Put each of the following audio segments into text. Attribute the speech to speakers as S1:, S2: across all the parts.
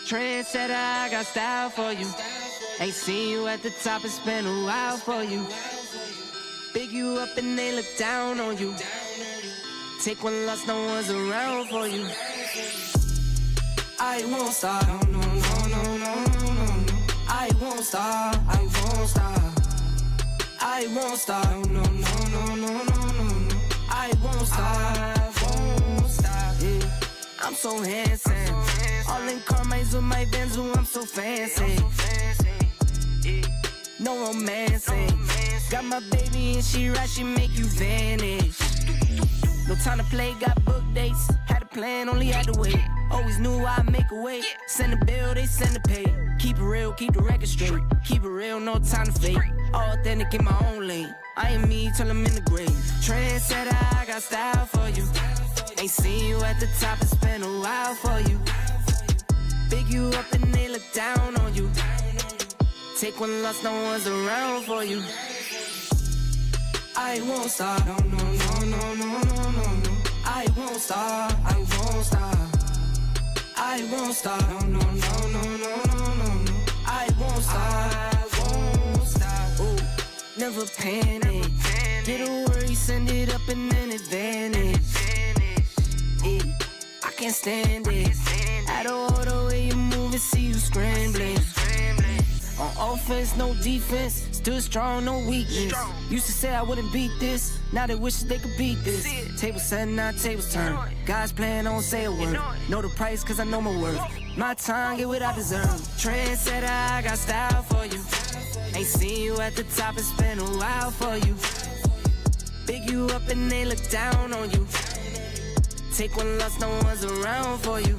S1: Trendsetter, I got style for you. Ain't seen you at the top, it's been a while for you. Big you up and they look down on you. Take one loss, no one's around for you. I won't stop, no, no, no, no, no, no, no. I won't stop, I won't stop. I won't stop, no, no, no, no, no, no, no. I won't stop, yeah. I'm so handsome. All in Carmine's with my Benz, I'm so fancy. No romancing. Got my baby and she right, she make you vanish. No time to play, got book dates. Had a plan, only had to wait. Always knew I'd make a way. Send a bill, they send a pay. Keep it real, keep the record straight. Keep it real, no time to fake. All authentic in my own lane. I am me till I'm in the grave. Trendsetter, I got style for you. Ain't seen you at the top, it's been a while for you. Big you up and they look down on you. Take one loss, no one's around for you. I won't stop, no, no, no, no, no, no, no, no. I won't stop, I won't stop. I won't stop, no, no, no, no, no, no, no. I won't stop, ooh, never panic. Get a worry, send it up and then advantage. Yeah, I can't stand it. Out of order way you move and see you scrambling. On offense, no defense. Still strong, no weakness. Used to say I wouldn't beat this. Now they wish they could beat this. Table set, now tables turn. Guys playing, don't say a word. Know the price, cause I know my worth. My time, get what I deserve. Trendsetter, I got style for you. Ain't seen you at the top, it's been a while for you. Big you up and they look down on you. Take one loss, no one's around for you.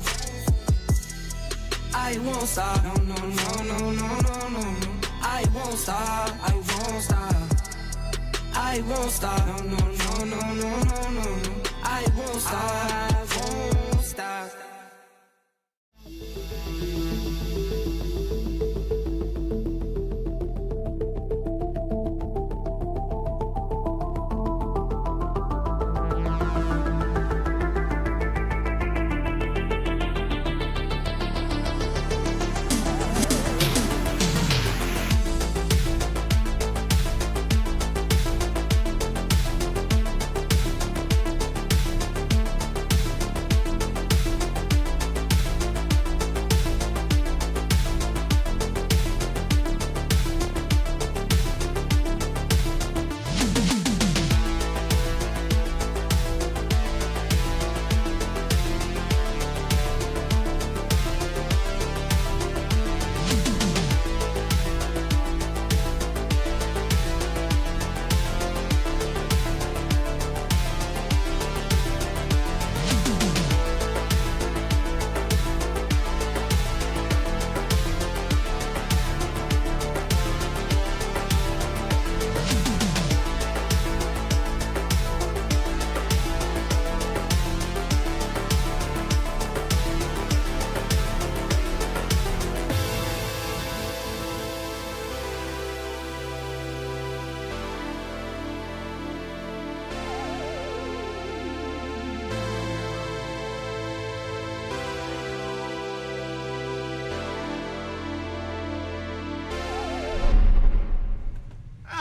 S1: I won't stop, no, no, no, no, no, no, no, no. I won't stop, I won't stop. I won't stop, no, no, no, no, no, no, no. I won't stop, I won't stop.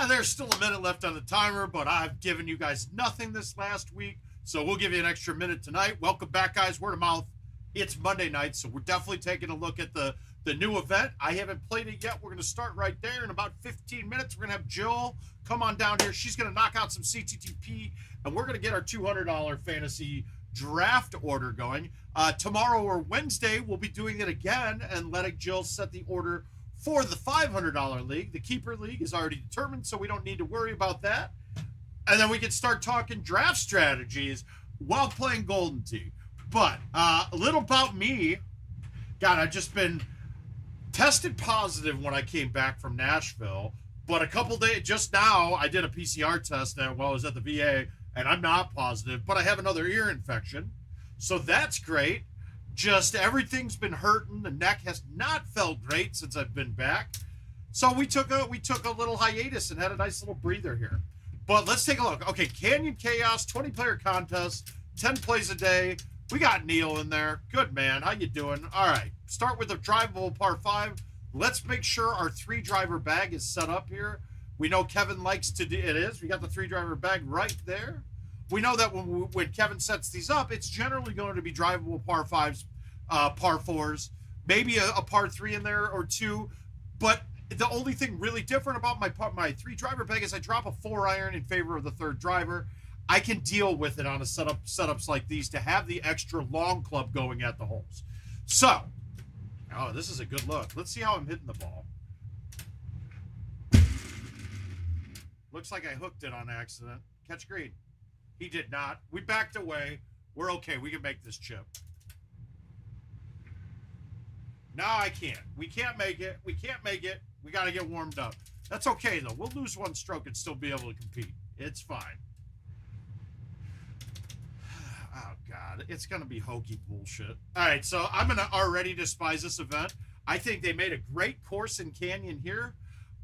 S2: There's still a minute left on the timer, but I've given you guys nothing this last week, so we'll give you an extra minute tonight. Welcome back, guys. Word of mouth. It's Monday night, so we're definitely taking a look at the new event. I haven't played it yet. We're going to start right there in about 15 minutes. We're going to have Jill come on down here. She's going to knock out some CTTP, and we're going to get our $200 fantasy draft order going. Tomorrow or Wednesday, we'll be doing it again and letting Jill set the order for the $500 league. The keeper league is already determined, so we don't need to worry about that. And then we can start talking draft strategies while playing Golden Tee. But a little about me. God, I've just been tested positive when I came back from Nashville. But a couple days, just now, I did a PCR test while I was at the VA, and I'm not positive. But I have another ear infection, so that's great. Just everything's been hurting. The neck has not felt great since I've been back. So we took a little hiatus and had a nice little breather here. But let's take a look. Okay, Canyon Chaos, 20-player contest, 10 plays a day. We got Neil in there. Good, man. How you doing? All right. Start with a drivable par 5. Let's make sure our 3-driver bag is set up here. We know Kevin likes to do it. Is we got the 3-driver bag right there. We know that when Kevin sets these up, it's generally going to be drivable par 5s, par 4s, maybe a par 3 in there or 2. But the only thing really different about my 3-driver bag is I drop a 4-iron in favor of the 3rd driver. I can deal with it on a setups like these to have the extra long club going at the holes. So, oh, this is a good look. Let's see how I'm hitting the ball. Looks like I hooked it on accident. Catch green. He did not. We backed away. We're okay. We can make this chip. No, I can't. We can't make it. We can't make it. We got to get warmed up. That's okay, though. We'll lose 1 stroke and still be able to compete. It's fine. Oh, God. It's going to be hokey bullshit. All right, so I'm going to already despise this event. I think they made a great course in Canyon here,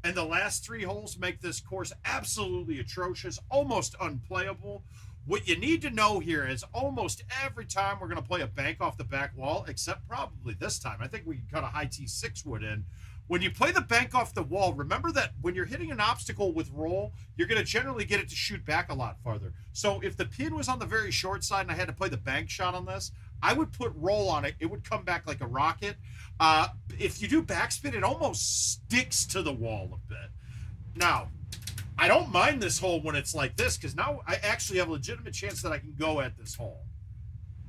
S2: and the last 3 holes make this course absolutely atrocious, almost unplayable. What you need to know here is almost every time we're going to play a bank off the back wall, except probably this time. I think we can cut a high T 6 wood in. When you play the bank off the wall, remember that when you're hitting an obstacle with roll, you're going to generally get it to shoot back a lot farther. So if the pin was on the very short side and I had to play the bank shot on this, I would put roll on it. It would come back like a rocket. If you do backspin, it almost sticks to the wall a bit. Now, I don't mind this hole when it's like this because now I actually have a legitimate chance that I can go at this hole.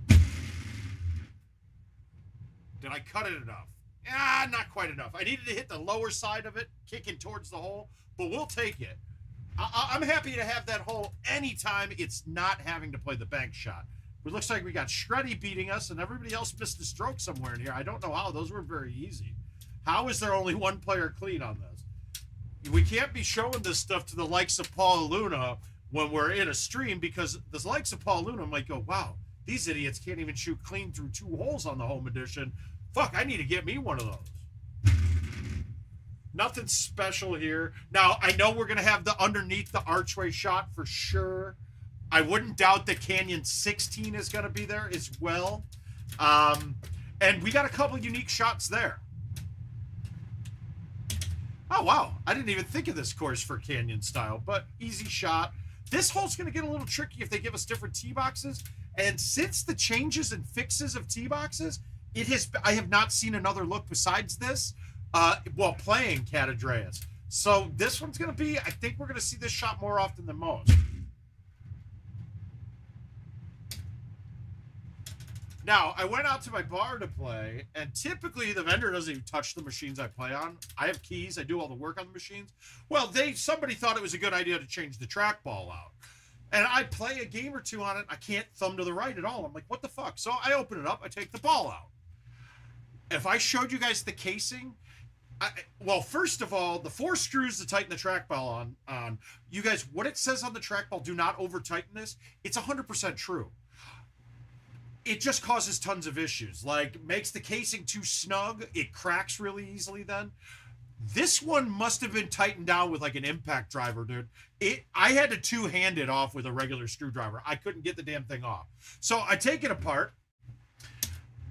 S2: Did I cut it enough? Ah, not quite enough. I needed to hit the lower side of it, kicking towards the hole, but we'll take it. I'm happy to have that hole anytime it's not having to play the bank shot. It looks like we got Shreddy beating us, and everybody else missed a stroke somewhere in here. I don't know how. Those were very easy. How is there only 1 player clean on this? We can't be showing this stuff to the likes of Paul Luna when we're in a stream because the likes of Paul Luna might go, wow, these idiots can't even shoot clean through 2 holes on the home edition. Fuck, I need to get me one of those. Nothing special here. Now, I know we're going to have the underneath the archway shot for sure. I wouldn't doubt that Canyon 16 is going to be there as well. And we got a couple unique shots there. Oh, wow. I didn't even think of this course for Canyon style, but easy shot. This hole's going to get a little tricky if they give us different tee boxes. And since the changes and fixes of tee boxes, I have not seen another look besides this while playing Cat Andreas. So this one's going to be, I think we're going to see this shot more often than most. Now, I went out to my bar to play, and typically the vendor doesn't even touch the machines I play on. I have keys. I do all the work on the machines. Well, somebody thought it was a good idea to change the trackball out. And I play a game or 2 on it. I can't thumb to the right at all. I'm like, what the fuck? So I open it up. I take the ball out. If I showed you guys the casing, well, first of all, the 4 screws to tighten the trackball on, you guys, what it says on the trackball, do not over-tighten this, it's 100% true. It just causes tons of issues, like makes the casing too snug. It cracks really easily then. This one must have been tightened down with like an impact driver, dude. I had to 2-hand it off with a regular screwdriver. I couldn't get the damn thing off. So I take it apart.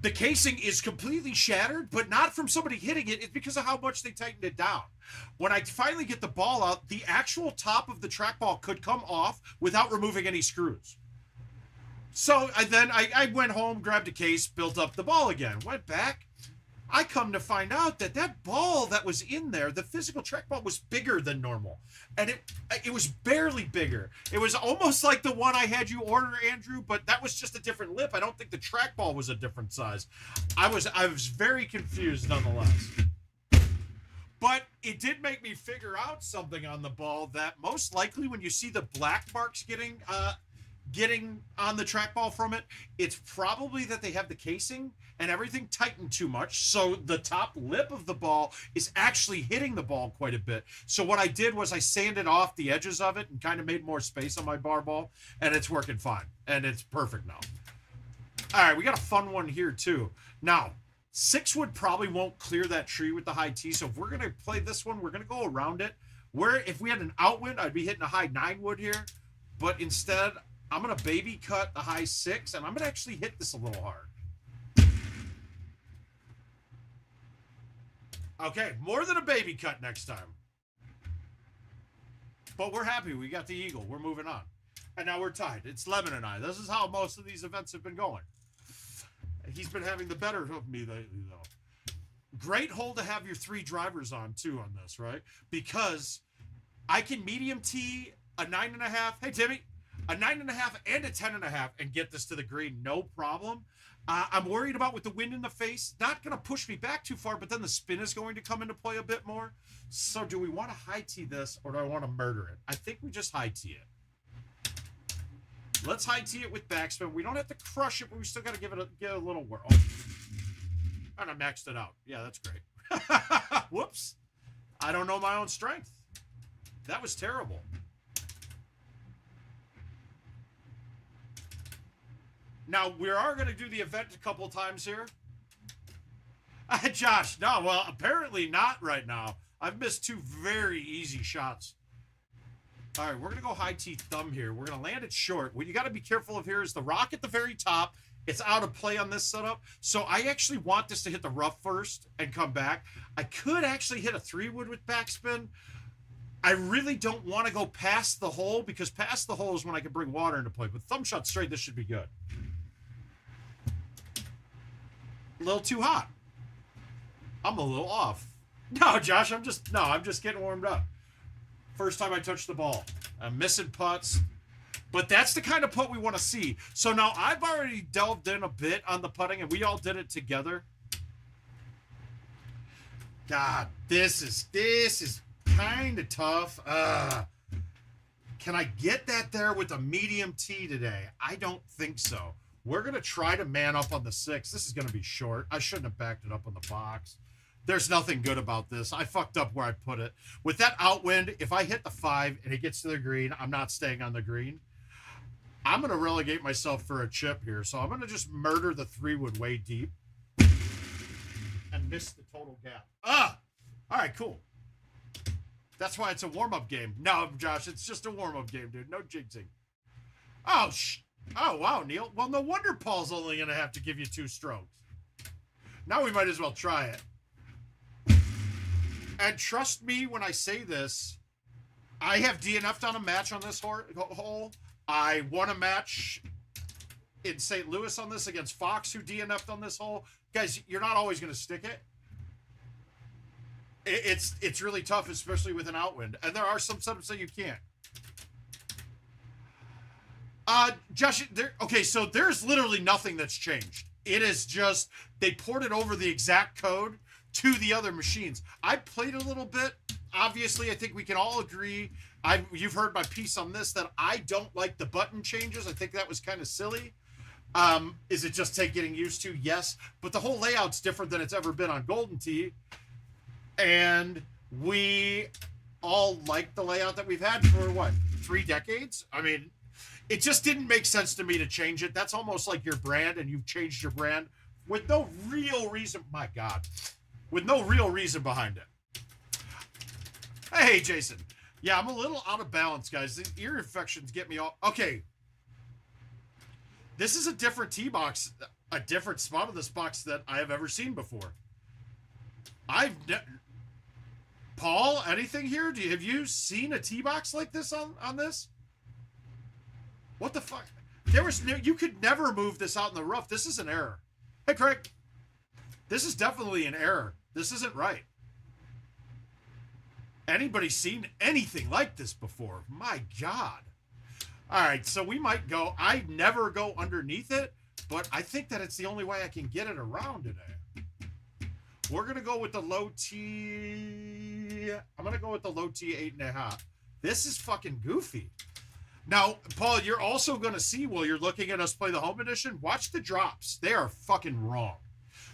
S2: The casing is completely shattered, but not from somebody hitting it. It's because of how much they tightened it down. When I finally get the ball out, the actual top of the trackball could come off without removing any screws. So I went home, grabbed a case, built up the ball again, went back. I come to find out that ball that was in there, the physical trackball, was bigger than normal. And it was barely bigger. It was almost like the one I had you order, Andrew, but that was just a different lip. I don't think the trackball was a different size. I was very confused nonetheless. But it did make me figure out something on the ball, that most likely when you see the black marks getting on the trackball from it, it's probably that they have the casing and everything tightened too much, so the top lip of the ball is actually hitting the ball quite a bit. So what I did was I sanded off the edges of it and kind of made more space on my bar ball, and it's working fine, and it's perfect now. All right, we got a fun one here too. Now, 6 wood probably won't clear that tree with the high T, so if we're going to play this one, we're going to go around it. Where if we had an outwind, I'd be hitting a high 9 wood here, but instead I'm going to baby cut the high 6, and I'm going to actually hit this a little hard. Okay, more than a baby cut next time. But we're happy. We got the eagle. We're moving on. And now we're tied. It's Lemon and I. This is how most of these events have been going. He's been having the better of me lately, though. Great hole to have your 3 drivers on, too, on this, right? Because I can medium tee a 9.5. Hey, Timmy. A 9.5 and a 10.5 and get this to the green. No problem. I'm worried about with the wind in the face. Not going to push me back too far, but then the spin is going to come into play a bit more. So do we want to high tee this or do I want to murder it? I think we just high tee it. Let's high tee it with backspin. We don't have to crush it, but we still got to give it a little whirl. And I maxed it out. Yeah, that's great. Whoops. I don't know my own strength. That was terrible. Now, we are going to do the event a couple times here. Josh, no, well, apparently not right now. I've missed 2 very easy shots. All right, we're going to go high tee thumb here. We're going to land it short. What you got to be careful of here is the rock at the very top. It's out of play on this setup. So I actually want this to hit the rough first and come back. I could actually hit a 3-wood with backspin. I really don't want to go past the hole because past the hole is when I can bring water into play. But thumb shot straight, this should be good. A little too hot. I'm a little off. No, Josh, I'm just getting warmed up. First time I touched the ball. I'm missing putts. But that's the kind of putt we want to see. So now I've already delved in a bit on the putting, and we all did it together. God, this is kind of tough. Can I get that there with a medium tee today? I don't think so. We're going to try to man up on the 6. This is going to be short. I shouldn't have backed it up on the box. There's nothing good about this. I fucked up where I put it. With that outwind, if I hit the 5 and it gets to the green, I'm not staying on the green. I'm going to relegate myself for a chip here. So I'm going to just murder the 3-wood way deep and miss the total gap. All right, cool. That's why it's a warm-up game. No, Josh, it's just a warm-up game, dude. No jinxing. Oh, wow, Neil. Well, no wonder Paul's only going to have to give you 2 strokes. Now we might as well try it. And trust me when I say this, I have DNF'd on a match on this hole. I won a match in St. Louis on this against Fox, who DNF'd on this hole. Guys, you're not always going to stick it. It's really tough, especially with an outwind. And there are some setups that you can't. Josh, okay, so there's literally nothing that's changed. It is just, they ported over the exact code to the other machines. I played a little bit. Obviously, I think we can all agree. You've heard my piece on this, that I don't like the button changes. I think that was kind of silly. Is it just getting used to? Yes. But the whole layout's different than it's ever been on GoldenTee. And we all like the layout that we've had for, 3 decades? I mean, it just didn't make sense to me to change it. That's almost like your brand, and you've changed your brand with no real reason. My God. With no real reason behind it. Hey, Jason. Yeah, I'm a little out of balance, guys. The ear infections get me all... Okay. This is a different tee box, a different spot of this box that I have ever seen before. Paul, anything here? Have you seen a tee box like this on this? What the fuck? You could never move this out in the rough. This is an error. Hey, Craig. This is definitely an error. This isn't right. Anybody seen anything like this before? My God. All right, so we might go. I never go underneath it, but I think that it's the only way I can get it around today. We're going to go with the low T. I'm going to go with the low T 8.5. This is fucking goofy. Now, Paul, you're also going to see while you're looking at us play the home edition, watch the drops. They are fucking wrong.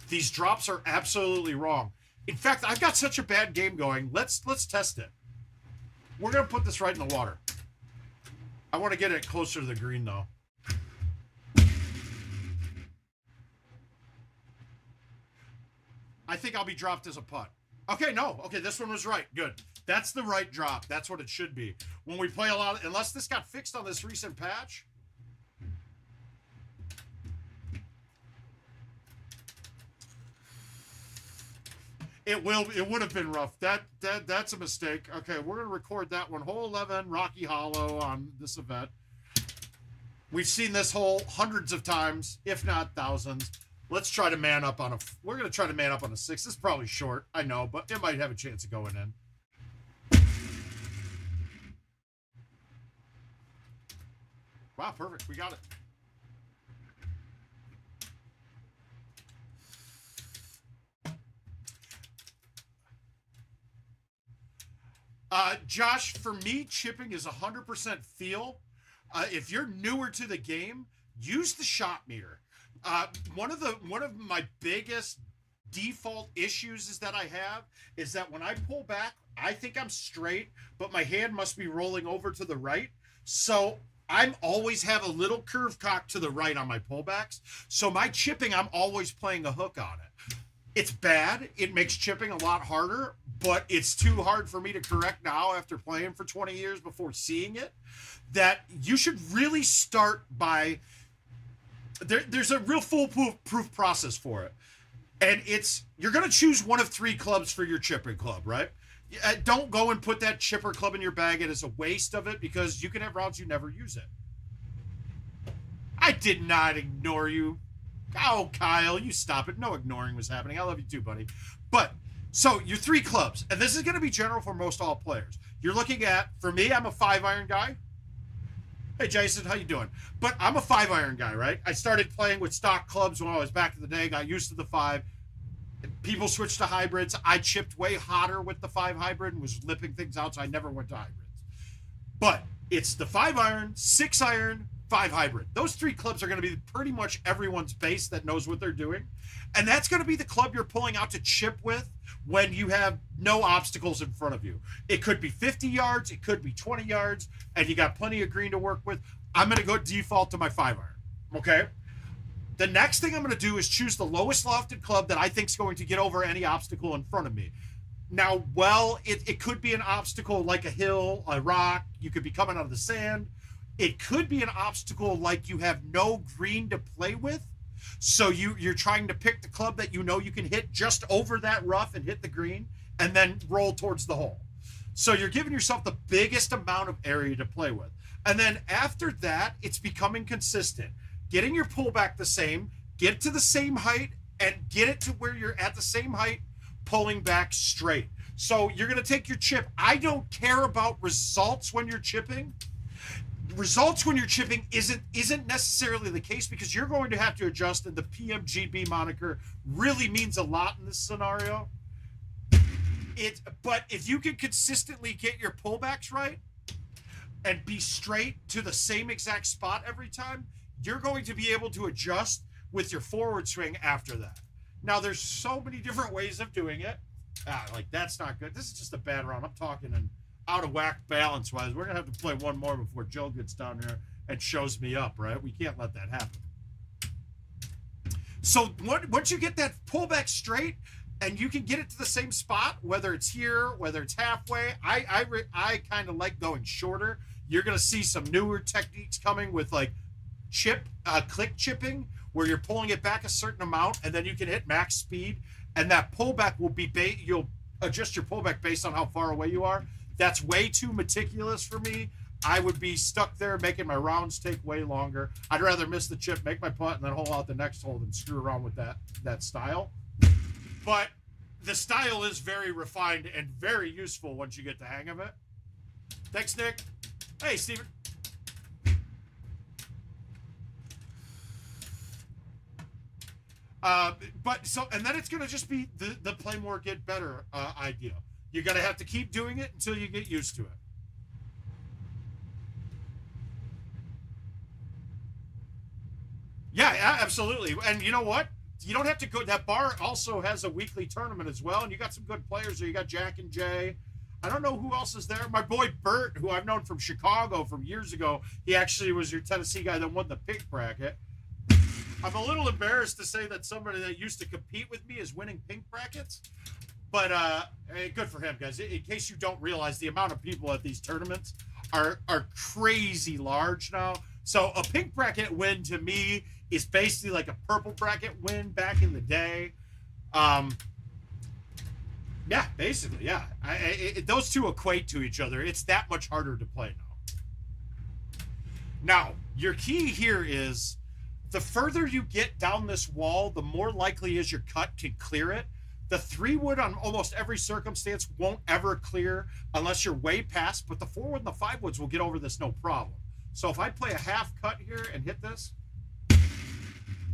S2: These drops are absolutely wrong. In fact, I've got such a bad game going. Let's test it. We're going to put this right in the water. I want to get it closer to the green, though. I think I'll be dropped as a putt. Okay, no. Okay, this one was right. Good. That's the right drop. That's what it should be. When we play a lot, unless this got fixed on this recent patch, It would have been rough. That's a mistake. Okay, we're gonna record that one. Hole 11, Rocky Hollow on this event. We've seen this hole hundreds of times, if not thousands. Let's try to man up on a. We're gonna try to man up on a 6. This is probably short, I know, but it might have a chance of going in. Wow, perfect. We got it. Josh, for me, chipping is 100% feel. If you're newer to the game, use the shot meter. One of my biggest default issues is that when I pull back, I think I'm straight, but my hand must be rolling over to the right. So I'm always have a little curve cock to the right on my pullbacks. So my chipping, I'm always playing a hook on it. It's bad. It makes chipping a lot harder, but it's too hard for me to correct now after playing for 20 years before seeing it. That you should really start by, there's a real foolproof process for it. And you're going to choose one of 3 clubs for your chipping club, right? Don't go and put that chipper club in your bag. It is a waste of it because you can have rounds you never use it. I did not ignore you. Oh, Kyle, you stop it. No ignoring was happening. I love you too, buddy. But, so, your 3 clubs. And this is going to be general for most all players. You're looking at, for me, I'm a 5-iron guy. Hey, Jason, how you doing? But I'm a 5-iron guy, right? I started playing with stock clubs when I was back in the day. Got used to the 5. People switched to hybrids. I chipped way hotter with the 5 hybrid and was lipping things out, so I never went to hybrids. But it's the 5-iron, 6-iron, 5 hybrid. Those 3 clubs are going to be pretty much everyone's base that knows what they're doing. And that's going to be the club you're pulling out to chip with when you have no obstacles in front of you. It could be 50 yards, it could be 20 yards, and you got plenty of green to work with. I'm going to go default to my 5-iron, okay? The next thing I'm going to do is choose the lowest lofted club that I think is going to get over any obstacle in front of me. Now, it could be an obstacle like a hill, a rock. You could be coming out of the sand. It could be an obstacle like you have no green to play with. So you're trying to pick the club that you know you can hit just over that rough and hit the green and then roll towards the hole. So you're giving yourself the biggest amount of area to play with. And then after that, it's becoming consistent. Getting your pullback the same, get to the same height, and get it to where you're at the same height, pulling back straight. So you're going to take your chip. I don't care about results when you're chipping. Results when you're chipping isn't necessarily the case because you're going to have to adjust, and the PMGB moniker really means a lot in this scenario. But if you can consistently get your pullbacks right and be straight to the same exact spot every time, you're going to be able to adjust with your forward swing after that. Now, there's so many different ways of doing it. Like, that's not good. This is just a bad round. I'm talking and out of whack balance-wise. We're going to have to play one more before Joe gets down here and shows me up, right? We can't let that happen. So once you get that pullback straight and you can get it to the same spot, whether it's here, whether it's halfway, I kind of like going shorter. You're going to see some newer techniques coming with, like, click chipping, where you're pulling it back a certain amount and then you can hit max speed, and that pullback will be you'll adjust your pullback based on how far away you are. That's way too meticulous for me. I would be stuck there making my rounds take way longer. I'd rather miss the chip, make my putt, and then hole out the next hole than screw around with that style. But the style is very refined and very useful once you get the hang of it. Thanks, Nick. Hey, Steven. And then it's going to just be the play more, get better idea. You're going to have to keep doing it until you get used to it. Yeah, absolutely. And you know what? You don't have to go. That bar also has a weekly tournament as well. And you got some good players there. You got Jack and Jay. I don't know who else is there. My boy Bert, who I've known from Chicago from years ago. He actually was your Tennessee guy that won the pink bracket. I'm a little embarrassed to say that somebody that used to compete with me is winning pink brackets. But good for him, guys. In case you don't realize, the amount of people at these tournaments are crazy large now. So a pink bracket win to me is basically like a purple bracket win back in the day. Yeah, basically, yeah. Those two equate to each other. It's that much harder to play now. Now, your key here is the further you get down this wall, the more likely is your cut can clear it. The 3-wood on almost every circumstance won't ever clear unless you're way past, but the 4-wood and the 5-woods will get over this no problem. So if I play a half cut here and hit this,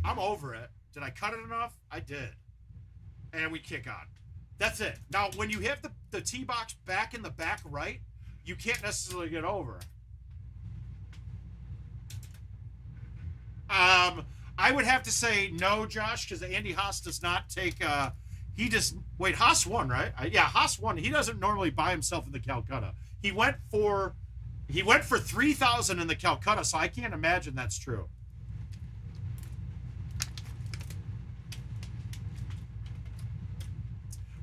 S2: I'm over it. Did I cut it enough? I did. And we kick on. That's it. Now, when you have the tee box back in the back right, you can't necessarily get over. I would have to say no, Josh, because Andy Haas does not take... wait, Haas won, right? Yeah, Haas won. He doesn't normally buy himself in the Calcutta. He went for 3,000 in the Calcutta, so I can't imagine that's true.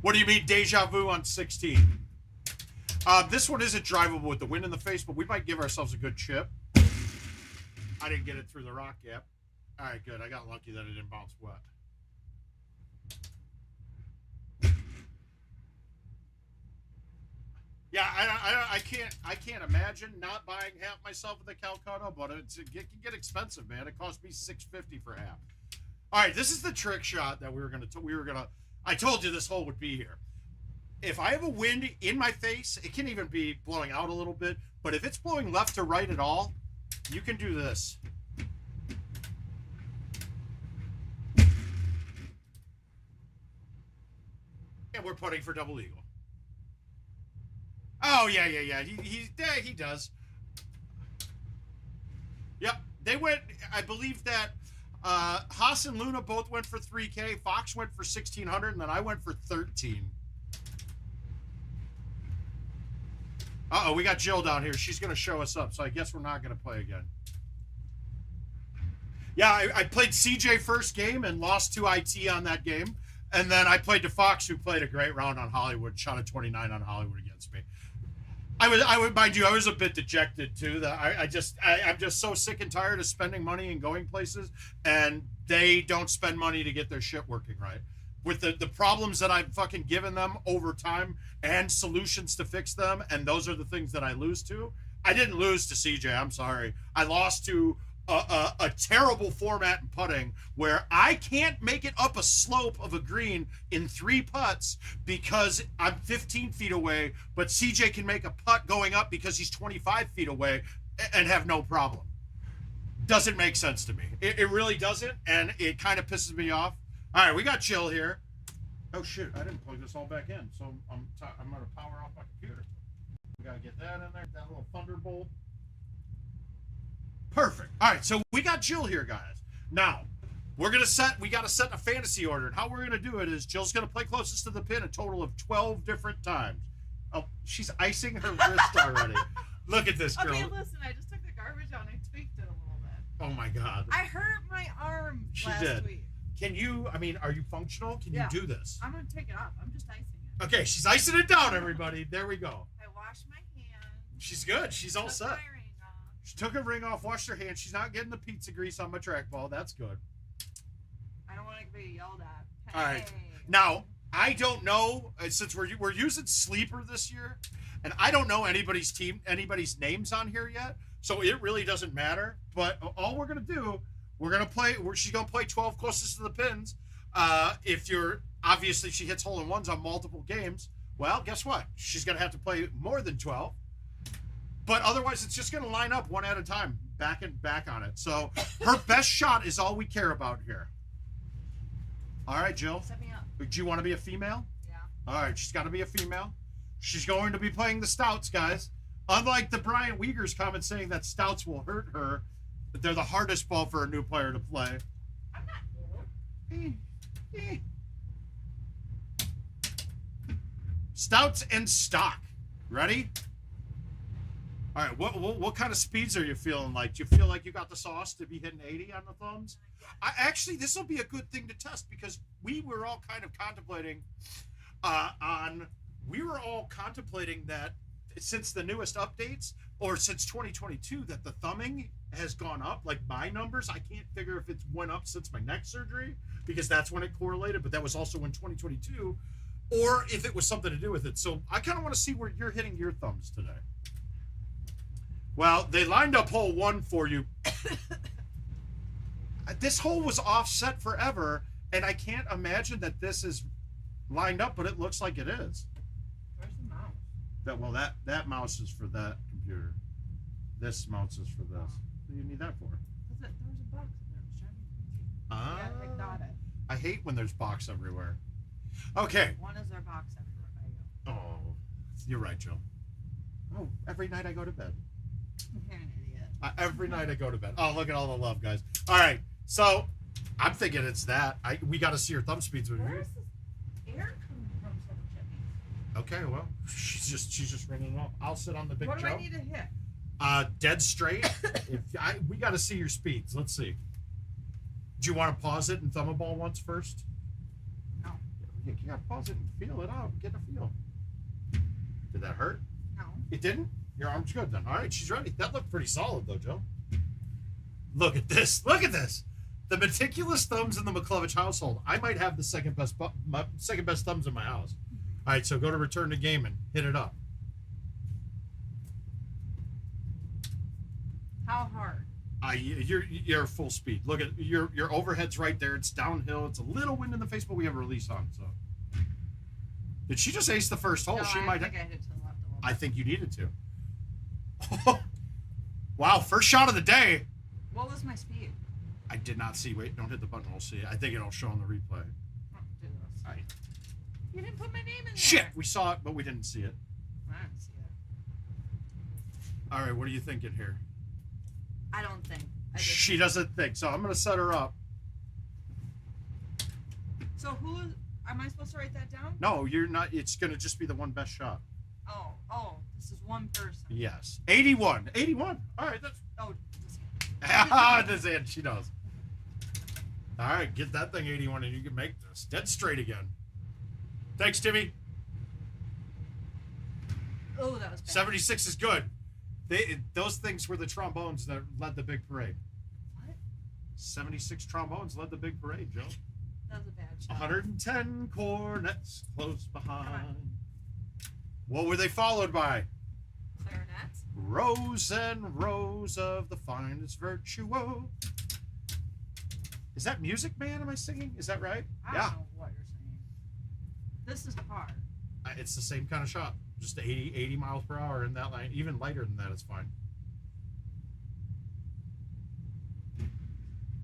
S2: What do you mean deja vu on 16? This one isn't drivable with the wind in the face, but we might give ourselves a good chip. I didn't get it through the rock gap. All right, good. I got lucky that it didn't bounce wet. Yeah, I can't imagine not buying half myself in the Calcutta, but it can get expensive, man. It cost me $650 for half. All right, this is the trick shot that we were gonna. I told you this hole would be here. If I have a wind in my face, it can even be blowing out a little bit, but if it's blowing left to right at all, you can do this. And we're putting for double eagle. Oh, yeah. He does. Yep. They went, I believe that Haas and Luna both went for 3K. Fox went for 1,600, and then I went for 13. Uh-oh, we got Jill down here. She's going to show us up, so I guess we're not going to play again. Yeah, I played CJ first game and lost to IT on that game. And then I played to Fox, who played a great round on Hollywood, shot a 29 on Hollywood against me. I would mind you, I was a bit dejected too. That I'm just so sick and tired of spending money and going places, and they don't spend money to get their shit working right. With the problems that I've fucking given them over time and solutions to fix them, and those are the things that I lose to. I didn't lose to CJ, I'm sorry. I lost to a terrible format in putting where I can't make it up a slope of a green in 3 putts because I'm 15 feet away, but CJ can make a putt going up because he's 25 feet away and have no problem. Doesn't make sense to me. It really doesn't, and it kind of pisses me off. All right, we got Jill here. Oh shit, I didn't plug this all back in, so I'm gonna power off my computer. We gotta get that in there, that little thunderbolt. Perfect. All right, so we got Jill here, guys. Now, we got to set a fantasy order, and how we're gonna do it is Jill's gonna play closest to the pin a total of 12 different times. Oh, she's icing her wrist already. Look at this girl.
S3: Okay, listen, I just took the garbage out and I tweaked it a little bit.
S2: Oh my God.
S3: I hurt my arm last week.
S2: Can you, are you functional? Can you do this?
S3: I'm going to take it off. I'm just icing it.
S2: Okay, she's icing it down, everybody. There we go.
S3: I washed my hands.
S2: She's good. She's all set.
S3: My ring off.
S2: She took her ring off, washed her hands. She's not getting the pizza grease on my trackball. That's good.
S3: I don't want to be yelled at. Hey.
S2: All right. Now, I don't know, since we're using Sleeper this year, and I don't know anybody's names on here yet, so it really doesn't matter. But all we're going to do, she's going to play 12 closest to the pins. If obviously she hits hole-in-ones on multiple games, well, guess what? She's going to have to play more than 12. But otherwise, it's just going to line up one at a time, back and back on it. So her best shot is all we care about here. All right, Jill.
S3: Set me up.
S2: Do you want to be a female?
S3: Yeah.
S2: All right, she's got to be a female. She's going to be playing the Stouts, guys. Unlike the Brian Uyghur's comment saying that Stouts will hurt her, they're the hardest ball for a new player to play.
S3: I'm not old.
S2: Stouts and stock. Ready? All right, what kind of speeds are you feeling like? Do you feel like you got the sauce to be hitting 80 on the thumbs? Actually, this will be a good thing to test because we were all kind of contemplating that since the newest updates or since 2022 that the thumbing has gone up, like my numbers. I can't figure if it's went up since my neck surgery because that's when it correlated, but that was also in 2022. or if it was something to do with it. So I kind of want to see where you're hitting your thumbs today. Well, they lined up hole 1 for you. This hole was offset forever, and I can't imagine that this is lined up, but it looks like it is.
S3: Where's the mouse?
S2: Well, that mouse is for that computer. This mouse is for this. What do you need that for?
S3: There's a box in there. Yeah, I got it.
S2: I hate when there's box everywhere. Okay.
S3: One is their box everywhere I go.
S2: Oh, you're right, Jill. Oh, every night I go to bed.
S3: You're an idiot.
S2: Every night I go to bed. Oh, look at all the love, guys. All right, so I'm thinking it's that. We got to see your thumb speeds.
S3: Where's this air coming from so much at me?
S2: Okay, well, she's just ringing off. I'll sit on the big
S3: What do
S2: Joe.
S3: I need to hit?
S2: Dead straight. We got to see your speeds. Let's see. Do you want to pause it and thumb a ball once first?
S3: No.
S2: You got to pause it and feel it out. Get a feel. Did that hurt?
S3: No.
S2: It didn't? Your arm's good then. All right, she's ready. That looked pretty solid though, Joe. Look at this. Look at this. The meticulous thumbs in the Muklewicz household. I might have the second best thumbs in my house. All right, so go to return to game and hit it up.
S3: How hard?
S2: You're full speed. Look at your overhead's right there. It's downhill. It's a little wind in the face, but we have a release on. So, did she just ace the first hole?
S3: No,
S2: She
S3: I
S2: might.
S3: think I hit to the left a little bit.
S2: I think you needed to. Wow, first shot of the day.
S3: What was my speed?
S2: I did not see. Wait, don't hit the button. We'll see. I think it'll show on the replay.
S3: Oh, do this.
S2: All right.
S3: You didn't put my name in there.
S2: Shit, we saw it, but we didn't see it.
S3: I didn't see it.
S2: All right, what are you thinking here?
S3: I don't think. I just,
S2: She doesn't think, so I'm going to set her up.
S3: so who is? Am I supposed to write that down?
S2: No, you're not. It's going to just be the one best shot.
S3: Oh, this is one person.
S2: Yes. 81. 81. All right, that's...
S3: Oh, this
S2: This end, she knows. All right, get that thing 81 and you can make this dead straight again. Thanks, Timmy.
S3: Oh, that was bad.
S2: 76 is good. Those things were the trombones that led the big parade.
S3: What?
S2: 76 trombones led the big parade, Joe.
S3: That was a bad shot.
S2: 110 cornets close behind. What were they followed by?
S3: Clarinets.
S2: Rows and rows of the finest virtuo. Is that Music Man? Am I singing? Is that right?
S3: I don't know what you're saying. This is hard.
S2: It's the same kind of shot. Just 80 miles per hour in that line. Even lighter than that is fine.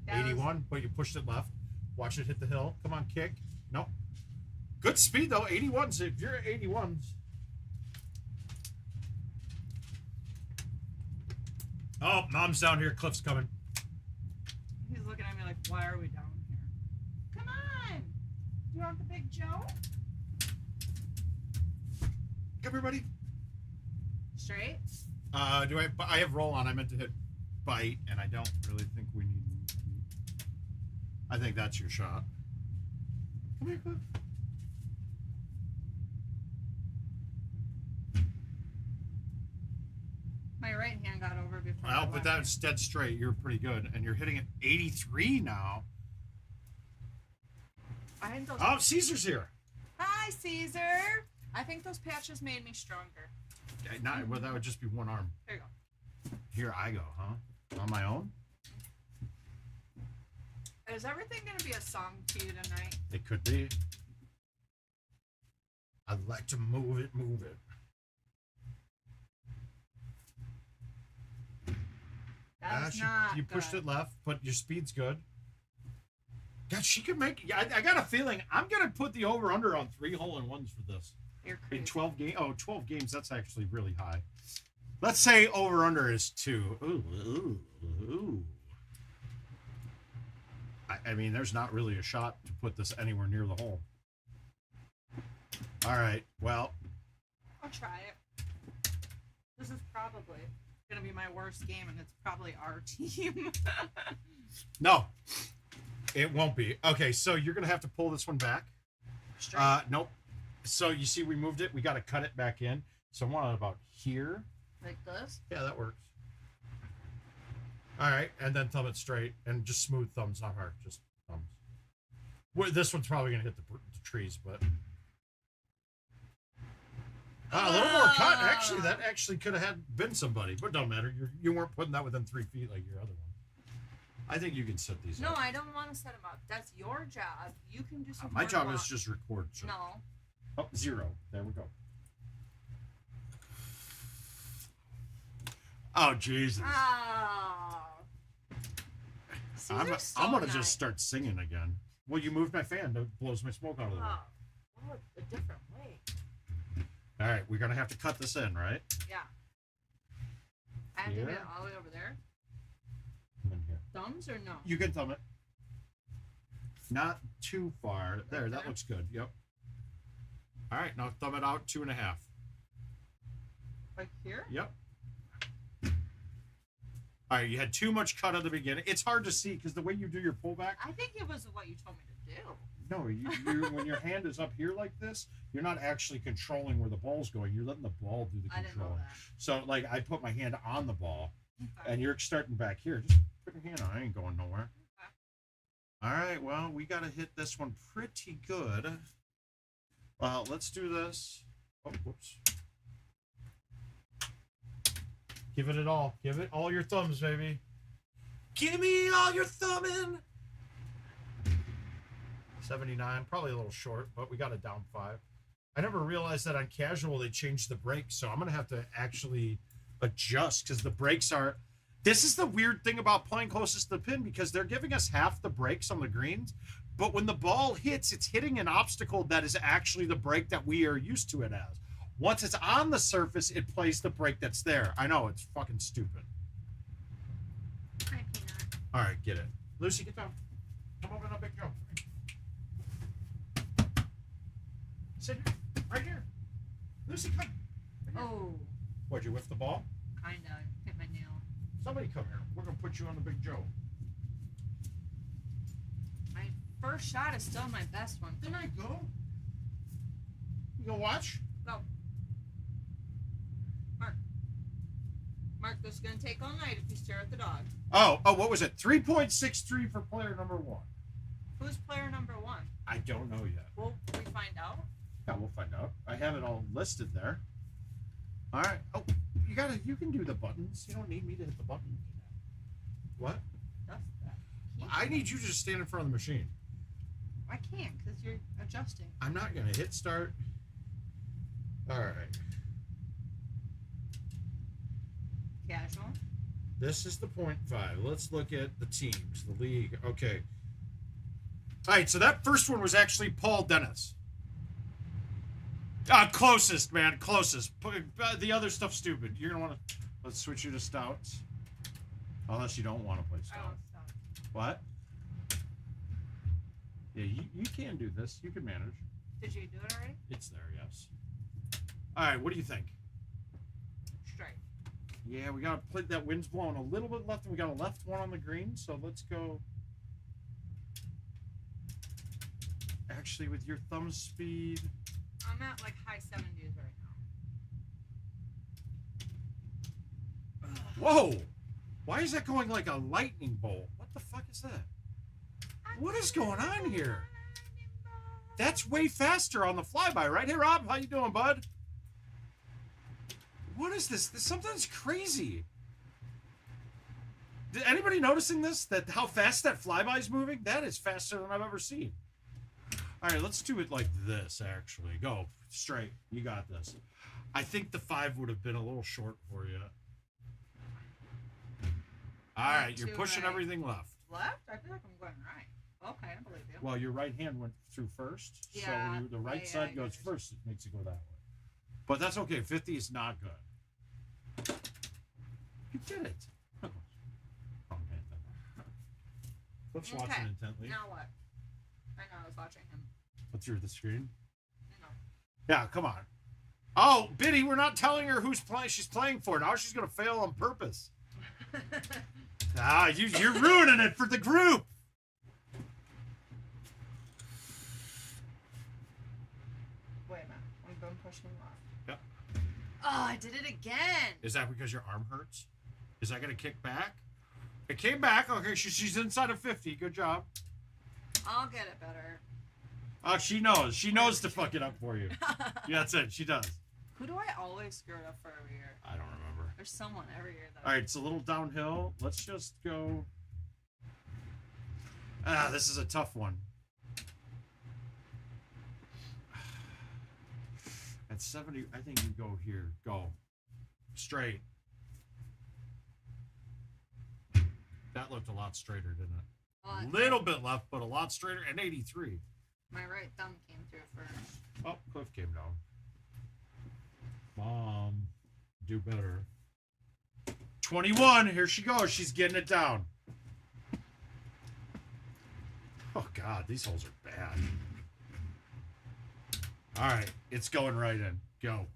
S3: That
S2: 81, but you pushed it left. Watch it hit the hill. Come on, kick. No. Good speed, though. 81s. If you're at 81s. Oh, Mom's down here. Cliff's coming.
S3: He's looking at me like, why are we down here? Come on. Do you want the big Joe?
S2: Come here, buddy.
S3: Straight?
S2: I have roll on. I meant to hit bite, and I don't really think we need. I think that's your shot. Come here, Cliff.
S3: My right hand got over before.
S2: Well,
S3: my
S2: but
S3: left
S2: that's dead straight. You're pretty good, and you're hitting at 83 now.
S3: hand. I think those.
S2: Oh, Caesar's here.
S3: Hi, Caesar. I think those patches made me stronger.
S2: Well, that would just be one arm.
S3: There you go.
S2: Here I go, huh? On my own?
S3: Is everything gonna be a song to you tonight?
S2: It could be. I'd like to move it, move it.
S3: That's not
S2: you pushed
S3: good.
S2: it left, but your speed's good. God, she could make. Yeah, I got a feeling I'm gonna put the over under on 3 hole-in-ones for this.
S3: You're crazy.
S2: In 12 games. Oh, 12 games. That's actually really high. Let's say over under is 2. Ooh. I mean, there's not really a shot to put this anywhere near the hole. All right. Well,
S3: I'll try it. This is probably gonna be my worst game, and it's probably our team.
S2: no, it won't be. Okay, so you're gonna have to pull this one back.
S3: Straight.
S2: Nope. So you see, we moved it. We got to cut it back in. So I want it about here.
S3: Like this?
S2: Yeah, that works. All right, and then thumb it straight, and just smooth thumbs, not hard, just thumbs. Well, this one's probably gonna hit the trees, but A little more cut. Actually, that actually could have been somebody, but don't matter. You weren't putting that within 3 feet like your other one. I think you can set these
S3: No,
S2: up.
S3: I don't want to set them up. That's your job. You can do some.
S2: My job is just record. So.
S3: No.
S2: Oh, 0. There we go. Oh, Jesus.
S3: Oh. See,
S2: I'm
S3: they're so
S2: going to
S3: nice.
S2: just start singing again. Well, you moved my fan. That blows my smoke out of the way.
S3: Oh, a different way.
S2: All right, we're going to have to cut this in, right?
S3: Yeah. I have to get it
S2: Here.
S3: all the way over there.
S2: And then here.
S3: Thumbs or no?
S2: You can thumb it. Not too far. There, that
S3: there?
S2: looks good. Yep. All right, now thumb it out 2.5.
S3: Like here?
S2: Yep. All right, you had too much cut at the beginning. It's hard to see because the way you do your pullback.
S3: I think it was what you told me to do.
S2: No, when your hand is up here like this, you're not actually controlling where the ball's going. You're letting the ball do the
S3: I didn't know
S2: controlling.
S3: that.
S2: So, like, I put my hand on the ball,
S3: Okay.
S2: and you're starting back here. Just put your hand on. I ain't going nowhere.
S3: Okay.
S2: All right, well, we got to hit this one pretty good. Well, let's do this. Oh, whoops. Give it all. Give it all your thumbs, baby. Give me all your thumbing. 79, probably a little short, but we got it down 5. I never realized that on casual they changed the brakes, so I'm going to have to actually adjust because the brakes are... This is the weird thing about playing closest to the pin because they're giving us half the brakes on the greens, but when the ball hits, it's hitting an obstacle that is actually the brake that we are used to it as. Once it's on the surface, it plays the brake that's there. I know, it's fucking stupid.
S3: Hi, Peanut.
S2: All right, get it. Lucy, get down. Come over to the big Joe. Sit here. Right here. Lucy, come.
S3: Oh,
S2: What'd you whiff the ball?
S3: kinda hit my nail.
S2: Somebody come here. We're going to put you on the big Joe.
S3: My first shot is still my best one.
S2: Didn't I go? You go watch?
S3: Go. Mark, this is gonna take all night if you stare at the dog.
S2: Oh, what was it? 3.63 for player number 1.
S3: Who's player number 1?
S2: I don't know yet.
S3: Will we find out?
S2: Yeah, we'll find out. I have it all listed there. All right. Oh, you can do the buttons. You don't need me to hit the button. What?
S3: That's that.
S2: I need you to just stand in front of the machine.
S3: I can't because you're adjusting.
S2: I'm not going to hit start. All right.
S3: Casual.
S2: This is the 0.5. Let's look at the teams, the league. Okay. All right, so that first one was actually Paul Dennis. Closest, man, closest. The other stuff's stupid. You're going to want to... Let's switch you to stouts. Unless you don't want to play
S3: I
S2: stout.
S3: won't stop.
S2: What? Yeah, you can do this. You can manage.
S3: Did you do it already?
S2: It's there, yes. All right, what do you think?
S3: Straight.
S2: Yeah, we got to play that wind's blowing a little bit left, and we got a left one on the green, so let's go. Actually, with your thumb speed.
S3: I'm at like high 70s right now.
S2: Whoa! Why is that going like a lightning bolt? What the fuck is that? What is going on here? That's way faster on the flyby, right? Hey, Rob, how you doing, bud? What is this? Something's crazy. Did anybody noticing this? That how fast that flyby's moving? That is faster than I've ever seen. All right, let's do it like this, actually. Go straight. You got this. I think the 5 would have been a little short for you. All right, you're
S3: Too
S2: pushing
S3: right.
S2: everything left.
S3: Left? I feel like I'm going right. Okay, I believe you.
S2: Well, your right hand went through first. So
S3: Yeah,
S2: when the right
S3: I
S2: side
S3: get
S2: goes
S3: what you're
S2: first, it makes it go that way. But that's okay. 50 is not good. You did it. Wrong hand then. Cliff's
S3: Okay,
S2: watching intently.
S3: Now what? I know I was watching him.
S2: What's through the screen?
S3: No.
S2: Yeah, come on. Oh, Biddy, we're not telling her who's playing. She's playing for. Now she's going to fail on purpose. You're ruining it for the group.
S3: Wait a minute. I'm going pushing off.
S2: Yep.
S3: Oh, I did it again.
S2: Is that because your arm hurts? Is that going to kick back? It came back. Okay, she's inside of 50. Good job.
S3: I'll get it better.
S2: Oh, she knows. She knows to fuck it up for you. Yeah, that's it. She does.
S3: Who do I always screw it up for every year?
S2: I don't remember.
S3: There's someone every year that.
S2: All right, it's a little downhill. Let's just go. Ah, this is a tough one. At 70, I think you go here. Go. Straight. That looked a lot straighter, didn't it? A little bit left, but a lot straighter. And 83.
S3: My right thumb came through first.
S2: Oh, Cliff came down. Mom, do better. 21. Here she goes. She's getting it down. Oh, God. These holes are bad. All right. It's going right in. Go.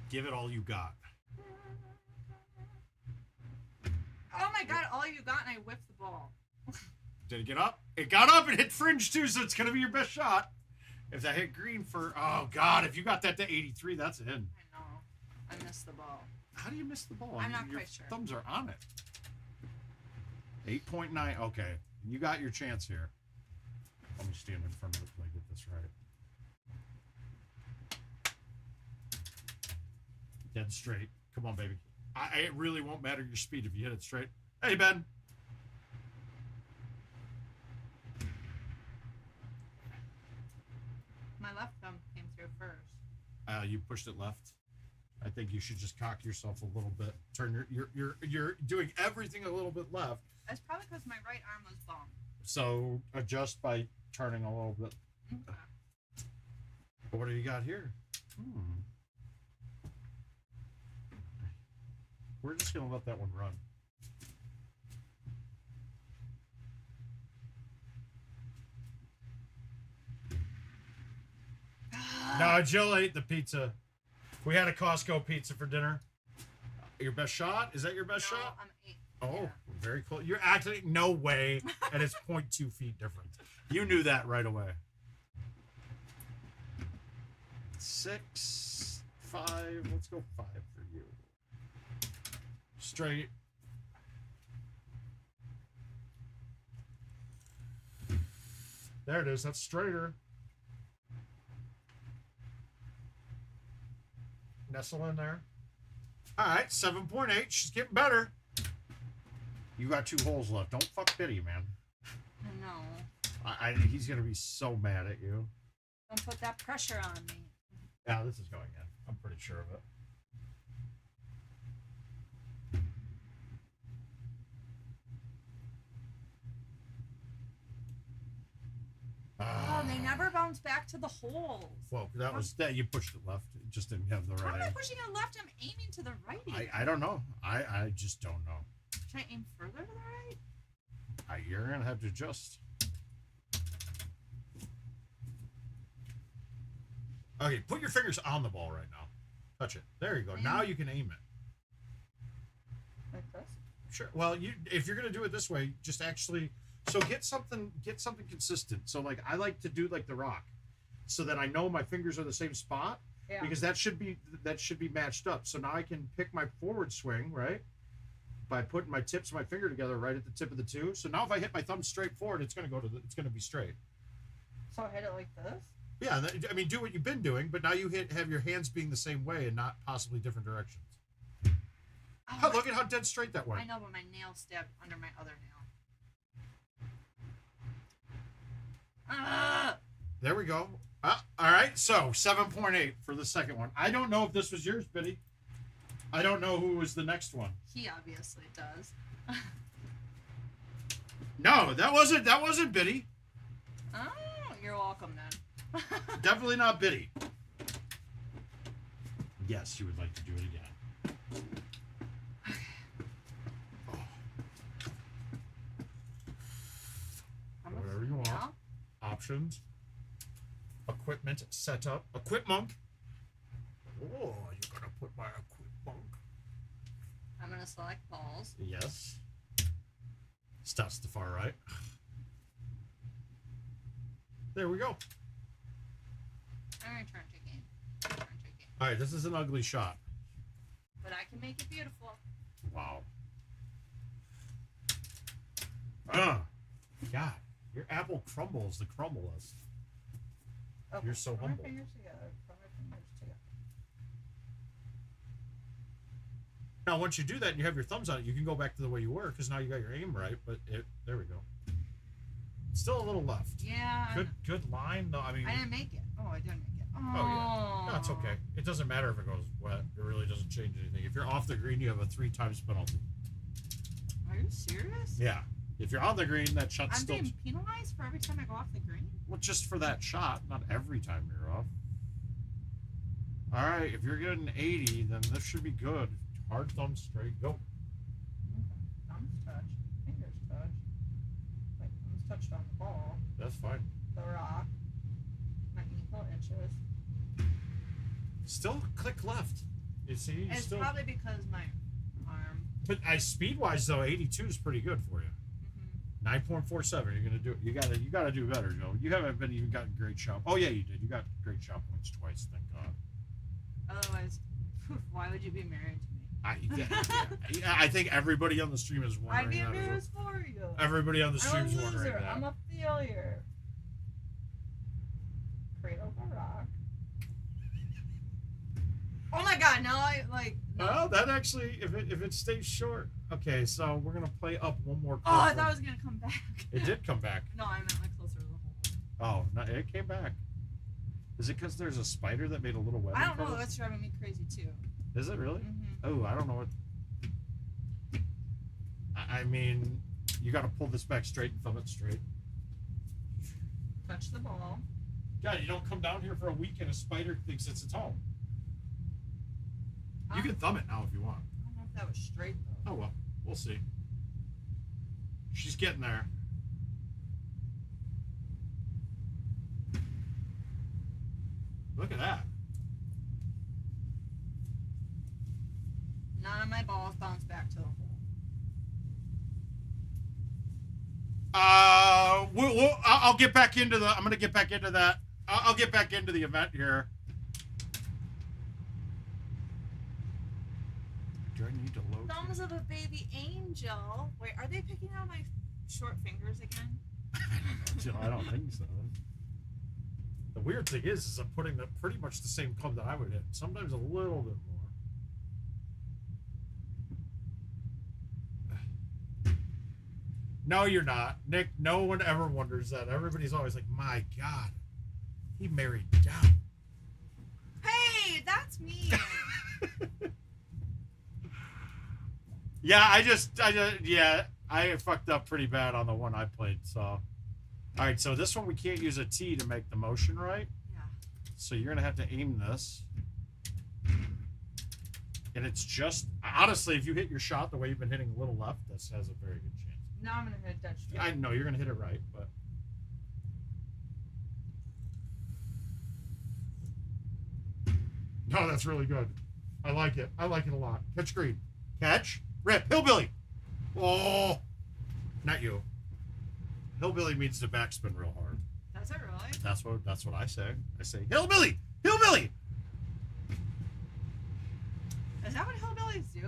S2: Give it all you got.
S3: Oh, my God. All you got, and I whipped the ball.
S2: Did it get up? It got up and hit fringe, too, so it's going to be your best shot. If that hit green for... Oh, God. If you got that to 83, that's in.
S3: I know. I missed the ball.
S2: How do you miss the ball?
S3: I'm not
S2: your
S3: quite sure.
S2: Thumbs are on it. 8.9. Okay. You got your chance here. Let me stand in front of it till I get this right. Dead straight. Come on, baby. It really won't matter your speed if you hit it straight. Hey, Ben.
S3: My left thumb came through first.
S2: You pushed it left. I think you should just cock yourself a little bit. Turn you're doing everything a little bit left.
S3: That's probably because my right arm was bumped.
S2: So adjust by turning a little bit.
S3: Okay.
S2: What do you got here? We're just gonna let that one run. No, Jill ate the pizza. We had a Costco pizza for dinner. Your best shot? Is that your best shot?
S3: I'm 8.
S2: Oh,
S3: Yeah.
S2: very close. You're actually no way, and it's 0.2 feet difference. You knew that right away. 6, 5. Let's go 5 for you. Straight. There it is. That's straighter. Nestle in there. All right, 7.8. She's getting better. You got 2 holes left. Don't fuck Biddy, man.
S3: I know.
S2: He's gonna be so mad at you.
S3: Don't put that pressure on me.
S2: Yeah, this is going in. I'm pretty sure of it.
S3: Oh, they never bounce back to the holes.
S2: Well, that was that. You pushed it left. It just didn't have the
S3: How
S2: right
S3: am I
S2: aim.
S3: pushing it left? I'm aiming to the right.
S2: I don't know. I just don't know.
S3: Should I aim further to the right?
S2: You're gonna have to adjust. Okay, put your fingers on the ball right now. Touch it. There you go. Now you can aim it.
S3: Like this?
S2: Sure. Well, if you're gonna do it this way, just actually get something consistent. So like I like to do like the rock, so that I know my fingers are the same spot.
S3: Yeah.
S2: Because that should be matched up. So now I can pick my forward swing right by putting my tips of my finger together right at the tip of the 2. So now if I hit my thumb straight forward, it's gonna be straight.
S3: So I hit it like this?
S2: Yeah, I mean, do what you've been doing, but now you have your hands being the same way and not possibly different directions.
S3: Oh,
S2: Look at how dead straight that went.
S3: I know, but my nail stabbed under my other nail.
S2: There we go. All right, so 7.8 for the second one. I don't know if this was yours, Biddy. I don't know who was the next one.
S3: He obviously does.
S2: No, that wasn't Biddy.
S3: Oh, you're welcome then.
S2: Definitely not Biddy. Yes, you would like to do it again. Whatever you want.
S3: Yeah.
S2: Options. Equipment setup. Equipment. Oh, you're gonna put my equipment.
S3: I'm gonna select balls.
S2: Yes. Stops to the far right. There we go.
S3: I'm gonna turn to game.
S2: All right, this is an ugly shot.
S3: But I can make it beautiful.
S2: Wow. God, your apple crumbles the crumblest.
S3: Okay.
S2: You're so
S3: Put my
S2: humble.
S3: fingers together. Put my fingers
S2: Now, once you do that and you have your thumbs on it, you can go back to the way you were because now you got your aim right. But there we go. Still a little left.
S3: Yeah.
S2: Good line though. I mean,
S3: I didn't make it. Oh, I didn't make it. Oh,
S2: yeah. No, it's okay. It doesn't matter if it goes wet. It really doesn't change anything. If you're off the green, you have a 3 times penalty.
S3: Are you serious?
S2: Yeah. If you're on the green, that shot's
S3: I'm
S2: still.
S3: being penalized for every time I go off the green?
S2: Well, just for that shot, not every time you're off. All right, if you're getting 80, then this should be good. Hard thumb straight, go.
S3: Okay. Thumbs touch, fingers touch. My thumbs touched on the ball,
S2: That's fine.
S3: the rock, my ankle itches.
S2: Still click left. You see?
S3: It's
S2: still.
S3: probably because my arm.
S2: But speed-wise, though, 82 is pretty good for you. 9.47. You're gonna do it. You gotta do better, Joe. You haven't been even gotten great shot. Oh yeah, you did. You got great shot points twice. Thank God.
S3: Otherwise, why would you be married to me?
S2: I think everybody on the stream is wondering.
S3: I need
S2: that.
S3: news for you.
S2: Everybody on the stream is
S3: I'm a
S2: wondering
S3: loser.
S2: that.
S3: I'm a failure. Cradle the rock. Oh my God! Now I like. No.
S2: Well, that actually, if it stays short. Okay, so we're gonna play up one more.
S3: Oh, I thought it was gonna come back.
S2: It did come back.
S3: No, I meant like closer to the hole.
S2: Oh, no, it came back. Is it because there's a spider that made a little web?
S3: I don't know. That's driving me crazy too.
S2: Is it really?
S3: Mm-hmm.
S2: Oh, I don't know what. I mean, you got to pull this back straight and thumb it straight.
S3: Touch the ball.
S2: God, you don't come down here for a week and a spider thinks it's its home. You can thumb it now if you want.
S3: I don't know if that was straight though.
S2: Oh well, we'll see. She's getting there. Look at that.
S3: None of my balls bounce back to the hole.
S2: I'll get back into the. I'm gonna get back into that. I'll get back into the event here. Do I need to load?
S3: Thumbs of a baby angel. Wait, are they picking out my short fingers again?
S2: I don't think so. The weird thing is I'm putting pretty much the same club that I would hit. Sometimes a little bit more. No, you're not, Nick. No one ever wonders that. Everybody's always like, "My God, he married down."
S3: Hey, that's me.
S2: Yeah, I fucked up pretty bad on the one I played. So, all right. So this one we can't use a T to make the motion right.
S3: Yeah.
S2: So you're gonna have to aim this, and it's just honestly, if you hit your shot the way you've been hitting a little left, this has a very good chance.
S3: Now I'm gonna hit a dead straight.
S2: I know you're gonna hit it right, but. No, that's really good. I like it. I like it a lot. Catch green. Catch. Rip. Hillbilly. Oh. Not you. Hillbilly means to backspin real hard.
S3: Does it really?
S2: That's what I say. I say hillbilly. Hillbilly.
S3: Is that what hillbillies do?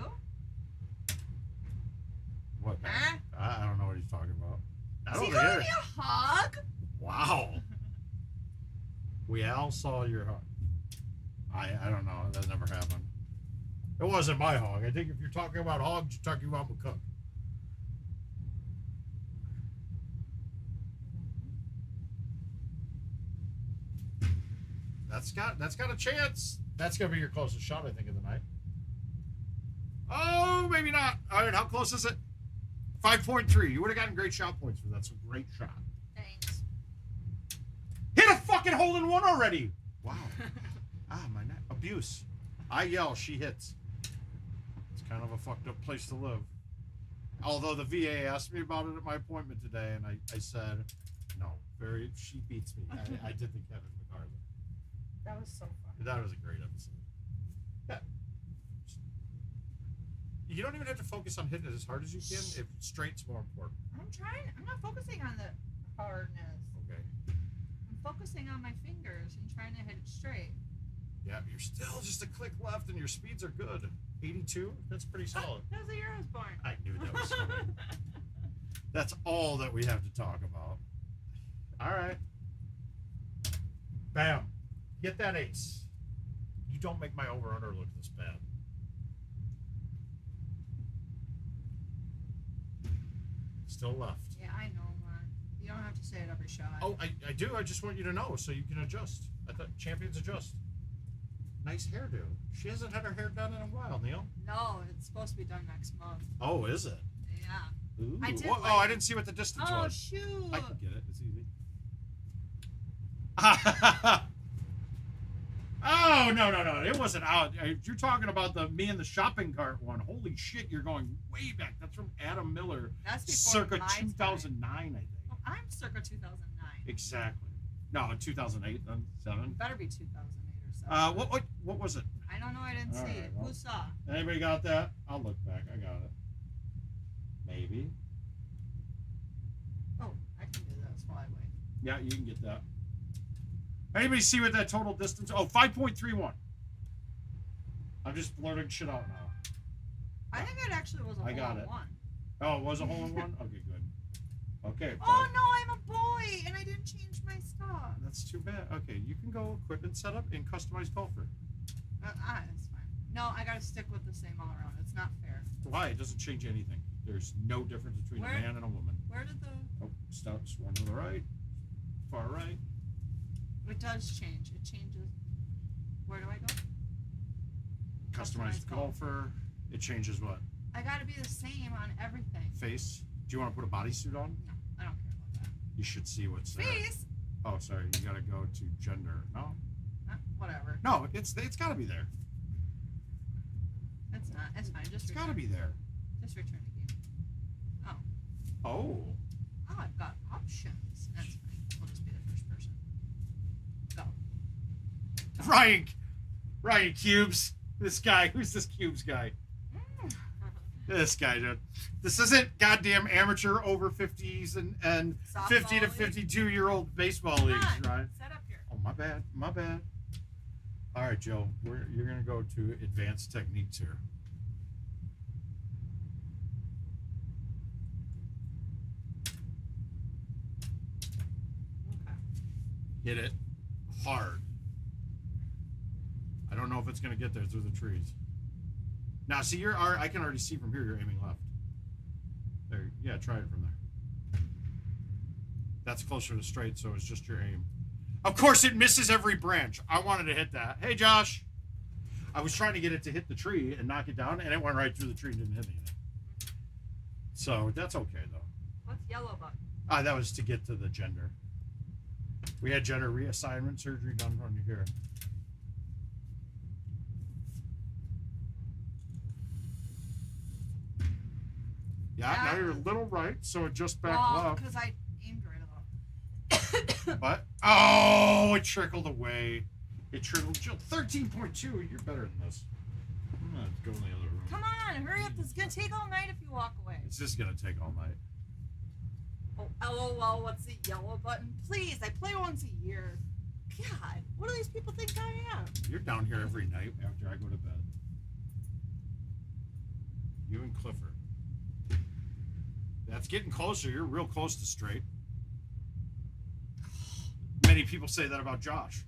S2: What?
S3: Huh?
S2: I don't know what he's talking about. I
S3: Is
S2: don't
S3: he
S2: hear
S3: giving
S2: it.
S3: me a hug?
S2: Wow. We all saw your hug. I don't know. That never happened. It wasn't my hog. I think if you're talking about hogs, you're talking about McCook. That's got a chance. That's gonna be your closest shot, I think, of the night. Oh, maybe not. All right, how close is it? 5.3. You would have gotten great shot points for that. So great shot.
S3: Thanks.
S2: Hit a fucking hole in one already. Wow. My neck. Abuse. I yell, she hits. It's kind of a fucked up place to live. Although the VA asked me about it at my appointment today, and I said, no. She beats me. I did the Kevin McCarthy.
S3: That was so fun.
S2: That was a great episode. Yeah. You don't even have to focus on hitting it as hard as you can. If straight's more important.
S3: I'm trying. I'm not focusing on the hardness.
S2: Okay.
S3: I'm focusing on my fingers and trying to hit it straight.
S2: Yeah, you're still just a click left, and your speeds are good. 82. That's pretty solid.
S3: That was the year I was born.
S2: I knew that was coming. That's all that we have to talk about. All right. Bam. Get that ace. You don't make my over-under look this bad. still left.
S3: Yeah, I know, Mark. You don't have to say it every shot.
S2: Oh, I do. I just want you to know so you can adjust. I thought champions adjust. Nice hairdo. She hasn't had her hair done in a while, Neil.
S3: No, it's supposed to be done next month.
S2: Oh, is it?
S3: Yeah.
S2: Ooh.
S3: I did
S2: Oh,
S3: like-
S2: I didn't see what the distance
S3: Oh,
S2: was.
S3: shoot.
S2: I can get it. It's easy. Oh, no. It wasn't out. You're talking about the me and the shopping cart one. Holy shit, you're going way back. That's from Adam Miller.
S3: That's before
S2: Circa
S3: my
S2: 2009, I think.
S3: Oh, I'm circa 2009.
S2: Exactly. No, 2008, then 7.
S3: Better be 2008 or 7.
S2: What was it?
S3: I don't know. I didn't
S2: All
S3: see
S2: right,
S3: it.
S2: well.
S3: Who saw?
S2: Anybody got that? I'll look back. I got it. Maybe.
S3: Oh, I can do that. That's why I wait.
S2: Yeah, you can get that. Anybody see what that total distance? Oh, 5.31. I'm just blurting shit out now.
S3: I think it actually was a
S2: I got it.
S3: hole-in-one.
S2: Oh, it was a hole in one? Okay, good. Okay.
S3: Oh no, I'm a boy and I didn't change my stuff.
S2: That's too bad. Okay, you can go equipment setup and customized golfer.
S3: That's fine. No, I gotta stick with the same all around. It's not fair.
S2: Why? It doesn't change anything. There's no difference between
S3: Where-
S2: a man and a woman.
S3: Where did the...
S2: Oh, stops one to the right, far right.
S3: It does change. It changes. Where do I go?
S2: Customized golfer. It changes what?
S3: I gotta be the same on everything.
S2: Face. Do you want to put a bodysuit on?
S3: No, I don't care about that.
S2: You should see what's there.
S3: Face?
S2: Oh, sorry. You got to go to gender. No?
S3: Whatever.
S2: No, it's got to be there.
S3: It's not. It's fine.
S2: It's got to be there.
S3: Just return the game. Oh.
S2: Oh.
S3: Oh, I've got options. That's fine. We'll just be the first person. Go.
S2: Ryan Cubes. This guy. Who's this Cubes guy? This guy, dude. This isn't goddamn amateur over 50s and
S3: Softball
S2: 50 to
S3: league?
S2: 52-year-old baseball
S3: Come
S2: leagues,
S3: on,
S2: right?
S3: Set up here.
S2: Oh, my bad. All right, Joe. You're going to go to advanced techniques here.
S3: Okay.
S2: Hit it hard. I don't know if it's going to get there through the trees. Now, see, I can already see from here you're aiming left. There, yeah, try it from there. That's closer to straight, so it's just your aim. Of course, it misses every branch. I wanted to hit that. Hey, Josh. I was trying to get it to hit the tree and knock it down, and it went right through the tree and didn't hit anything. So that's okay, though.
S3: What's yellow button?
S2: That was to get to the gender. We had gender reassignment surgery done on you here. Yeah, now you're a little right, so it just back left.
S3: because I aimed right a little.
S2: But, oh, it trickled away. It trickled. Jill, 13.2. You're better than this. I'm going to go in the other room.
S3: Come on, hurry up. This is going to take all night if you walk away.
S2: It's just going to take all night.
S3: Oh, LOL, what's the yellow button? Please, I play once a year. God, what do these people think I am?
S2: You're down here every night after I go to bed. You and Clifford. That's getting closer. You're real close to straight. Many people say that about Josh.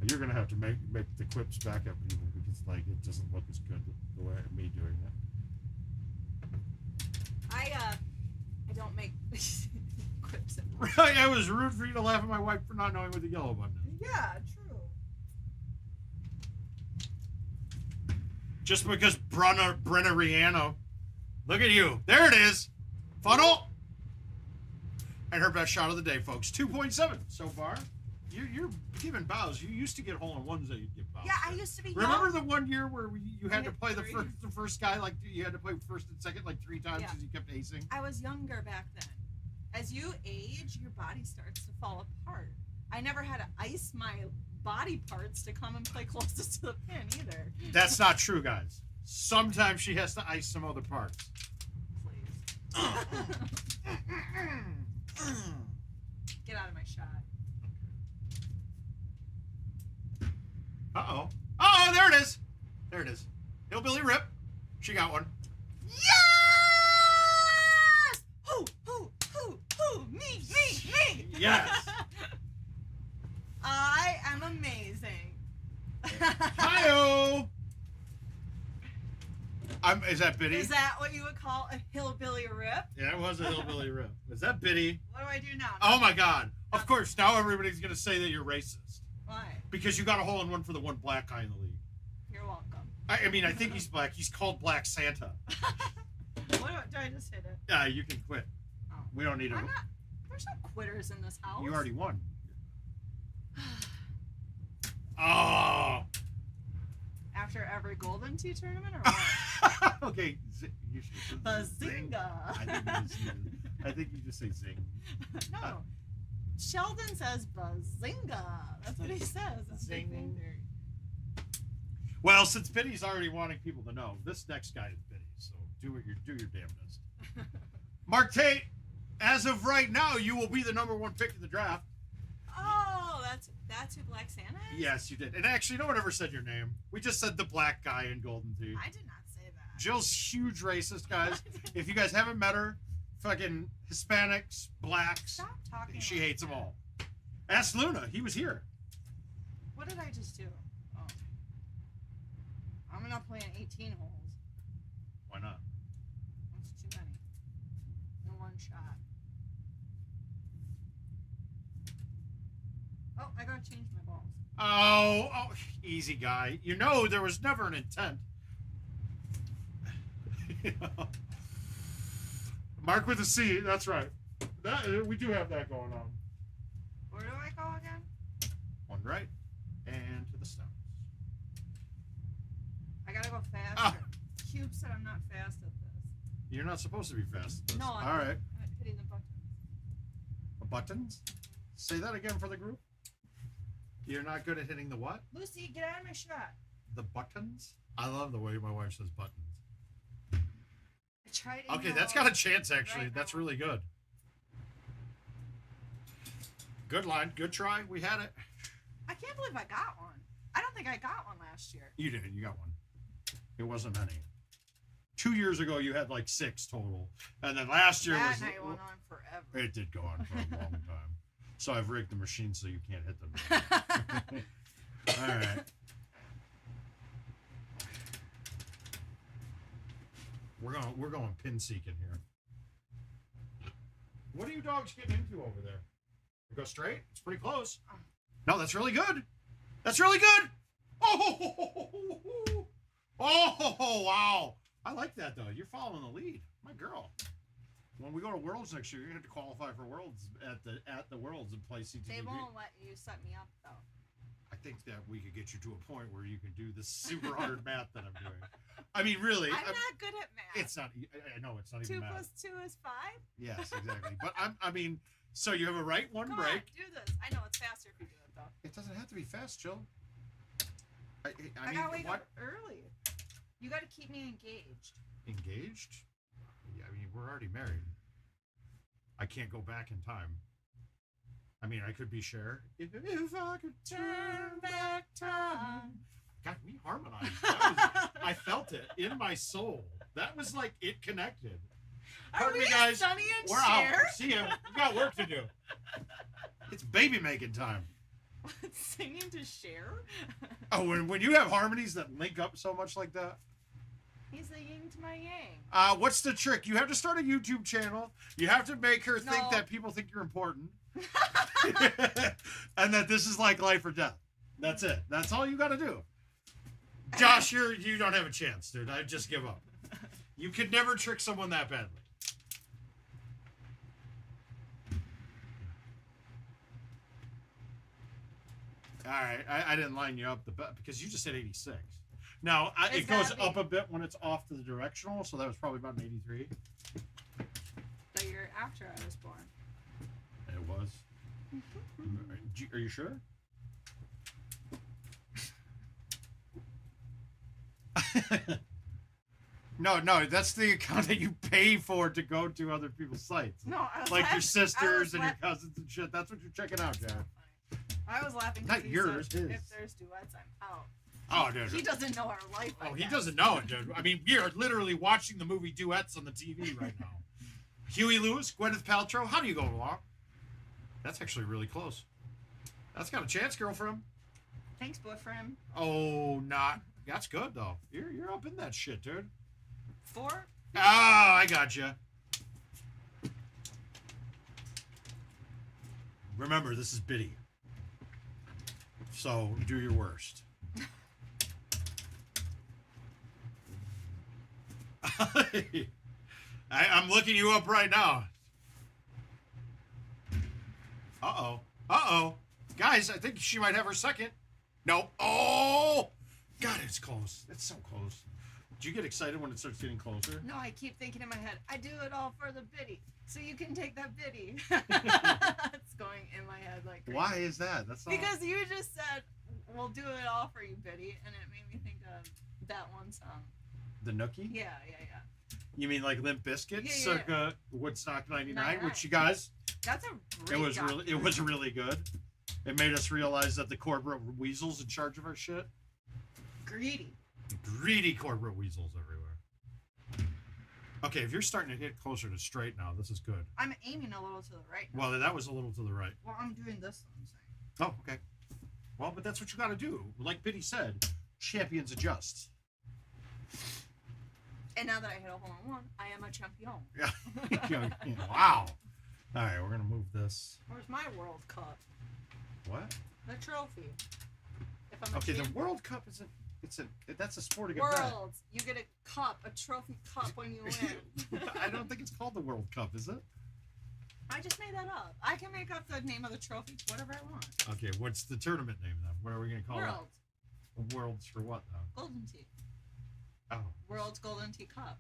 S2: You're gonna have to make the quips back up even because like it doesn't look as good the way me doing it.
S3: I don't make quips anymore.
S2: Right, I was rude for you to laugh at my wife for not knowing what the yellow button is.
S3: Yeah, true.
S2: Just because Brenna Rihanna. Look at you. There it is. Funnel. And her best shot of the day, folks. 2.7 so far. You're giving bows. You used to get hole-in-ones that you'd give bows.
S3: Yeah, I used to be
S2: Remember
S3: young.
S2: the one year where you had to play the
S3: three.
S2: first guy, like you had to play first and second like 3 times
S3: Yeah.
S2: because you kept acing?
S3: I was younger back then. As you age, your body starts to fall apart. I never had to ice my body parts to come and play closest to the pin either.
S2: That's not true, guys. Sometimes she has to ice some other parts.
S3: Please. Get out of my shot.
S2: Uh-oh. Oh, there it is. There it is. Hillbilly Rip. She got one.
S3: Yes! Who? Me.
S2: Yes.
S3: I am amazing.
S2: Hi-oh. Is that Biddy?
S3: Is that what you would call a hillbilly rip?
S2: Yeah, it was a hillbilly rip. Is that Biddy?
S3: What do I do now?
S2: Oh my God! Of course, now everybody's gonna say that you're racist.
S3: Why?
S2: Because you got a hole in one for the one black guy in the league.
S3: You're welcome.
S2: I mean, I think he's black. He's called Black Santa.
S3: What do I just hit it?
S2: Yeah, you can quit.
S3: Oh.
S2: We don't need him.
S3: There's no quitters in this house.
S2: You already won. Oh.
S3: After every Golden Tee tournament or what?
S2: Okay, you should.
S3: Bazinga.
S2: I think you just say zing.
S3: No. Sheldon says bazinga. That's what he says. That's
S2: Zing.
S3: Big Bang Theory.
S2: Well, since Biddy's already wanting people to know, this next guy is Biddy, so do your damnedest. Mark Tate, as of right now, you will be the #1 pick in the draft.
S3: Oh, that's who Black Santa is?
S2: Yes, you did. And actually, no one ever said your name. We just said the black guy in Golden Tee.
S3: I did not say that.
S2: Jill's huge racist, guys. If you guys haven't met her, fucking Hispanics, blacks,
S3: Stop talking.
S2: she
S3: like
S2: hates them
S3: that.
S2: all. Ask Luna. He was here.
S3: What did I just do? Oh. I'm gonna play in 18 holes.
S2: Why not?
S3: That's too many. In one shot. Oh, I gotta change my balls.
S2: Oh, easy guy. You know there was never an intent. Mark with a C. That's right. We do have that going on.
S3: Where do I go again?
S2: One right and to the stones.
S3: I gotta go faster.
S2: Ah.
S3: Cube said I'm not fast at this.
S2: You're not supposed to be fast at this.
S3: No,
S2: All
S3: I'm
S2: right.
S3: not hitting the buttons.
S2: Buttons? Say that again for the group. You're not good at hitting the what?
S3: Lucy, get out of my shot.
S2: The buttons? I love the way my wife says buttons.
S3: I tried.
S2: Okay, that's got a chance, actually.
S3: Right
S2: That's
S3: now.
S2: really good. Good line. Good try. We had it.
S3: I can't believe I got one. I don't think I got one last year.
S2: You did. You got one. It wasn't many. 2 years ago, you had like 6 total. And then last year
S3: That
S2: was...
S3: night went on forever.
S2: It did go on for a long time. So I've rigged the machine so you can't hit them. All right. We're going pin seeking here. What are you dogs getting into over there? You go straight? It's pretty close. No, that's really good. That's really good. Oh, wow. I like that though. You're following the lead, my girl. When we go to Worlds next year, you're going to have to qualify for Worlds at the Worlds and play CTV.
S3: They won't let you set me up though.
S2: I think that we could get you to a point where you can do this super hard math that I'm doing. I mean, really.
S3: I'm not good at math.
S2: It's not. I know it's not even
S3: 2
S2: math.
S3: plus 2 is 5.
S2: Yes, exactly. But I mean, so you have a right one
S3: Come
S2: break.
S3: on, do this. I know it's faster if you do it though.
S2: It doesn't have to be fast, Jill. I
S3: I
S2: mean,
S3: gotta wake
S2: what?
S3: up early. You gotta keep me engaged.
S2: Engaged? Yeah, I mean, we're already married. I can't go back in time. I mean, I could be Cher. If I could turn back time. God, we harmonized. I felt it in my soul. That was like it connected.
S3: Are
S2: Pardon
S3: we
S2: me, guys.
S3: Sonny and
S2: We're
S3: Cher?
S2: out. See ya. We got work to do. It's baby making time.
S3: Singing to Cher?
S2: Oh, when you have harmonies that link up so much like that.
S3: He's the yin to my yang.
S2: What's the trick? You have to start a YouTube channel. You have to make her think
S3: No.
S2: that people think you're important. And that this is like life or death. That's it. That's all you got to do. Josh, you don't have a chance, dude. I just give up. You could never trick someone that badly. All right, I didn't line you up because you just said 86. Now it goes up a bit when it's off to the directional, so that was probably about an 83.
S3: The year after I was born.
S2: It was. Are you sure? No, that's the account that you pay for to go to other people's sites.
S3: No, I was
S2: Like
S3: laughing.
S2: your sisters and your cousins and shit. That's what you're checking out, Jared.
S3: I was laughing.
S2: Not
S3: 'cause he
S2: yours,
S3: said,
S2: his.
S3: If there's duets, I'm out.
S2: Oh, dude.
S3: He doesn't know our life. I
S2: Oh, he
S3: guess.
S2: doesn't know it, dude. I mean, we are literally watching the movie Duets on the TV right now. Huey Lewis, Gwyneth Paltrow. How do you go along? That's actually really close. That's got a chance, girlfriend.
S3: Thanks, boyfriend.
S2: Oh, not. That's good though. You're up in that shit, dude.
S3: 4?
S2: Oh, I got you. Remember, this is Biddy. So do your worst. I'm looking you up right now. Uh-oh. Uh-oh. Guys, I think she might have her second. No. Oh! God, it's close. It's so close. Do you get excited when it starts getting closer?
S3: No, I keep thinking in my head, I do it all for the biddy. So you can take that biddy. It's going in my head like crazy.
S2: Why is that? That's not...
S3: Because you just said, we'll do it all for you, biddy. And it made me think of that one song.
S2: The Nookie?
S3: Yeah.
S2: You mean like Limp Bizkit,
S3: Yeah.
S2: circa Woodstock 99,
S3: 99.
S2: which you guys,
S3: That's a great
S2: it was really good. It made us realize that the corporate weasels in charge of our shit. Greedy corporate weasels everywhere. Okay, if you're starting to get closer to straight now, this is good.
S3: I'm aiming a little to the right now.
S2: Well, that was a little to the right.
S3: Well, I'm doing this one. I'm saying.
S2: Oh, okay. Well, but that's what you got to do. Like Biddy said, champions adjust.
S3: And now that I hit a hole-in-one, I am a champion.
S2: Yeah. Wow. All right, we're going to move this.
S3: Where's my World Cup?
S2: What?
S3: The trophy. If I'm a
S2: Okay, the
S3: champ-
S2: World Cup isn't... That's a sporting event.
S3: Worlds. You get a cup, a trophy cup when you win.
S2: I don't think it's called the World Cup, is it?
S3: I just made that up. I can make up the name of the trophy, whatever I want.
S2: Okay, what's the tournament name then? What are we going to call
S3: World.
S2: it? Worlds for what, though?
S3: Golden Tea.
S2: Oh.
S3: World's Golden Tea Cup.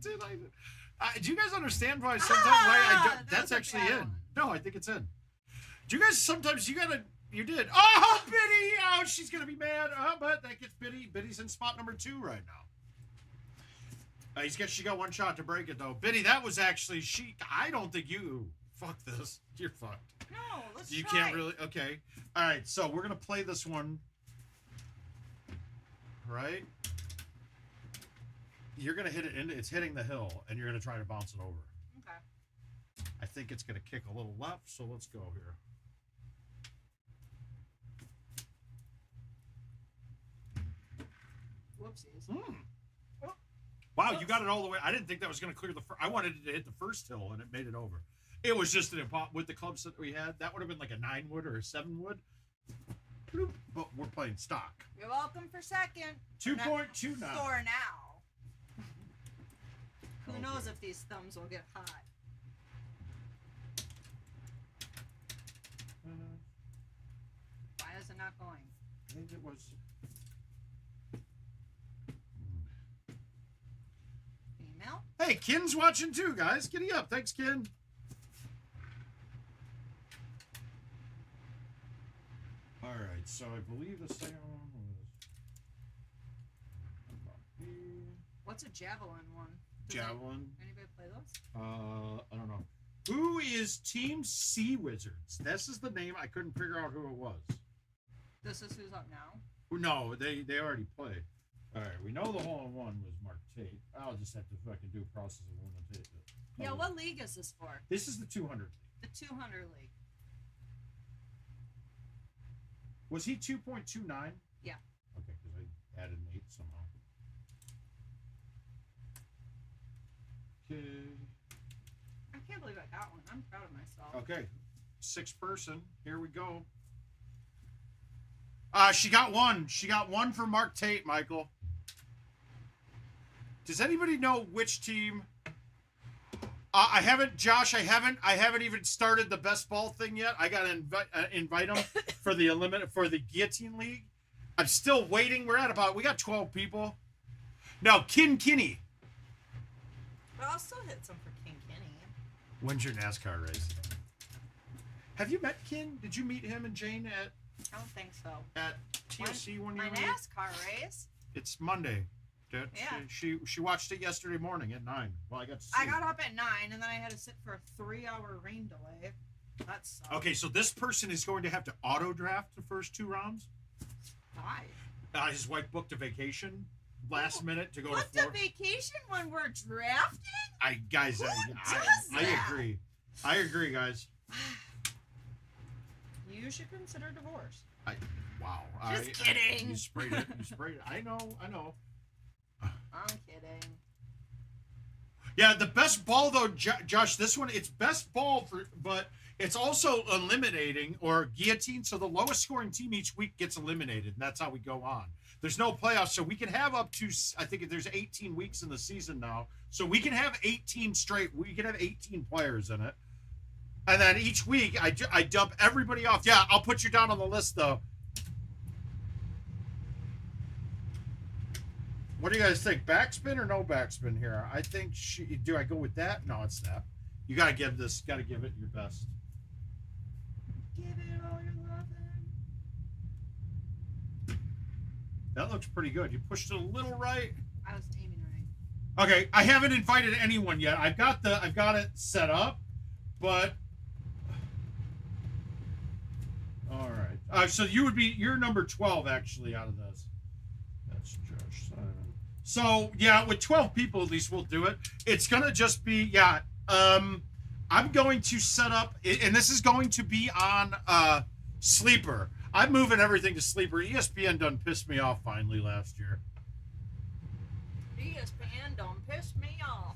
S2: Do you guys understand why sometimes why I don't,
S3: that's
S2: that's
S3: a
S2: actually
S3: bad
S2: in?
S3: one.
S2: No, I think it's in. Do you guys sometimes you did? Oh, Biddy! Oh, she's gonna be mad. But that gets Biddy. Biddy's in spot number 2 right now. She got one shot to break it though. Biddy, that was actually I don't think you. Fuck this. You're fucked.
S3: No, let's
S2: You
S3: try.
S2: can't really. Okay. All right. So we're gonna play this one. Right. You're gonna hit it into. It's hitting the hill, and you're gonna try to bounce it over.
S3: Okay.
S2: I think it's gonna kick a little left. So let's go here.
S3: Whoopsies.
S2: Wow, you got it all the way. I didn't think that was going to clear the first. I wanted it to hit the first hill, and it made it over. It was just an impossible. With the clubs that we had, that would have been like a 9 wood or a 7 wood. But we're playing stock.
S3: You're welcome for second.
S2: 2.29.
S3: For now. Who
S2: Okay.
S3: knows if these thumbs will get hot? Why is it not going?
S2: I think it was.
S3: Female?
S2: Hey, Ken's watching too, guys. Giddy up. Thanks, Ken. All right, so I believe the second one was.
S3: What's a javelin one? Does
S2: Javelin.
S3: Anybody play those?
S2: I don't know. Who is Team Sea Wizards? This is the name. I couldn't figure out who it was.
S3: This is who's up now.
S2: No, they already played. All right, we know the hole-in-one was Mark Tate. I'll just have to fucking do a process of elimination.
S3: Yeah, what league is this for?
S2: This is the 200.
S3: The 200 league.
S2: Was he 2.29?
S3: Yeah.
S2: Okay, because I added an 8 somehow. Okay.
S3: I can't believe I got one. I'm proud of myself.
S2: Okay, 6th person. Here we go. She got one. She got one for Mark Tate, Michael. Does anybody know which team? I haven't, Josh. I haven't even started the best ball thing yet. I gotta invite them for the Guillotine League. I'm still waiting. We got 12 people. No, Kinney.
S3: But I'll still hit some for King Kenny.
S2: When's your NASCAR race? Have you met Ken? Did you meet him and Jane at
S3: I don't think so.
S2: TLC one year?
S3: My NASCAR race.
S2: It's Monday.
S3: Yeah.
S2: She watched it yesterday morning at 9. Well, I got to see.
S3: I got up at 9 and then I had to sit for a 3-hour rain delay. That sucks.
S2: Okay, so this person is going to have to auto draft the first 2 rounds.
S3: Why?
S2: His wife booked a vacation last minute to go
S3: What's
S2: to
S3: a
S2: Florida.
S3: vacation when we're drafting?
S2: I
S3: does that?
S2: agree. I agree, guys.
S3: You should consider divorce.
S2: Wow.
S3: Just kidding.
S2: You sprayed it. I know.
S3: I'm kidding.
S2: Yeah, the best ball though, Josh. This one, it's best ball but it's also eliminating or guillotine. So the lowest scoring team each week gets eliminated, and that's how we go on. There's no playoffs, so we can have up to, I think there's 18 weeks in the season now, so we can have 18 straight. We can have 18 players in it, and then each week I dump everybody off. Yeah, I'll put you down on the list though. What do you guys think? Backspin or no backspin here? I think do I go with that? No, it's that. You gotta give it your best.
S3: Give it all your loving.
S2: That looks pretty good. You pushed it a little right.
S3: I was aiming right.
S2: Okay, I haven't invited anyone yet. I've got it set up, but all right. So you're number 12 actually out of this. That's Josh Simon. So yeah, with 12 people at least we'll do it. It's gonna just be I'm going to set up, and this is going to be on Sleeper. I'm moving everything to Sleeper. ESPN done pissed me off finally last year.
S3: ESPN done pissed me off.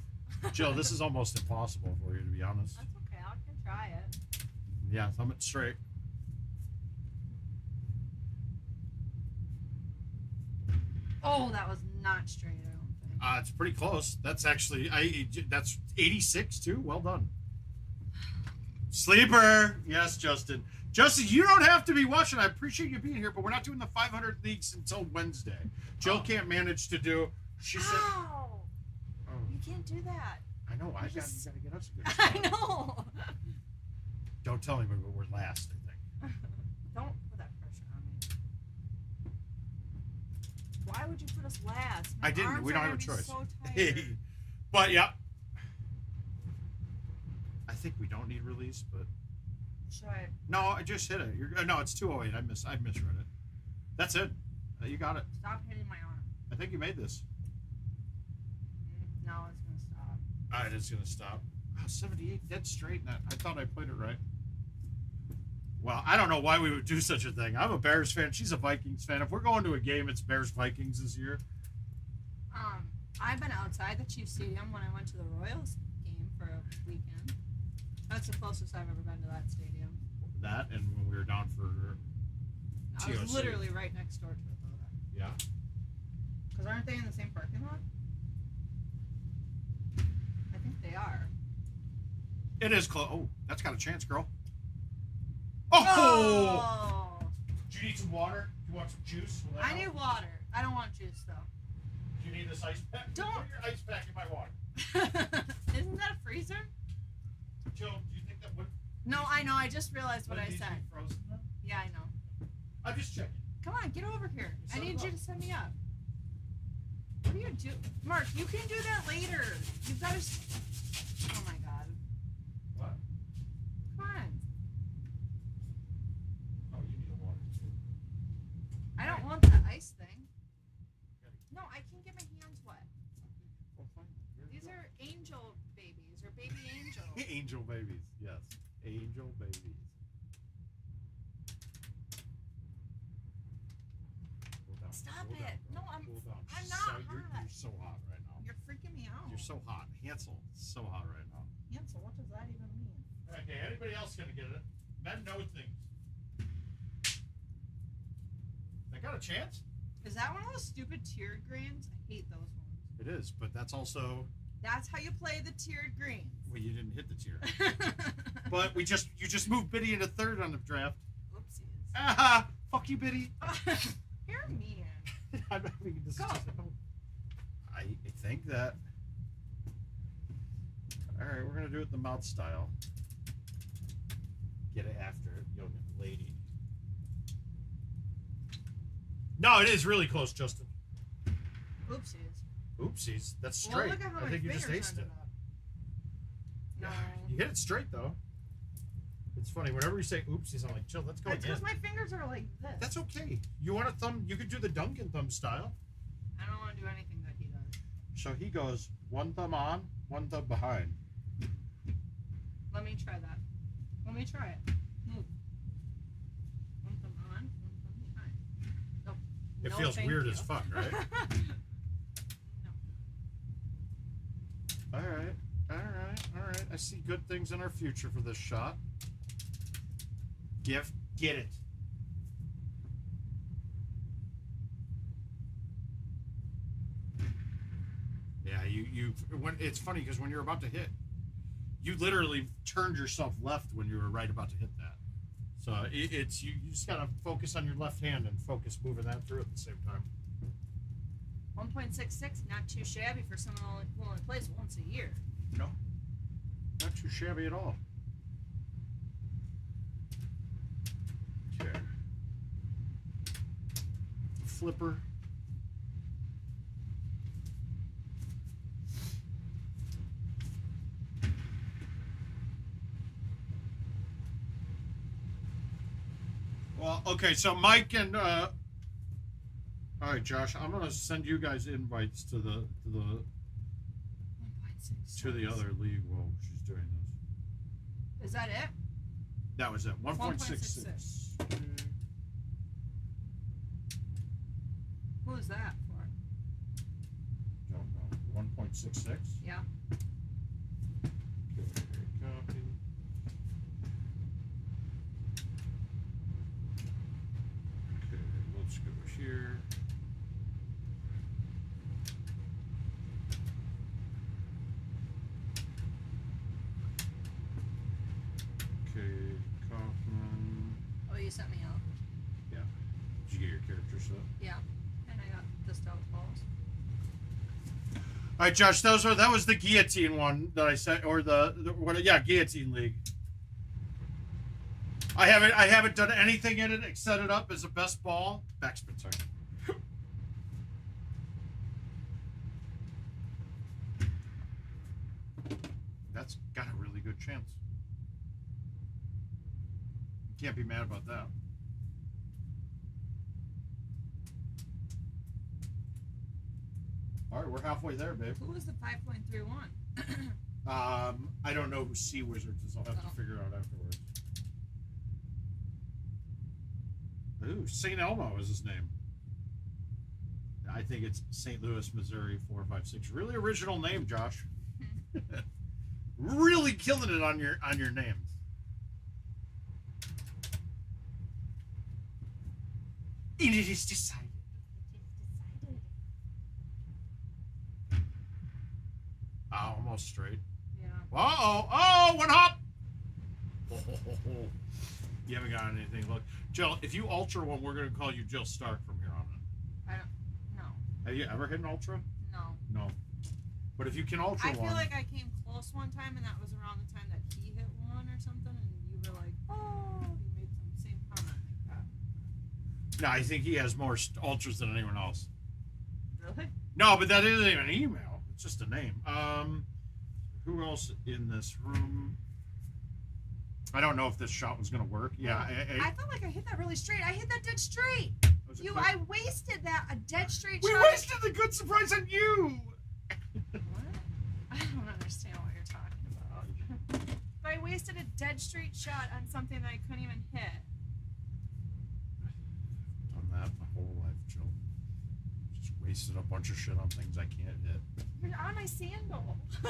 S2: Jill, this is almost impossible for you, to be honest.
S3: That's okay. I can try it.
S2: Yeah, thumb it straight.
S3: Oh, that was not straight, I don't think.
S2: It's pretty close. That's actually, that's 86 too. Well done. Sleeper. Yes, Justin. Justin, you don't have to be watching. I appreciate you being here, but we're not doing the 500 leagues until Wednesday. Jill can't manage to do. She said.
S3: Oh. You can't do that.
S2: I know. You gotta get us a good
S3: I
S2: spot.
S3: know.
S2: Don't tell anybody, but we're last, I think.
S3: Don't put that pressure on me. Why would you put us last? My
S2: I didn't.
S3: arms
S2: We don't
S3: are
S2: have a
S3: gonna be
S2: choice.
S3: So tired.
S2: But yeah. I think we don't need release, but.
S3: Should I?
S2: No, I just hit it. No, it's 208. I misread it. That's it. You got it.
S3: Stop hitting my arm.
S2: I think you made this.
S3: No, it's gonna stop.
S2: All right, it's gonna stop. Oh, 78 dead straight. I thought I played it right. Well, I don't know why we would do such a thing. I'm a Bears fan. She's a Vikings fan. If we're going to a game, it's Bears Vikings this year.
S3: I've been outside the Chiefs Stadium when I went to the Royals game for a weekend. That's the closest I've ever been to that stadium.
S2: That and when we were down for
S3: I was
S2: TOC.
S3: literally right next door to it though.
S2: Yeah.
S3: Because aren't they in the same parking lot? I think they are.
S2: It is close. Oh, that's got a chance, girl. Oh!
S3: Oh!
S2: Do you need some water? Do you want some juice?
S3: I need water. I don't want juice though.
S2: Do you need this ice pack?
S3: Don't.
S2: Put your ice pack in my water.
S3: Isn't that a freezer?
S2: Jill, do you think that would?
S3: No, I know. I just realized what I
S2: needs to
S3: said.
S2: be frozen then?
S3: Yeah, I know.
S2: I'm just checking.
S3: Come on, get over here. I
S2: Set
S3: need
S2: it
S3: you
S2: up.
S3: to set me up. What are you doing? Mark, you can do that later. You've got to... Oh my god.
S2: What?
S3: Come on.
S2: Oh, you need a water too.
S3: I don't want the ice thing. No, I can't get my hands wet.
S2: Well, fine. Here you
S3: These
S2: go.
S3: are angel babies, or baby angel.
S2: Angel babies. Yes. Angel babies. Cool down.
S3: Stop
S2: Cool
S3: it.
S2: down,
S3: No,
S2: girl.
S3: I'm
S2: Cool down.
S3: not
S2: You're
S3: hot.
S2: so hot right now.
S3: You're freaking me out.
S2: You're so hot. Hansel, so hot right now.
S3: Hansel, what does that even mean?
S2: Okay, anybody else gonna get it? Men know things. They got a chance?
S3: Is that one of those stupid tiered greens? I hate those ones.
S2: It is, but that's also
S3: That's how you play the tiered greens.
S2: well, you didn't hit the tier. But you just moved Biddy into third on the draft.
S3: Oopsies.
S2: Ah, fuck you, Biddy.
S3: You're mean.
S2: I'm not even
S3: Go.
S2: I think that. All right, we're gonna do it the mouth style. Get it after young lady. No, it is really close, Justin.
S3: Oopsies.
S2: Oopsies, that's
S3: Well,
S2: straight.
S3: look at how
S2: I
S3: my
S2: think you just
S3: fingers
S2: aced it.
S3: ended up. No.
S2: You hit it straight though. It's funny. Whenever you say oopsies, I'm like, chill. Let's go
S3: It's
S2: again.
S3: because my fingers are like this.
S2: That's okay. You want a thumb? You could do the Duncan thumb style.
S3: I don't want to do anything that he does.
S2: So he goes one thumb on, one thumb behind.
S3: Let me try that. Let me try it. Move. One thumb on, one thumb behind. Nope.
S2: It
S3: No,
S2: feels
S3: thank
S2: weird
S3: you.
S2: as fuck, right? I see good things in our future for this shot. Gift, get it. Yeah, when it's funny because when you're about to hit, you literally turned yourself left when you were right about to hit that. So it's you just gotta focus on your left hand and focus moving that through at the same time.
S3: 1.66, not too shabby for someone who only plays once a year.
S2: No, not too shabby at all. Okay. Flipper. Well, okay, so Mike and all right, Josh, I'm gonna send you guys invites to the
S3: 1.66.
S2: to the other league while she's doing this.
S3: Is that it?
S2: That was it. 1.66.
S3: Who is that for?
S2: Don't know. 1.66.
S3: Yeah.
S2: Okay, copy. Okay, let's go here. Okay, Kaufman.
S3: Oh, you sent me out.
S2: Yeah. Did you get your character set?
S3: Yeah. And I got the stealth balls.
S2: All right, Josh. That was the guillotine one that I said, or yeah, guillotine league. I haven't done anything in it except set it up as a best ball backspin. Sorry. That's got a really good chance. You can't be mad about that. All right, we're halfway there, babe.
S3: Who was the 5.31?
S2: I don't know who Sea Wizards is. I'll have to figure it out afterwards. Ooh, St. Elmo is his name. I think it's St. Louis, Missouri 456. Really original name, Josh. Really killing it on your names. It is decided. Oh, almost straight.
S3: Yeah.
S2: Oh, one hop. You haven't got anything. Look, Jill, if you ultra one, we're going to call you Jill Stark from here on in.
S3: I don't. No.
S2: Have you ever hit an ultra?
S3: No.
S2: No. But if you can ultra
S3: I
S2: one.
S3: feel like I came close one time, and that was around the time that he hit one or something, and you were like, "Oh," you made some same comment like that.
S2: No, I think he has more ultras than anyone else.
S3: Really?
S2: No, but that isn't even an email. It's just a name. Who else in this room? I don't know if this shot was going to work. Yeah.
S3: I felt like I hit that really straight. I hit that dead straight. I wasted a dead straight
S2: We
S3: shot.
S2: wasted the good surprise on you.
S3: What? I don't understand what you're talking about. But I wasted a dead straight shot on something that I couldn't even hit.
S2: Done that my whole life, Jill. Just wasted a bunch of shit on things I can't hit.
S3: You're on my sandal.
S2: I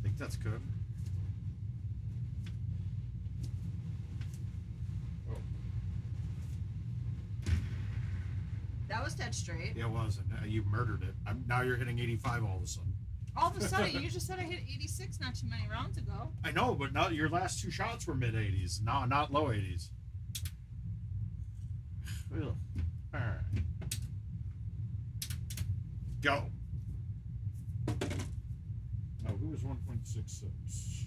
S2: think that's good. Oh.
S3: That was dead straight.
S2: It was, and you murdered it. Now you're hitting 85 all of a sudden.
S3: All of a sudden, you just said I hit 86 not too many rounds ago.
S2: I know, but now your last two shots were mid 80s. No, not low 80s. All right. Go. Oh, who was 1.66?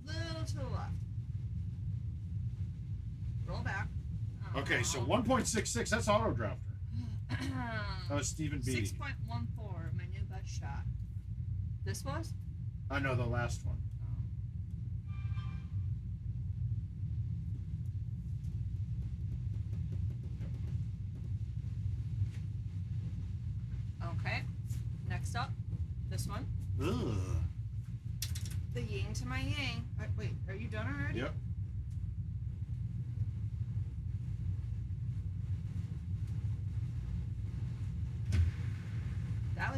S3: Little to the left. Roll back.
S2: Okay, so 1.66, that's auto drafter. That was Stephen B.
S3: 6.14, my new best shot. This was?
S2: I know the last one.
S3: Okay. Next up, this one.
S2: Ugh.
S3: The yin to my yang. Wait, are you done already?
S2: Yep.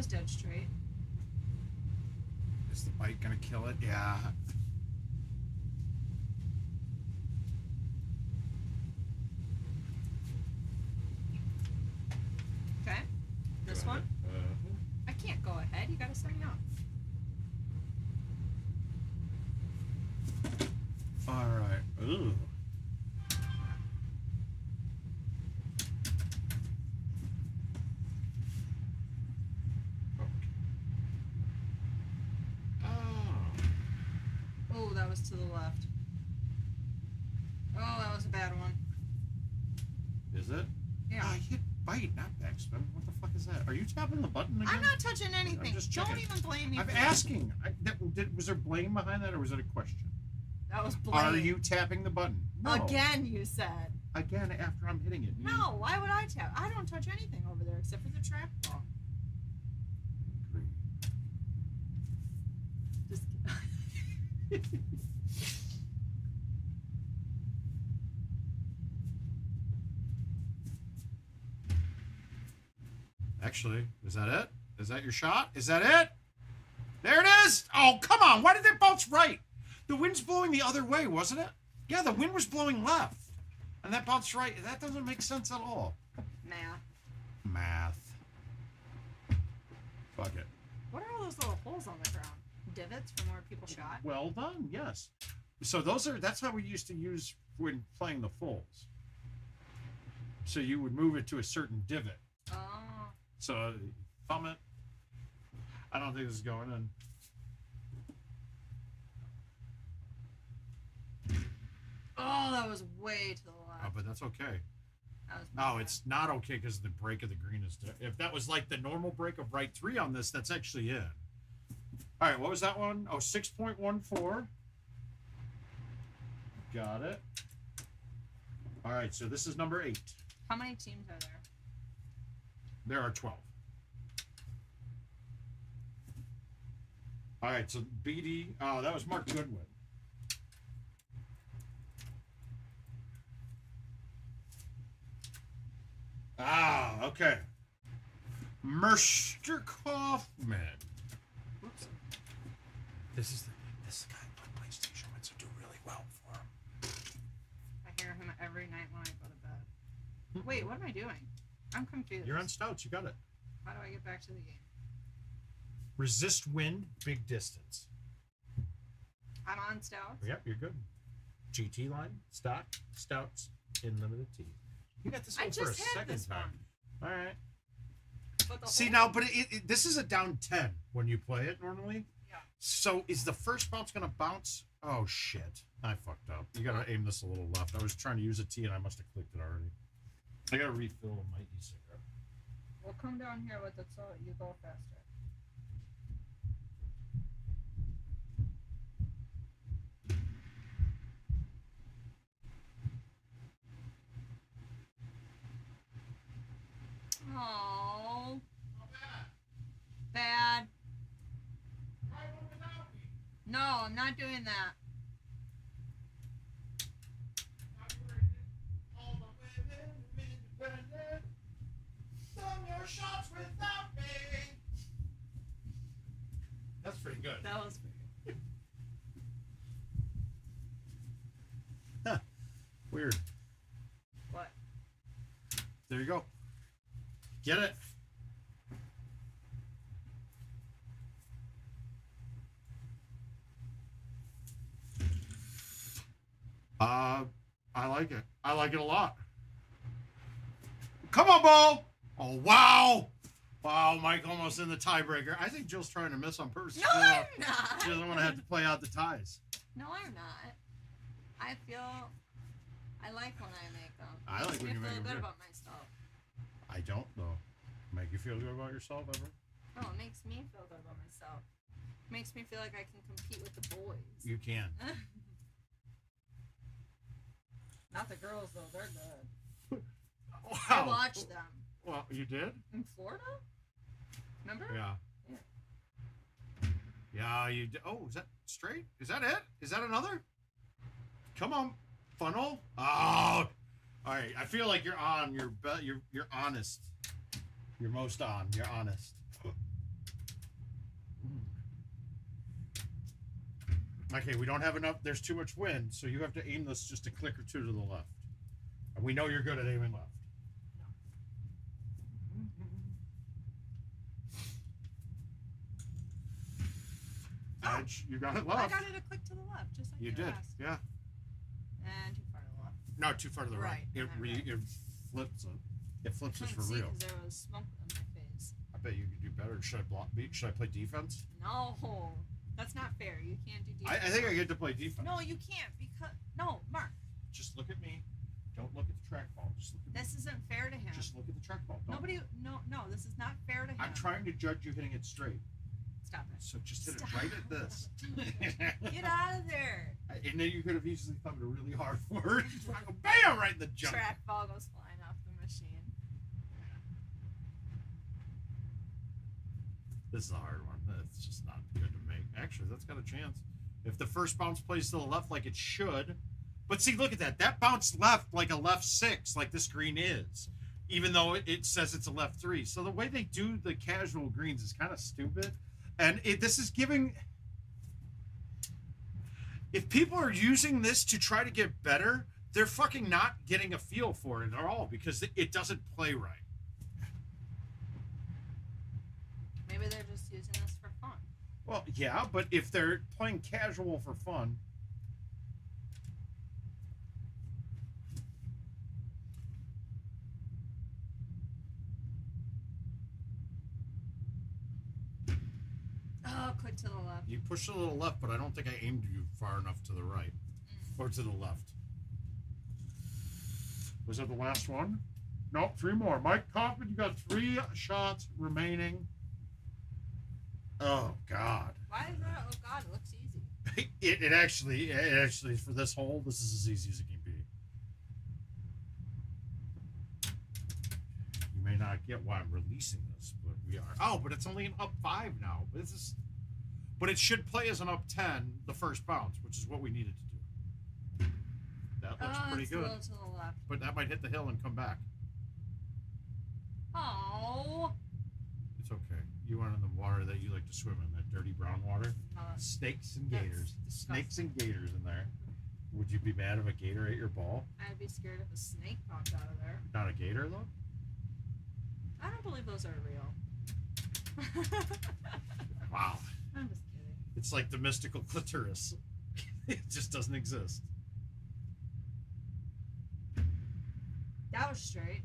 S3: was dead straight.
S2: Is the bite gonna kill it? Yeah.
S3: Okay. This
S2: Go
S3: one?
S2: ahead.
S3: I can't go ahead. You gotta sign up.
S2: All right. Ooh.
S3: Oh, that was to the left. Oh, that was a bad one.
S2: Is it?
S3: Yeah.
S2: Ah, hit bite, not backspin. What the fuck is that? Are you tapping the button again?
S3: I'm not touching anything.
S2: just
S3: Don't
S2: checking.
S3: even blame me.
S2: I'm
S3: for
S2: asking. Was there blame behind that, or was it a question?
S3: That was blame.
S2: Are you tapping the button? No.
S3: Again, you said.
S2: Again, after I'm hitting it.
S3: No, why would I tap? I don't touch anything over there except for the track ball. Just kidding.
S2: Actually, is that it? Is that your shot? Is that it? There it is! Oh, come on! Why did that bounce right? The wind's blowing the other way, wasn't it? Yeah, the wind was blowing left. And that bounced right. That doesn't make sense at all.
S3: Math.
S2: Math. Fuck it.
S3: What are all those little holes on the ground? Divots from where people shot?
S2: Well done, yes. So that's how we used to use when playing the fulls. So you would move it to a certain divot.
S3: Oh.
S2: So thumb it. I don't think this is going in.
S3: Oh, that was way to the left.
S2: Oh, but that's okay.
S3: That was
S2: No,
S3: bad.
S2: it's not okay because the break of the green is. If that was like the normal break of right 3 on this, that's actually in. All right, what was that one? Oh, 6.14. Got it. All right, so this is number 8.
S3: How many teams are there?
S2: There are 12. All right, so BD. Oh, that was Mark Goodwin. Ah, okay. Mr. Kaufman.
S3: Whoops.
S2: This is the guy who put PlayStation wins to do really well for him.
S3: I hear him every night when I go to bed. Wait, what am I doing? I'm confused.
S2: You're on stouts. You got it.
S3: How do I get back to the game?
S2: Resist wind, big distance.
S3: I'm on stouts.
S2: Yep, you're good. GT line, stock, stouts, in limited T. You got this
S3: I
S2: one for a
S3: just had
S2: second
S3: this
S2: time.
S3: one.
S2: All right.
S3: But the
S2: See
S3: whole-
S2: now, but this is a down 10 when you play it normally.
S3: Yeah.
S2: So is the first bounce gonna bounce? Oh shit! I fucked up. You gotta aim this a little left. I was trying to use a T and I must have clicked it already. I gotta refill my e-cigarette.
S3: We'll come down here with it so you go faster. Oh. Bad. No, I'm not doing that.
S2: That's pretty good.
S3: That was
S2: Huh. Weird.
S3: what?
S2: There you go. Get it? I like it. I like it a lot. Come on, ball! Oh, wow! Wow, Mike almost in the tiebreaker. I think Jill's trying to miss on purpose.
S3: No, I'm not.
S2: She doesn't want to have to play out the ties.
S3: No, I'm not. I like when I make them.
S2: I like when you make
S3: feel
S2: them
S3: good
S2: good.
S3: about myself.
S2: I don't, though. Make you feel good about yourself ever?
S3: No, it makes me feel good about myself. It makes me feel like I can compete with the boys.
S2: You can.
S3: Not the girls though, they're good.
S2: Wow.
S3: I watched them.
S2: Well, you did?
S3: In Florida? Remember?
S2: Yeah.
S3: Yeah.
S2: Yeah, you did. Oh, is that straight? Is that it? Is that another? Come on, funnel. Oh, all right. I feel like you're on. You're honest. You're most on. You're honest. Okay, we don't have enough. There's too much wind, so you have to aim this just a click or two to the left. And we know you're good at aiming left. Edge, you got it left.
S3: I got it a click to the left, just like
S2: you did.
S3: asked.
S2: Yeah.
S3: And too far to the left.
S2: No, too far to the right. It flips it. It flips us for real.
S3: Because there was smoke on my face.
S2: I bet you could do better. Should I block? Should I play defense?
S3: No, that's not fair. You can't do defense.
S2: I think I get to play defense.
S3: No, you can't because Mark.
S2: Just look at me. Don't look at the trackball. Just look at me.
S3: This isn't fair to him.
S2: Just look at the trackball.
S3: No, this is not fair to him.
S2: I'm trying to judge you hitting it straight.
S3: Stop it.
S2: So just hit it right at this.
S3: Get out of there.
S2: And then you could have easily thumbed a really hard word. Bam! Right in the jump.
S3: Track ball goes flying off the machine.
S2: This is a hard one. That's just not good to make. Actually, that's got a chance. If the first bounce plays to the left like it should. But see, look at that. That bounced left like a left 6, like this green is. Even though it says it's a left 3. So the way they do the casual greens is kind of stupid. And this is giving... If people are using this to try to get better, they're fucking not getting a feel for it at all because it doesn't play right.
S3: Maybe they're just using this for fun.
S2: Well, yeah, but if they're playing casual for fun...
S3: Oh, click to the left.
S2: You pushed a little left, but I don't think I aimed you far enough to the right. Or to the left. Was that the last one? No, 3 more. Mike Kaufman, you got 3 shots remaining. Oh, God.
S3: Why is that? Oh, God, it looks easy.
S2: It actually, for this hole, this is as easy as it can be. You may not get why I'm releasing this, but we are. Oh, but it's only an up 5 now. But it should play as an up 10 the first bounce, which is what we needed to do. That looks pretty good.
S3: A little to the left.
S2: But that might hit the hill and come back.
S3: Oh.
S2: It's okay. You went in the water that you like to swim in, that dirty brown water. Snakes and gators. Snakes and gators in there. Would you be mad if a gator ate your ball?
S3: I'd be scared if a snake popped out of there.
S2: Not a gator, though?
S3: I don't believe those are real.
S2: Wow.
S3: I'm just kidding.
S2: It's like the mystical clitoris. It just doesn't exist.
S3: That was straight.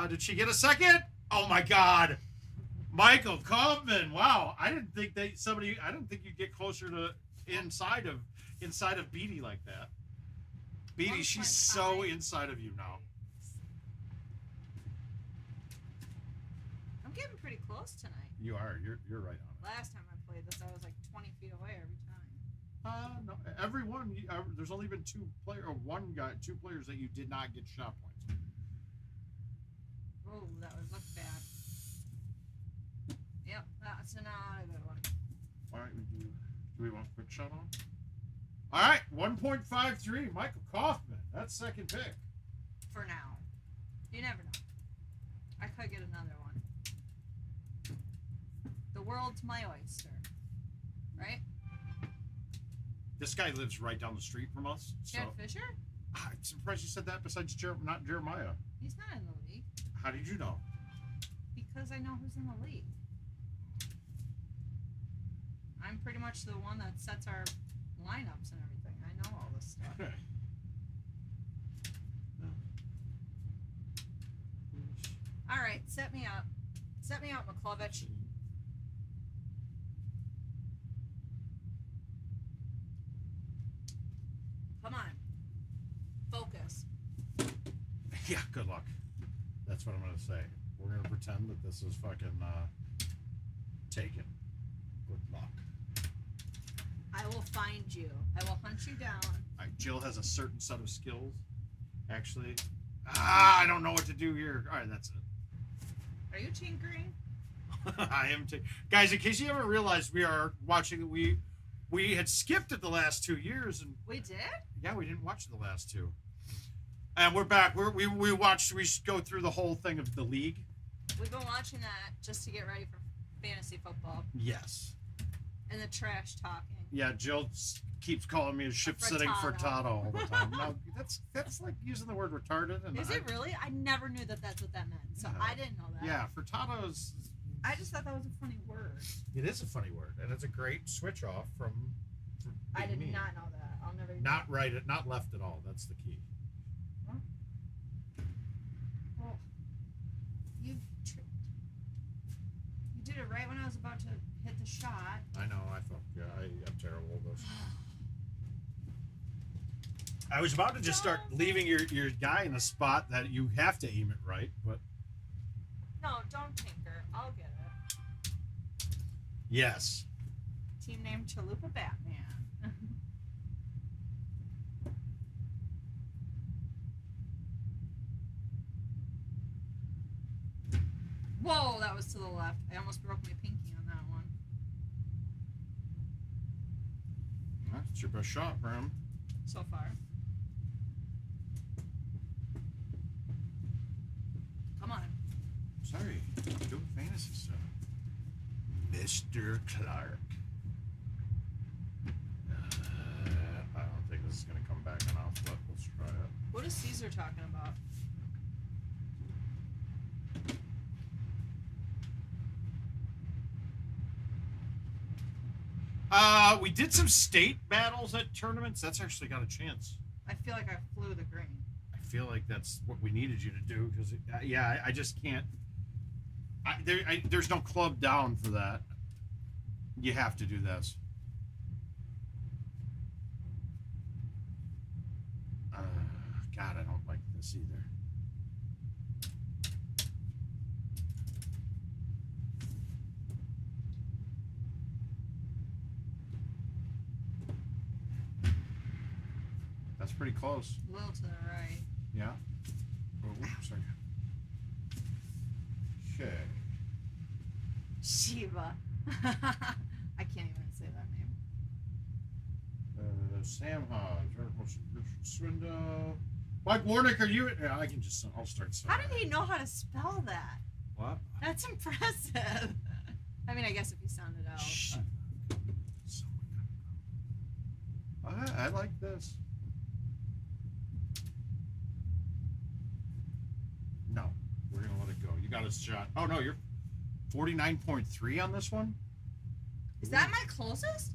S2: Did she get a second? Oh my God. Michael Kaufman. Wow. I didn't think you'd get closer to inside of Beatty like that. Beatty, she's so inside of you now.
S3: I'm getting pretty close tonight.
S2: You are. You're right on it.
S3: Last time I played this, I was like 20 feet away every time.
S2: No. Everyone. There's only been 2 players that you did not get shot points.
S3: Oh, that would look bad. Yep, that's not a good one.
S2: All right, do we want a quick shot on? All right, 1.53, Michael Kaufman. That's second pick.
S3: For now. You never know. I could get another one. The world's my oyster. Right?
S2: This guy lives right down the street from us.
S3: Jared Fisher?
S2: I'm surprised you said that besides not Jeremiah.
S3: He's not in the league.
S2: How did you know?
S3: Because I know who's in the league. I'm pretty much the one that sets our lineups and everything. I know all this stuff. All right, set me up. Set me up, Muklewicz. Come on. Focus.
S2: Yeah, good luck. That's what I'm going to say. We're going to pretend that this is fucking taken. Good luck.
S3: I will find you. I will hunt you down.
S2: All right, Jill has a certain set of skills. Actually, I don't know what to do here. All right, that's it.
S3: Are you tinkering?
S2: I am. Guys, in case you haven't realized, we are watching. We had skipped it the last 2 years, and
S3: We did?
S2: yeah, we didn't watch the last 2. And we're back. We watched. We go through the whole thing of the league.
S3: We've been watching that just to get ready for fantasy football.
S2: Yes.
S3: And the trash talking.
S2: Yeah, Jill keeps calling me a ship-sitting frittata all the time. No, that's like using the word retarded. And
S3: Is it really? I never knew that that's what that meant. So
S2: Yeah.
S3: I didn't know that.
S2: Yeah, frittata is...
S3: I just thought that was a funny word.
S2: It is a funny word, and it's a great switch off from
S3: I did
S2: me.
S3: not know that. I'll never.
S2: Not right, not left at all. That's the key.
S3: Well, you did it right when I was about to hit the shot.
S2: I know. I thought, yeah, I'm terrible at this. I was about to just start leaving your guy in a spot that you have to aim it right, but
S3: No, don't tinker. I'll get it.
S2: yes.
S3: Team name Chalupa Batman. Whoa, that was to the left. I almost broke my pinky on that one.
S2: That's your best shot, Bram.
S3: So far. Come on.
S2: Sorry, I'm doing fantasy stuff. Mr. Clark. I don't think this is going to come back enough, but let's try it.
S3: What is Caesar talking about?
S2: We did some state battles at tournaments. That's actually got a chance.
S3: I feel like I flew the green.
S2: I feel like that's what we needed you to do because, yeah, I just can't. There's no club down for that. You have to do this. God, I don't like this either. That's pretty close.
S3: A little to the right.
S2: Yeah. Oh, sorry. Okay.
S3: Shiva. I can't even say that name.
S2: Sam Hodge, Swindle. Mike Warnick, are you? Yeah, I can just. I'll start.
S3: How did he know how to spell that?
S2: What?
S3: That's impressive. I mean, I guess if he sounded out.
S2: I like this. No, we're gonna let it go. You got a shot. Oh no, you're 49.3 on this one.
S3: Is that my closest?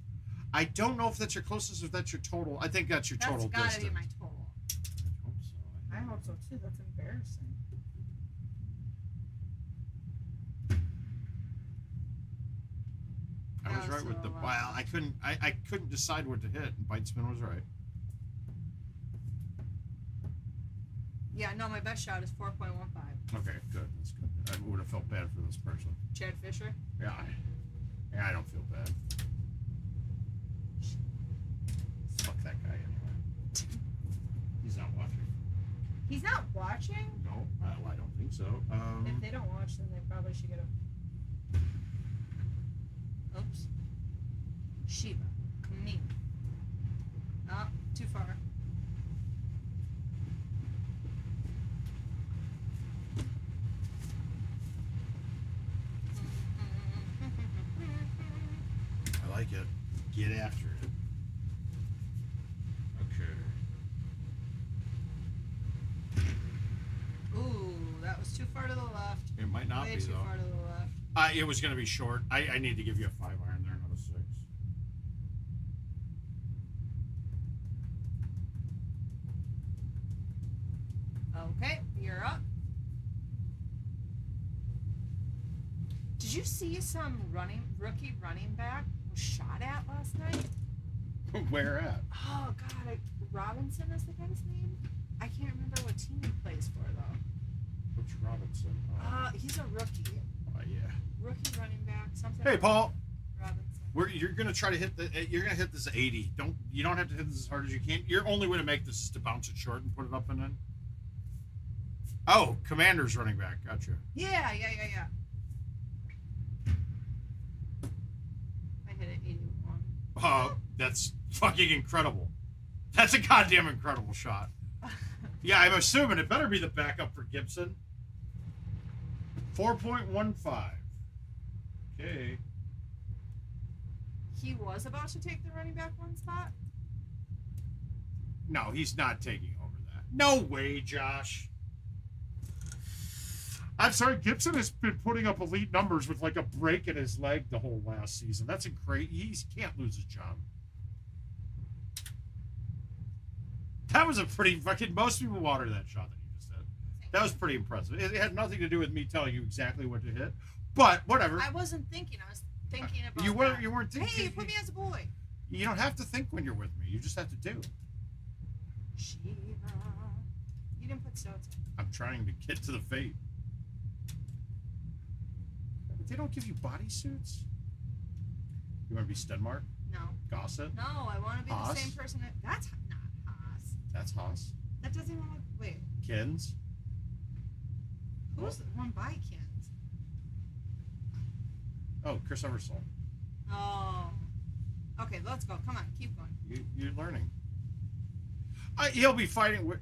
S2: I don't know if that's your closest or if that's your total. I think that's your total
S3: That's gotta
S2: distance.
S3: be my total.
S2: I hope so.
S3: I hope so too. That's embarrassing.
S2: I was right with the. Well, I couldn't decide what to hit, and bite spin was right.
S3: Yeah, no, my best shot is 4.15.
S2: Okay, good. That's good. I would have felt bad for this person.
S3: Chad Fisher.
S2: Yeah, I don't feel bad. Fuck that guy anyway. He's not watching.
S3: He's not watching?
S2: No, well, I don't think so.
S3: If they don't watch, then they probably should get a. Oops. Shiva. Kameen. Oh, too far.
S2: I like it. Get after it. Okay.
S3: Ooh, that was too far to the left.
S2: It might not
S3: Way
S2: be
S3: too
S2: though.
S3: far to the left.
S2: It was going to be short. I need to give you a 5 iron there, not a 6.
S3: Okay, you're up. Did you see some rookie running back was shot at last night?
S2: Where at?
S3: Oh God, Robinson is the guy's name. I can't remember what team he plays for though.
S2: Which Robinson?
S3: He's a rookie.
S2: Oh yeah.
S3: Rookie running back. Something.
S2: Hey, Paul.
S3: Robinson.
S2: You're gonna try to hit the. You're gonna hit this 80. You don't have to hit this as hard as you can. Your only way to make this is to bounce it short and put it up and in. Oh, Commander's running back. Gotcha.
S3: Yeah. I hit it 81.
S2: Oh, that's fucking incredible. That's a goddamn incredible shot. Yeah, I'm assuming it better be the backup for Gibson. 4.15. Okay.
S3: he was about to take the running back one spot?
S2: No, he's not taking over that. No way, Josh. I'm sorry, Gibson has been putting up elite numbers with like a break in his leg the whole last season. That's great. He can't lose his job. That was a pretty fucking. Most people water that shot that you just did. That was pretty impressive. It had nothing to do with me telling you exactly what to hit, but whatever.
S3: I wasn't thinking. I was thinking about.
S2: You weren't thinking.
S3: Hey, you put me as a boy.
S2: You don't have to think when you're with me. You just have to do.
S3: Shiva. You didn't put stones in.
S2: I'm trying to get to the fate. They don't give you bodysuits. You want to be Stenmark?
S3: No.
S2: Gossett?
S3: No, I want to be
S2: Haas?
S3: the same person. That's not Haas.
S2: That's Haas.
S3: That doesn't even look. Wait.
S2: Kins?
S3: Who's the one by Kins?
S2: Oh, Chris Eversole.
S3: Oh. Okay, let's go. Come on, keep going.
S2: You're learning. He'll be fighting with.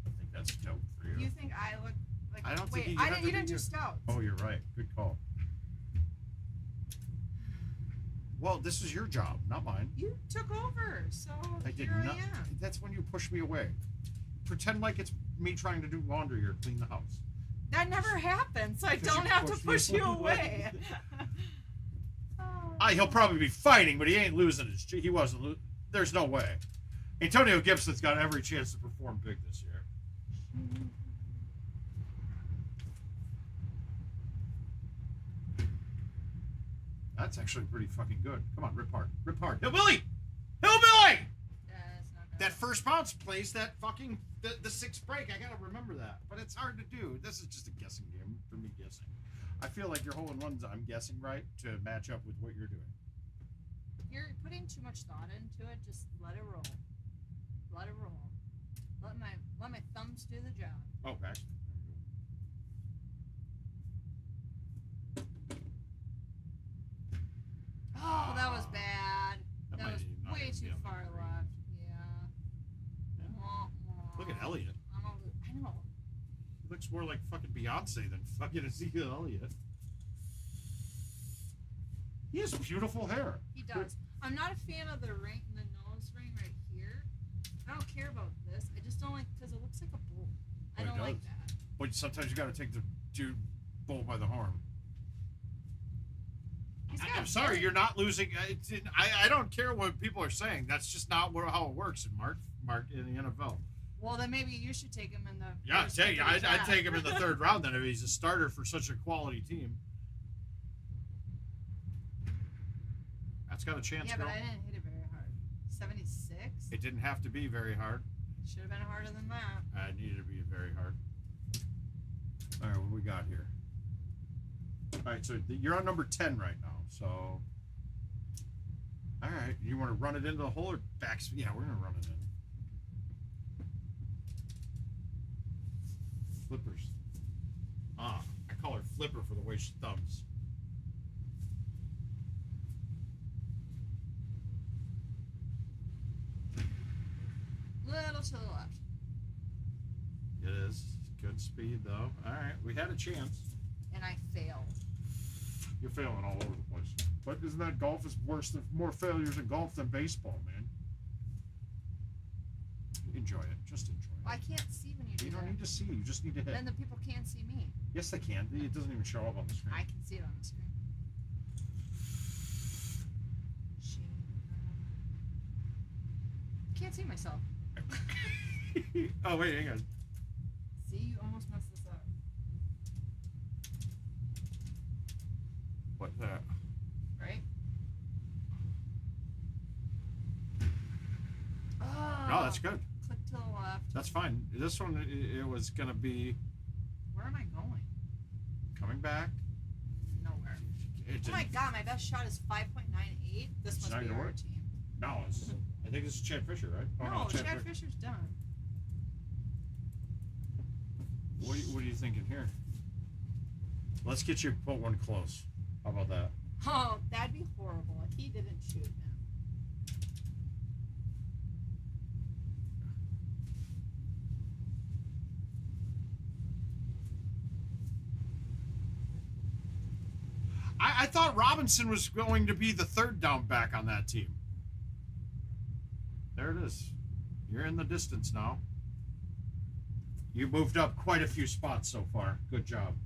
S2: I think that's dope for you.
S3: You think I look like?
S2: I don't
S3: wait,
S2: think
S3: you didn't do stouts.
S2: Oh, you're right. Good call. Well, this is your job, not mine.
S3: You took over, so
S2: I did
S3: here
S2: not.
S3: I am.
S2: That's when you push me away. Pretend like it's me trying to do laundry or clean the house.
S3: That never happened, so I
S2: Because
S3: don't
S2: you
S3: have to
S2: pushed me
S3: push you
S2: away.
S3: away.
S2: He'll probably be fighting, but he ain't losing his. He wasn't. There's no way. Antonio Gibson's got every chance to perform big this year. That's actually pretty fucking good. Come on, rip hard. Rip hard. Hillbilly! Hillbilly! That first bounce plays that fucking the sixth break. I gotta remember that. But it's hard to do. This is just a guessing game for me guessing. I feel like your hole in ones I'm guessing right to match up with what you're doing.
S3: You're putting too much thought into it. Just let it roll. Let it roll. Let my thumbs do the job.
S2: Oh, actually.
S3: Oh, that was bad.
S2: That
S3: That
S2: might
S3: was
S2: not
S3: way
S2: even
S3: too
S2: be on the
S3: far
S2: screen.
S3: left. Yeah.
S2: Yeah.
S3: Wah, wah.
S2: Look at Elliot.
S3: I know.
S2: He looks more like fucking Beyonce than fucking Ezekiel Elliott. He has beautiful hair.
S3: He does. I'm not a fan of the nose ring right here. I don't care about this. I just don't like because it looks like a bull. I
S2: Oh, it
S3: don't like
S2: does.
S3: that.
S2: But sometimes you gotta take the dude bull by the horn.
S3: He's got
S2: I'm sorry, you're not losing. I don't care what people are saying. That's just not how it works in Mark in the NFL.
S3: Well, then maybe you should take him in the.
S2: Yeah,
S3: first pick of the
S2: I'd
S3: draft.
S2: take him in the third round then if he's a starter for such a quality team. That's got a chance,
S3: Yeah,
S2: girl.
S3: but I didn't hit it very hard. 76.
S2: It didn't have to be very hard.
S3: Should have been harder than that.
S2: I needed to be very hard. All right, what we got here? All right, so you're on number 10 right now. So, all right, you want to run it into the hole or back? Yeah, we're gonna run it in. Flippers. I call her Flipper for the way she thumbs.
S3: Little to the left.
S2: It is good speed though. All right, we had a chance.
S3: And I failed.
S2: You're failing all over the place. But isn't that golf is worse than more failures in golf than baseball, man? Enjoy it. Just enjoy it.
S3: Well, I can't see when you do
S2: You don't
S3: that.
S2: need to see. You just need to hit.
S3: Then the people can't see me.
S2: Yes, they can. It doesn't even show up on the screen.
S3: I can see it on the screen. Can't see myself.
S2: Oh wait, hang on.
S3: See, you almost messed this up.
S2: What that?
S3: Right? Oh.
S2: No, that's good.
S3: Click to the left.
S2: That's fine. This one, it was gonna be
S3: Where am I going?
S2: coming back.
S3: Nowhere.
S2: It
S3: Oh my
S2: didn't-
S3: god, my best shot is 5.98. This
S2: It's
S3: must
S2: not
S3: be
S2: gonna
S3: our
S2: work.
S3: team.
S2: No, I think this is Chad Fisher, right? Oh,
S3: No, Chad
S2: Fisher.
S3: Fisher's done.
S2: What are you thinking here? Let's get you put one close. How about that?
S3: Oh, that'd be horrible if he didn't shoot him.
S2: I thought Robinson was going to be the third down back on that team. There it is. You're in the distance now. You moved up quite a few spots so far. Good job.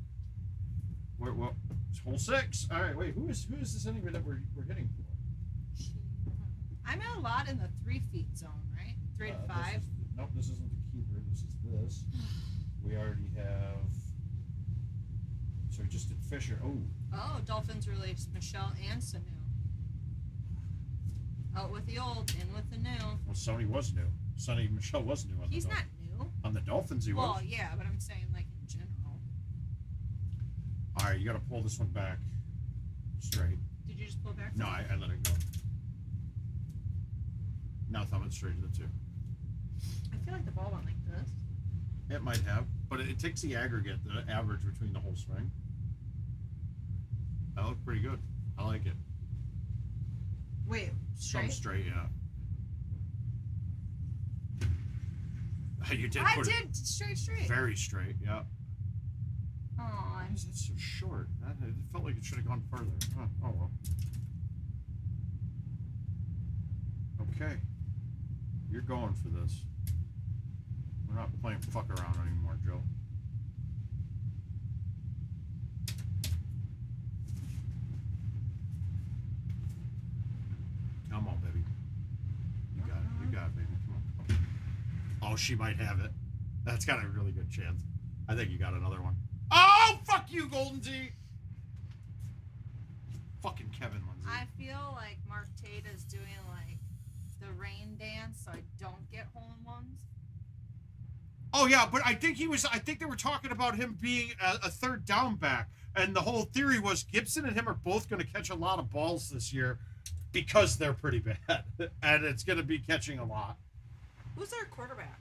S2: Well, it's hole 6. All right, wait. Who is this anyway that we're hitting for?
S3: I'm a lot in the 3 feet zone, right? 3 to 5.
S2: Nope, this isn't the keeper. This is this. We already have. So we just did Fisher.
S3: Oh, Dolphins released Michelle and Sanu. Out with the old, in with the new.
S2: Well, Sonny was new. Sonny Michelle was new on
S3: He's
S2: the
S3: not new.
S2: On the Dolphins, he was.
S3: Well, yeah, but I'm saying like in general.
S2: All right, you got to pull this one back straight.
S3: Did you just pull it back?
S2: No, I let it go. Now thumb it straight to the 2.
S3: I feel like the ball went like this.
S2: It might have, but it takes the aggregate, the average between the whole swing. That looked pretty good. I like it.
S3: Wait, straight?
S2: Some straight, yeah. You did.
S3: I did straight.
S2: Very straight, yeah.
S3: Oh,
S2: Why is that so short? It felt like it should have gone further. Huh. Oh well. Okay. You're going for this. We're not playing fuck around anymore, Joe. Come on, baby. You got it. You got it, baby. Come on. Come on. Oh, she might have it. That's got a really good chance. I think you got another one. Oh, fuck you, Golden Tee. Fucking Kevin Lindsay.
S3: I feel like Mark Tate is doing like the rain dance, so I don't get hole-in-ones.
S2: Oh yeah, but I think they were talking about him being a third down back, and the whole theory was Gibson and him are both going to catch a lot of balls this year because they're pretty bad, and it's going to be catching a lot.
S3: Who's their quarterback?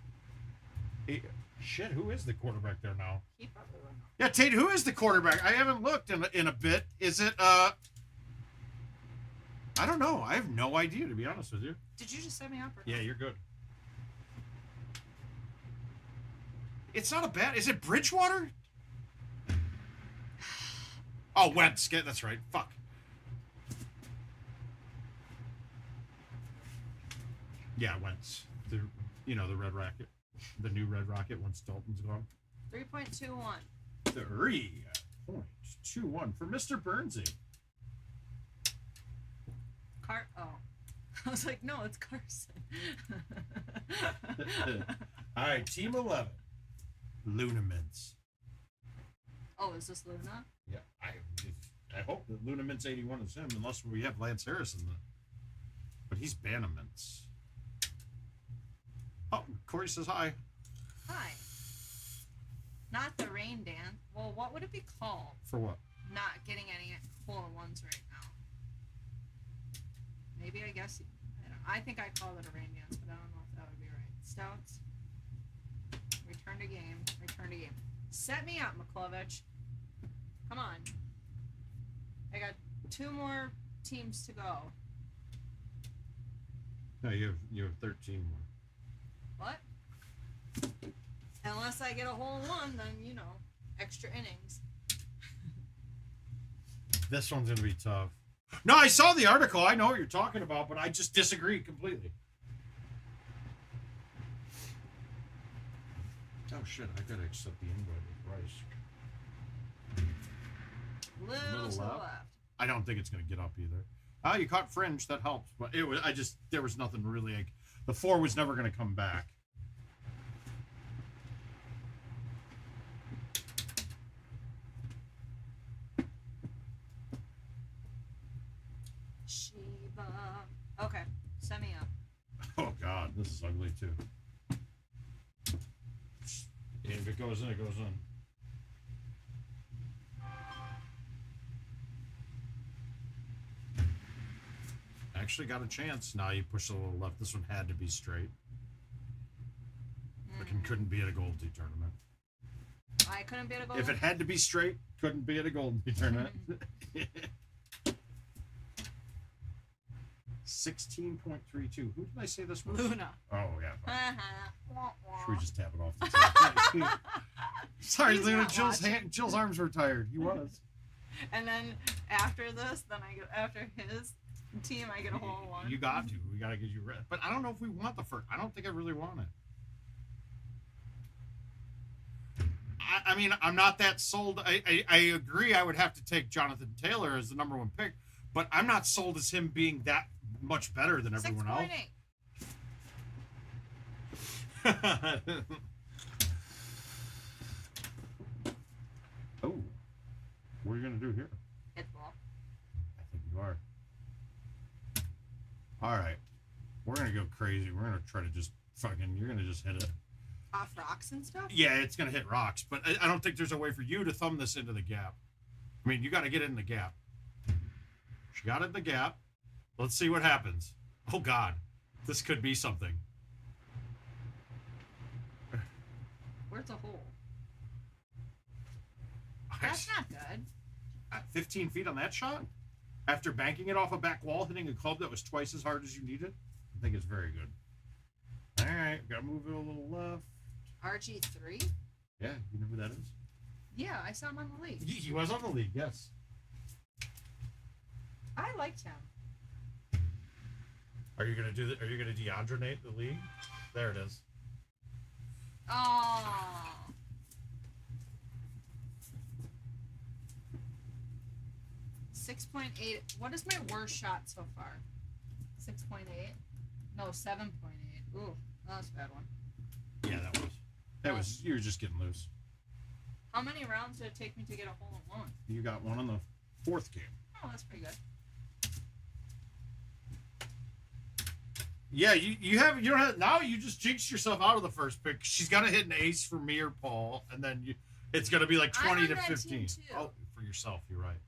S2: Shit, who is the quarterback there now?
S3: He probably won't know.
S2: Yeah, Tate, who is the quarterback? I haven't looked in a bit. Is it I don't know. I have no idea, to be honest with you.
S3: Did you just set me up? Or
S2: Yeah, you're good. It's not a bad. Is it Bridgewater? Oh, Wentz. That's right. Fuck. Yeah, Wentz. The Red Rocket. The new Red Rocket once Dalton's gone.
S3: 3.21.
S2: 3.21 for Mr. Burnsy.
S3: Oh. I was like, no, it's Carson.
S2: All right, Team 11. Luna Mints.
S3: Oh, is this Luna?
S2: Yeah, I hope that Luna Mints 81 is him, unless we have Lance Harrison. But he's Bannermints. Oh, Corey says hi.
S3: Hi. Not the rain dance. Well, what would it be called?
S2: For what?
S3: Not getting any hole-in-ones right now. Maybe, I guess. I think I called it a rain dance, but I don't know if that would be right. Stouts. Return to game. Return to game. Set me up, Muklewicz. Come on. I got 2 more teams to go.
S2: No, you have 13 more.
S3: What? Unless I get a hole-in-one, then, extra innings.
S2: This one's going to be tough. No, I saw the article. I know what you're talking about, but I just disagree completely. Oh, shit. I got to accept the invite with Bryce.
S3: Little to the left.
S2: I don't think it's going to get up either. Oh, you caught Fringe. That helps. But there was nothing really. Like, the 4 was never going to come back.
S3: Shiba. Okay, set me up.
S2: Oh, God. This is ugly, too. If it goes in, it goes in. Actually got a chance. Now you push a little left. This one had to be straight. Couldn't be at a GoldenTeeTV tournament.
S3: I couldn't be at a GoldenTeeTV.
S2: If it had to be straight, couldn't be at a GoldenTeeTV tournament. 16.32. Who did I say this was?
S3: Luna.
S2: Oh, yeah.
S3: Uh-huh.
S2: Should we just tap it off the table? Sorry,
S3: He's
S2: Luna.
S3: not watching.
S2: Jill's arms were tired. He was.
S3: And then after this, then I get after his team, I get a hole in one.
S2: You got to. We got to get you red. But I don't know if we want the first. I don't think I really want it. I mean, I'm not that sold. I agree. I would have to take Jonathan Taylor as the #1 pick, but I'm not sold as him being that much better than everyone else.
S3: 6.8.
S2: Oh, what are you gonna do here?
S3: Hit the ball.
S2: I think you are. All right, we're gonna go crazy. We're gonna try to just fucking. You're gonna just hit it.
S3: Off rocks and stuff?
S2: Yeah, it's gonna hit rocks, but I don't think there's a way for you to thumb this into the gap. I mean, you got to get it in the gap. She got it in the gap. Let's see what happens. Oh God, this could be something.
S3: Where's the hole? That's not good.
S2: 15 feet on that shot? After banking it off a back wall, hitting a club that was twice as hard as you needed? I think it's very good. All right, gotta move it a little left.
S3: RG3?
S2: Yeah, you know who that is?
S3: Yeah, I saw him on the league.
S2: He was on the league, yes.
S3: I liked him.
S2: Are you gonna do that? Are you gonna deandronate the league? There it is.
S3: Oh. .8. What is my worst shot so far? 6.8? No, 7.8. Ooh, that was a bad one.
S2: Yeah, that was. That was. You were just getting loose.
S3: How many rounds did it take me to get a hole in one?
S2: You got one on the 4th game.
S3: Oh, that's pretty good.
S2: Yeah, you don't have now. You just jinxed yourself out of the first pick. She's gonna hit an ace for me or Paul, and then it's gonna be like 20 to 15. Oh, for yourself, you're right.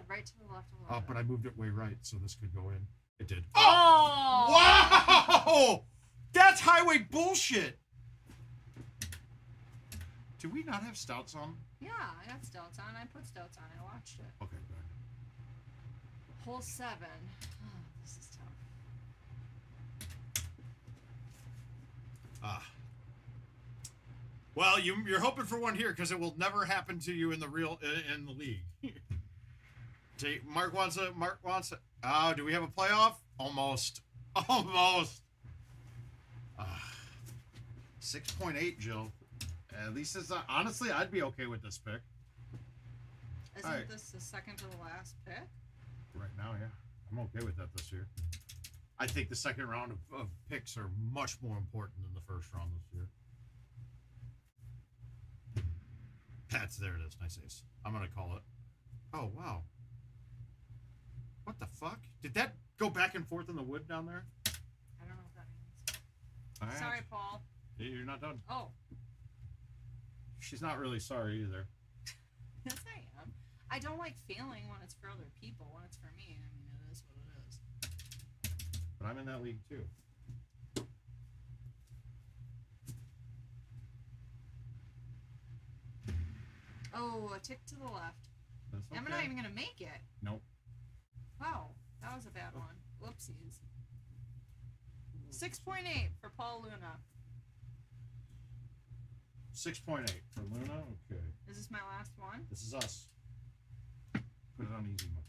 S3: Right to the left a little
S2: Oh,
S3: bit.
S2: but I moved it way right, so this could go in. It did.
S3: Oh!
S2: Wow! That's highway bullshit. Do we not have stouts on?
S3: Yeah, I got stouts on. I put stouts on. I watched it.
S2: Okay, good.
S3: Hole 7. Oh, this is tough.
S2: Well, you're hoping for one here because it will never happen to you in the league. Mark wants a. Oh, do we have a playoff? Almost. 6.8, Jill. At least it's not, honestly, I'd be okay with this pick.
S3: Isn't this the second to the last pick?
S2: Right now, yeah. I'm okay with that this year. I think the second round of picks are much more important than the first round this year. There it is. Nice ace. I'm going to call it. Oh, wow. What the fuck? Did that go back and forth in the wood down there?
S3: I don't know what that means.
S2: All right.
S3: Sorry, Paul.
S2: You're not done.
S3: Oh.
S2: She's not really sorry either.
S3: Yes, I am. I don't like failing when it's for other people. When it's for me, I mean, it is what it is.
S2: But I'm in that league too.
S3: Oh, a tick to the left.
S2: That's okay.
S3: I'm not even going to make it.
S2: Nope.
S3: Wow, that was a bad one. Whoopsies. 6.8 for Paul Luna.
S2: 6.8 for Luna. Okay.
S3: Is this my last one?
S2: This is us. Put it on easy mode.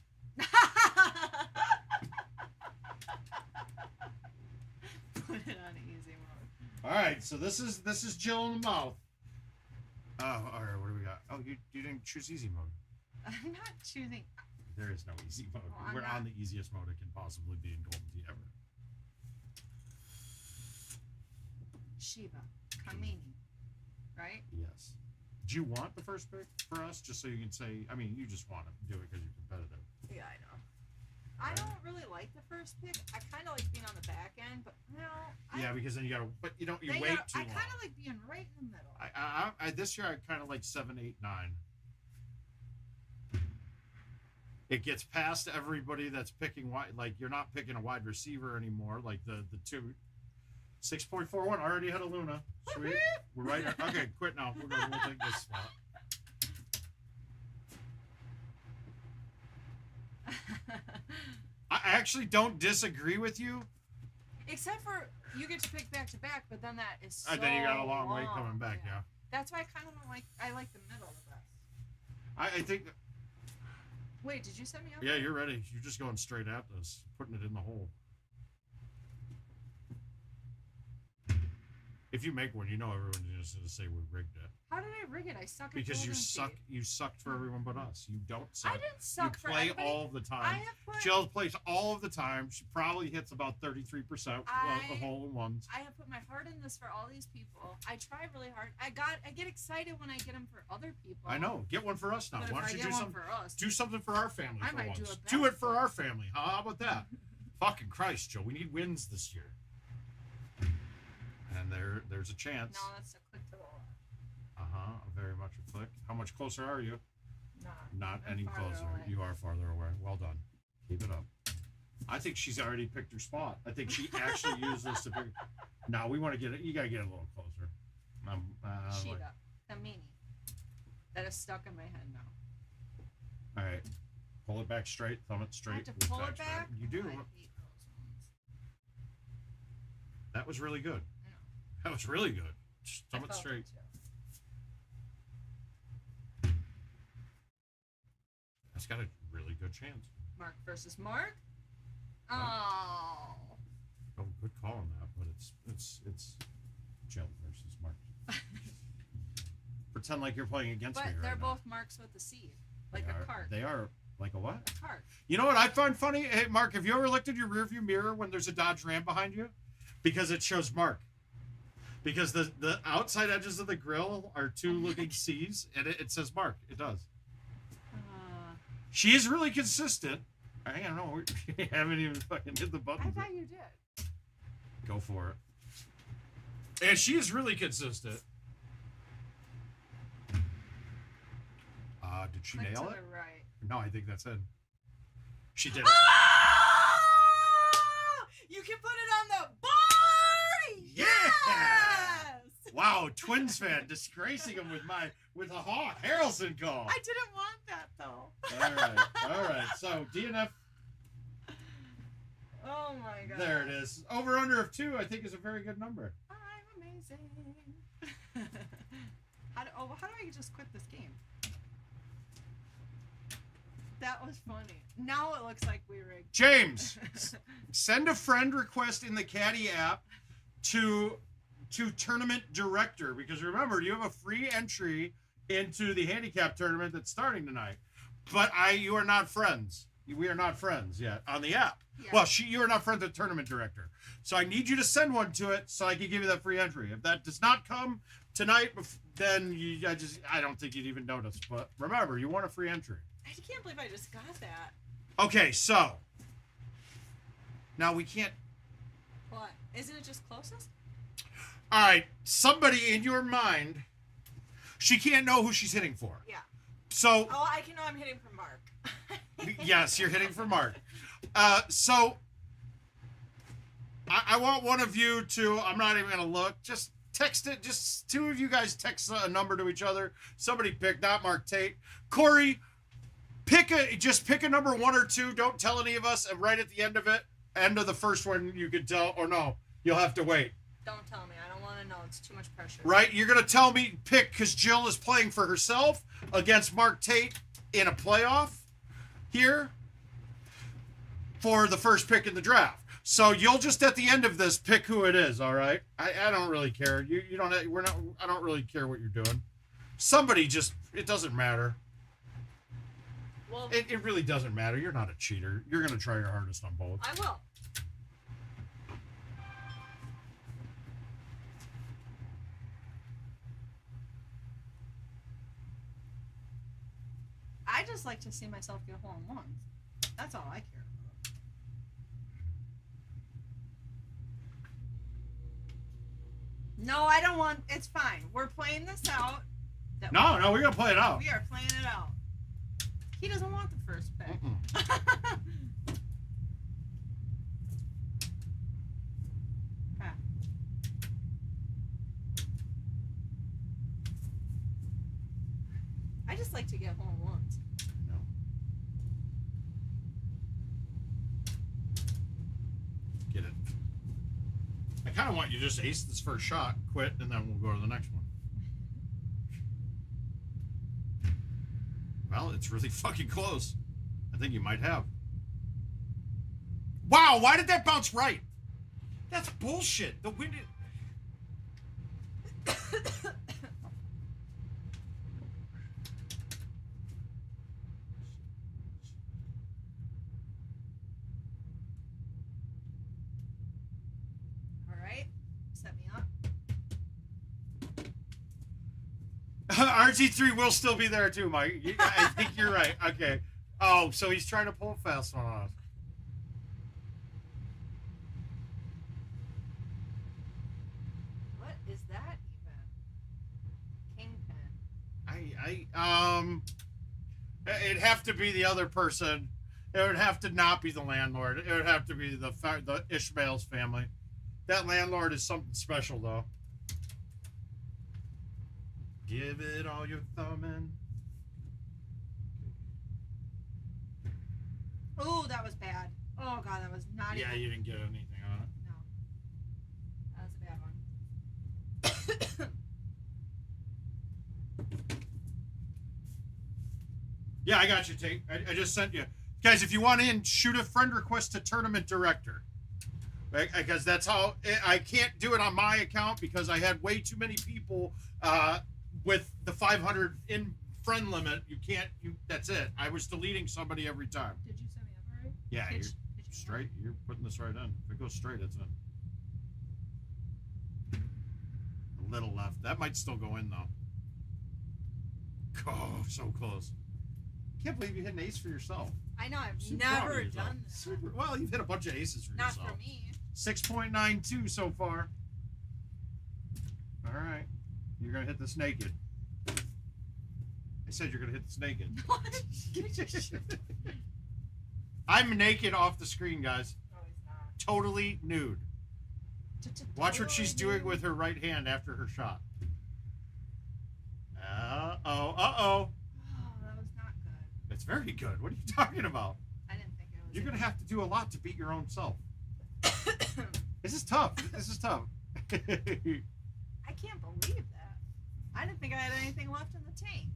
S3: Put it on easy mode.
S2: All right, so this is Jill in the mouth. Oh, all right. What do we got? Oh, you didn't choose easy mode.
S3: I'm not choosing.
S2: There is no easy mode.
S3: Well,
S2: We're on the easiest mode it can possibly be in GoldenTeeTV ever.
S3: Shiba. Kamini. Right?
S2: Yes. Do you want the first pick for us, just so you can say? I mean, you just want to do it because you're competitive.
S3: Yeah, I know. I don't really like the first pick. I kind of like being on the back end, but
S2: Yeah, because then you gotta. But you don't. You wait too long.
S3: I kind of like being right in the middle.
S2: I this year I kind of like 7, 8, 9. It gets past everybody that's picking wide. Like you're not picking a wide receiver anymore. Like the two. 6.41 already had a Luna. Sweet. We're right. Okay, quit now. We'll take this spot. I actually don't disagree with you.
S3: Except for you get to pick back to back, but then that is so
S2: And then you got a long way coming back, yeah.
S3: That's why I kind of don't like. I like the middle the best.
S2: I think.
S3: Wait, did you set me up?
S2: Yeah, you're ready. You're just going straight at this, putting it in the hole. If you make one, you know everyone's just going to say we rigged it.
S3: How did I rig it? I suck at
S2: Because you
S3: Golden
S2: suck.
S3: Tee.
S2: You sucked for everyone but us. You don't suck.
S3: I didn't suck for
S2: You play
S3: everybody.
S2: all the time.
S3: I have put.
S2: Jill plays all of the time. She probably hits about 33% of the hole in ones.
S3: I have put my heart in this for all these people. I try really hard. I get excited when I get them for other people.
S2: I know. Get one for us now.
S3: But
S2: Why
S3: if I
S2: don't you
S3: get
S2: do
S3: one
S2: something?
S3: for us,
S2: Do something for our family
S3: I
S2: for
S3: might
S2: once.
S3: do
S2: Do it for our family. How about that? Fucking Christ, Joe. We need wins this year. And there's a chance.
S3: No, that's a click to the left.
S2: Very much a click. How much closer are you? Not
S3: I'm
S2: any
S3: farther
S2: closer.
S3: away.
S2: You are farther away. Well done. Keep it up. I think she's already picked her spot. I think she actually used this to pick. Now we want to get it. You gotta get a little closer.
S3: Sheeta, the meanie. That is stuck in my head now.
S2: All right. Pull it back straight. Thumb it straight.
S3: I have to
S2: look
S3: pull it
S2: straight.
S3: back.
S2: You do.
S3: Oh, I hate those ones.
S2: That was really good.
S3: I know.
S2: That was really good. Just
S3: I
S2: thumb it
S3: felt
S2: straight.
S3: too.
S2: That's got a really good chance.
S3: Marc versus Marc. Oh.
S2: Oh, good call on that, but it's Jill versus Marc. Pretend like you're playing against
S3: But
S2: me right
S3: they're
S2: now.
S3: both Marcs with the C, like a cart.
S2: They are like a what?
S3: A cart.
S2: You know what I find funny? Hey, Marc, have you ever looked at your rearview mirror when there's a Dodge Ram behind you? Because it shows Marc. Because the outside edges of the grill are two looking C's, and it says Marc. It does. She is really consistent. I don't know. We haven't even fucking hit the button.
S3: I thought you did.
S2: Go for it. And she is really consistent. Did she
S3: Click
S2: nail
S3: to
S2: it?
S3: the right.
S2: No, I think that's it. She did it.
S3: Oh! You can put it on the board.
S2: Yeah!
S3: Yes!
S2: Wow, Twins fan disgracing him with a Hawk Harrelson call.
S3: I didn't want that though.
S2: All right. So DNF.
S3: Oh my god.
S2: There it is. Over under of 2, I think, is a very good number.
S3: I'm amazing. How do I just quit this game? That was funny. Now it looks like we rigged.
S2: James, send a friend request in the Caddy app to tournament director, because remember, you have a free entry into the handicap tournament that's starting tonight. But you are not friends. We are not friends yet on the app.
S3: Yeah.
S2: Well, you are not friends with tournament director. So I need you to send one to it so I can give you that free entry. If that does not come tonight, then I don't think you'd even notice. But remember, you want a free entry.
S3: I can't believe I just got that.
S2: Okay, so now we can't.
S3: What? Isn't it just closest?
S2: All right, somebody in your mind, she can't know who she's hitting for.
S3: Yeah.
S2: So.
S3: Oh, I can know I'm hitting for Marc.
S2: Yes, you're hitting for Marc. So I want one of you to. I'm not even gonna look. Just text it. Just 2 of you guys text a number to each other. Somebody pick, not Marc Tate. Corey, just pick a number 1 or 2. Don't tell any of us. And right at the end of it, end of the first one, you could tell. Or no, you'll have to wait.
S3: Don't tell me. I don't want to know. It's too much pressure.
S2: Right? You're gonna tell me pick because Jill is playing for herself against Marc Tate in a playoff here for the first pick in the draft. So you'll just at the end of this pick who it is. All right? I don't really care. You don't. I don't really care what you're doing. Somebody just. It doesn't matter.
S3: Well,
S2: It really doesn't matter. You're not a cheater. You're gonna try your hardest on both.
S3: I will. I just like to see myself get hole in ones. That's all I care about. No, I don't want. It's fine. We're playing this out.
S2: No, we're gonna play it out.
S3: We are playing it out. He doesn't want the first pick. Okay. I just like to get home once.
S2: No. Get it. kind of want you to just ace this first shot, quit, and then we'll go to the next one. Well, it's really fucking close. I think you might have. Wow, why did that bounce right? That's bullshit. The wind.
S3: All right, set me up.
S2: RG3 will still be there too, Mike. I think you're right. Okay. Oh, so he's trying to pull a fast one on us.
S3: What is that even? Kingpin.
S2: It'd have to be the other person. It would have to not be the landlord. It would have to be the Ishmael's family. That landlord is something special, though. Give it all your thumbing.
S3: Oh, that was bad. Oh god, that was not
S2: Yeah,
S3: even.
S2: you didn't get anything on it.
S3: No. That was a bad one.
S2: Yeah, I got you, Tate. I just sent you. Guys, if you want in, shoot a friend request to Tournament Director. Right? Because that's how... I can't do it on my account because I had way too many people with the 500 in friend limit. You can't... That's it. I was deleting somebody every time.
S3: Did you set me up already?
S2: Yeah,
S3: Did
S2: you're
S3: you-
S2: straight. You're putting this right in. If it goes straight, it's in. A little left. That might still go in, though. Oh, so close. Can't believe you hit an ace for yourself.
S3: I know, I've
S2: Super proud of
S3: never
S2: yourself.
S3: done that.
S2: Super, well, you've hit a bunch of aces for
S3: Not
S2: yourself.
S3: for me.
S2: 6.92 so far. All right. You're going to hit this naked. I said you're going to hit this naked.
S3: What?
S2: I'm naked off the screen, guys.
S3: No, he's not.
S2: Totally nude. Watch what she's doing with her right hand after her shot. Uh-oh.
S3: Oh, that was not good.
S2: It's very good. What are you talking about?
S3: I didn't think it was.
S2: You're going to have to do a lot to beat your own self. This is tough. This is tough.
S3: I can't believe that. I didn't think I had anything left in the tank.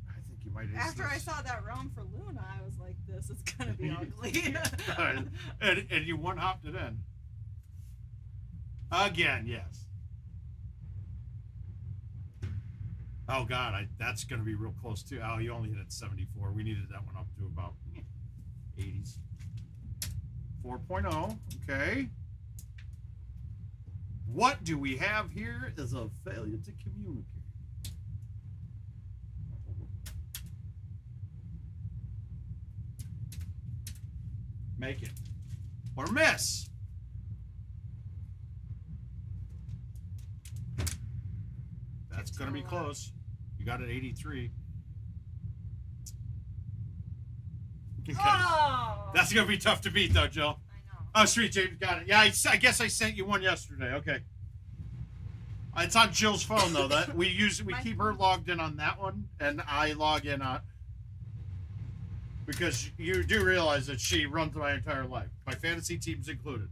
S2: I think you might ace
S3: After I
S2: this.
S3: saw that roam for Luna, I was like, this is going to be ugly.
S2: and you one-hopped it in. Again, yes. Oh, God, that's going to be real close, too. Oh, you only hit it 74. We needed that one up to about 80s. 4.0. Okay. What do we have here is a failure to communicate. Make it. Or miss. That's going to be close. You got it 83.
S3: Oh!
S2: That's going to be tough to beat, though, Jill.
S3: I know.
S2: Oh, sweet, James got it. Yeah, I guess I sent you one yesterday. Okay. It's on Jill's phone, though. That we keep her logged in on that one, and I log in on... Because you do realize that she runs my entire life. My fantasy team's included.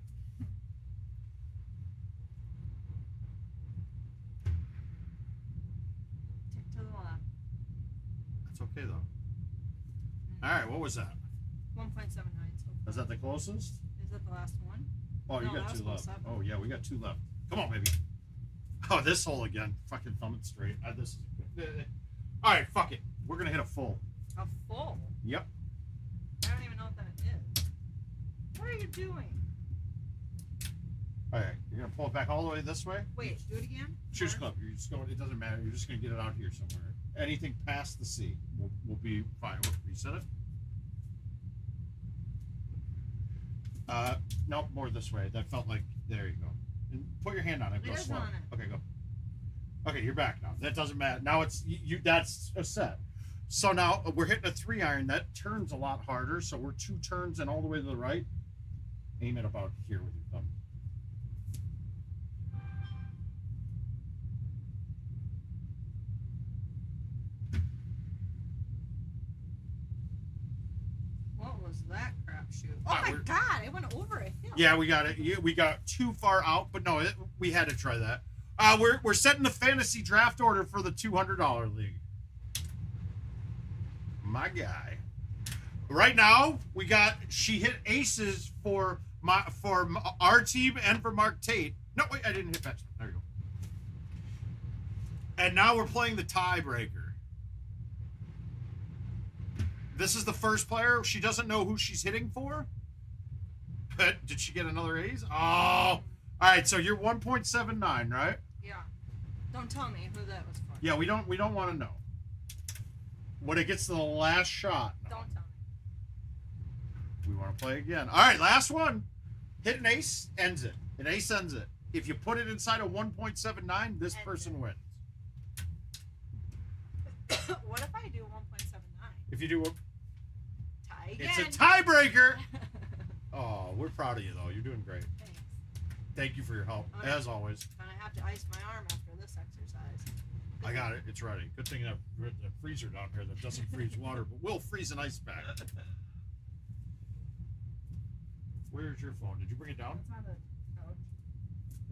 S3: Tick to the left.
S2: That's okay, though. All right, what was that?
S3: 1.79. So
S2: Is that the closest?
S3: Is that the last one?
S2: Oh, you
S3: No,
S2: got
S3: that was
S2: two left.
S3: 7.
S2: Oh, yeah, we got two left. Come on, baby. Oh, this hole again. Fucking thumb it straight. This is... All right, fuck it. We're going to hit a full.
S3: A full?
S2: Yep.
S3: I don't even know what that is. What are you doing?
S2: All right, you're going to pull it back all the way this way?
S3: Wait, do it again?
S2: Choose club. You're just going... It doesn't matter. You're just going to get it out here somewhere. Anything past the C will be fine. We'll reset it. Nope, more this way. That felt like... There you go. And put your hand on it. Go
S3: It is
S2: slow.
S3: on it.
S2: Okay, go. Okay, you're back now. That doesn't matter. Now it's... That's a set. So now we're hitting a 3-iron. That turns a lot harder. So we're 2 turns and all the way to the right. Aim it about here with your thumb.
S3: What was that crapshoot? Oh
S2: Alright,
S3: my
S2: we're-
S3: god, it went over a hill.
S2: Yeah, we got it. We got too far out, but no, we had to try that. We're setting the fantasy draft order for the $200 league. My guy. Right now, she hit aces for our team and for Mark Tate. No, wait, I didn't hit that. There you go. And now we're playing the tiebreaker. This is the first player. She doesn't know who she's hitting for. But did she get another ace? Oh, all right. So you're 1.79, right?
S3: Yeah. Don't tell me who that was for.
S2: Yeah, we don't want to know. When it gets to the last shot. No.
S3: Don't tell me.
S2: We want to play again. All right, last one. Hit an ace, ends it. An ace ends it. If you put it inside of 1.79, this person wins.
S3: What if I do 1.79?
S2: If you do a
S3: tie again.
S2: It's a tiebreaker. Oh, we're proud of you though. You're doing great.
S3: Thanks.
S2: Thank you for your help, as always.
S3: Gonna have to ice my arm after this exercise.
S2: I got it. It's ready. Good thing I have the freezer down here that doesn't freeze water, but will freeze an ice pack. Where's your phone? Did you bring it down?
S3: It's on the couch.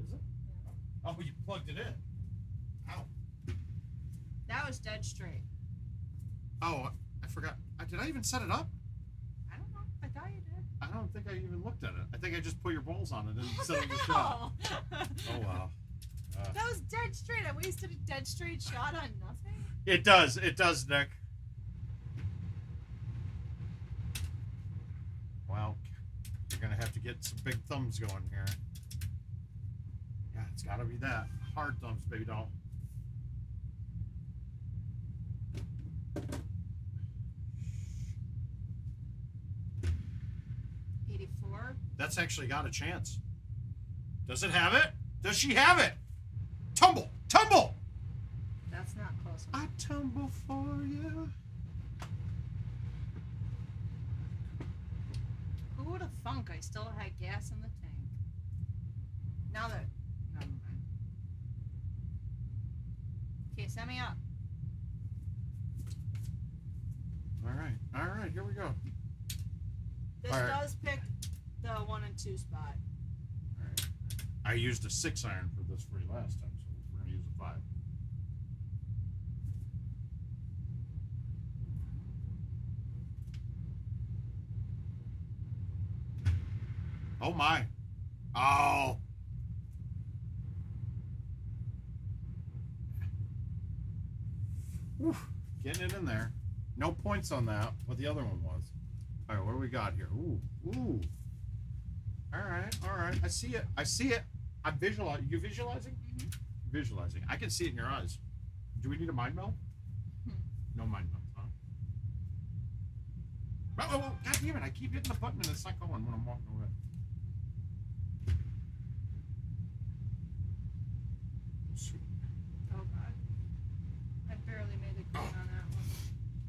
S2: Is it?
S3: Yeah.
S2: Oh, you plugged it in. Ow.
S3: That was dead straight.
S2: Oh, I forgot. Did I even set it up?
S3: I don't know. I thought you did.
S2: I don't think I even looked at it. I think I just put your balls on it and set up the shot. Oh, wow.
S3: That was dead straight. I wasted a dead straight shot on nothing.
S2: It does. It does, Nick. Well, you're going to have to get some big thumbs going here. Yeah, it's got to be that. Hard thumbs, baby doll. That's actually got a chance. Does it have it? Does she have it? Tumble! Tumble!
S3: That's not close
S2: I
S3: enough.
S2: tumble for you.
S3: Who would have thunk I still had gas in the tank? Now that... Never mind. Okay, set me up.
S2: All right, here we go.
S3: This does pick the 1 and 2 spot.
S2: All right. I used a 6-iron for this for you last time, so we're going to use a 5. Oh, my. Oh. Whew. Getting it in there. No points on that, what the other one was. All right, what do we got here? Ooh, ooh. All right. I see it. I'm visualizing. You visualizing?
S3: Mm-hmm.
S2: Visualizing. I can see it in your eyes. Do we need a mind meld? No mind meld, huh? Oh, God damn it. I keep hitting the button and it's not going when I'm walking away. Sweet.
S3: Oh, God. I barely made the green on that one.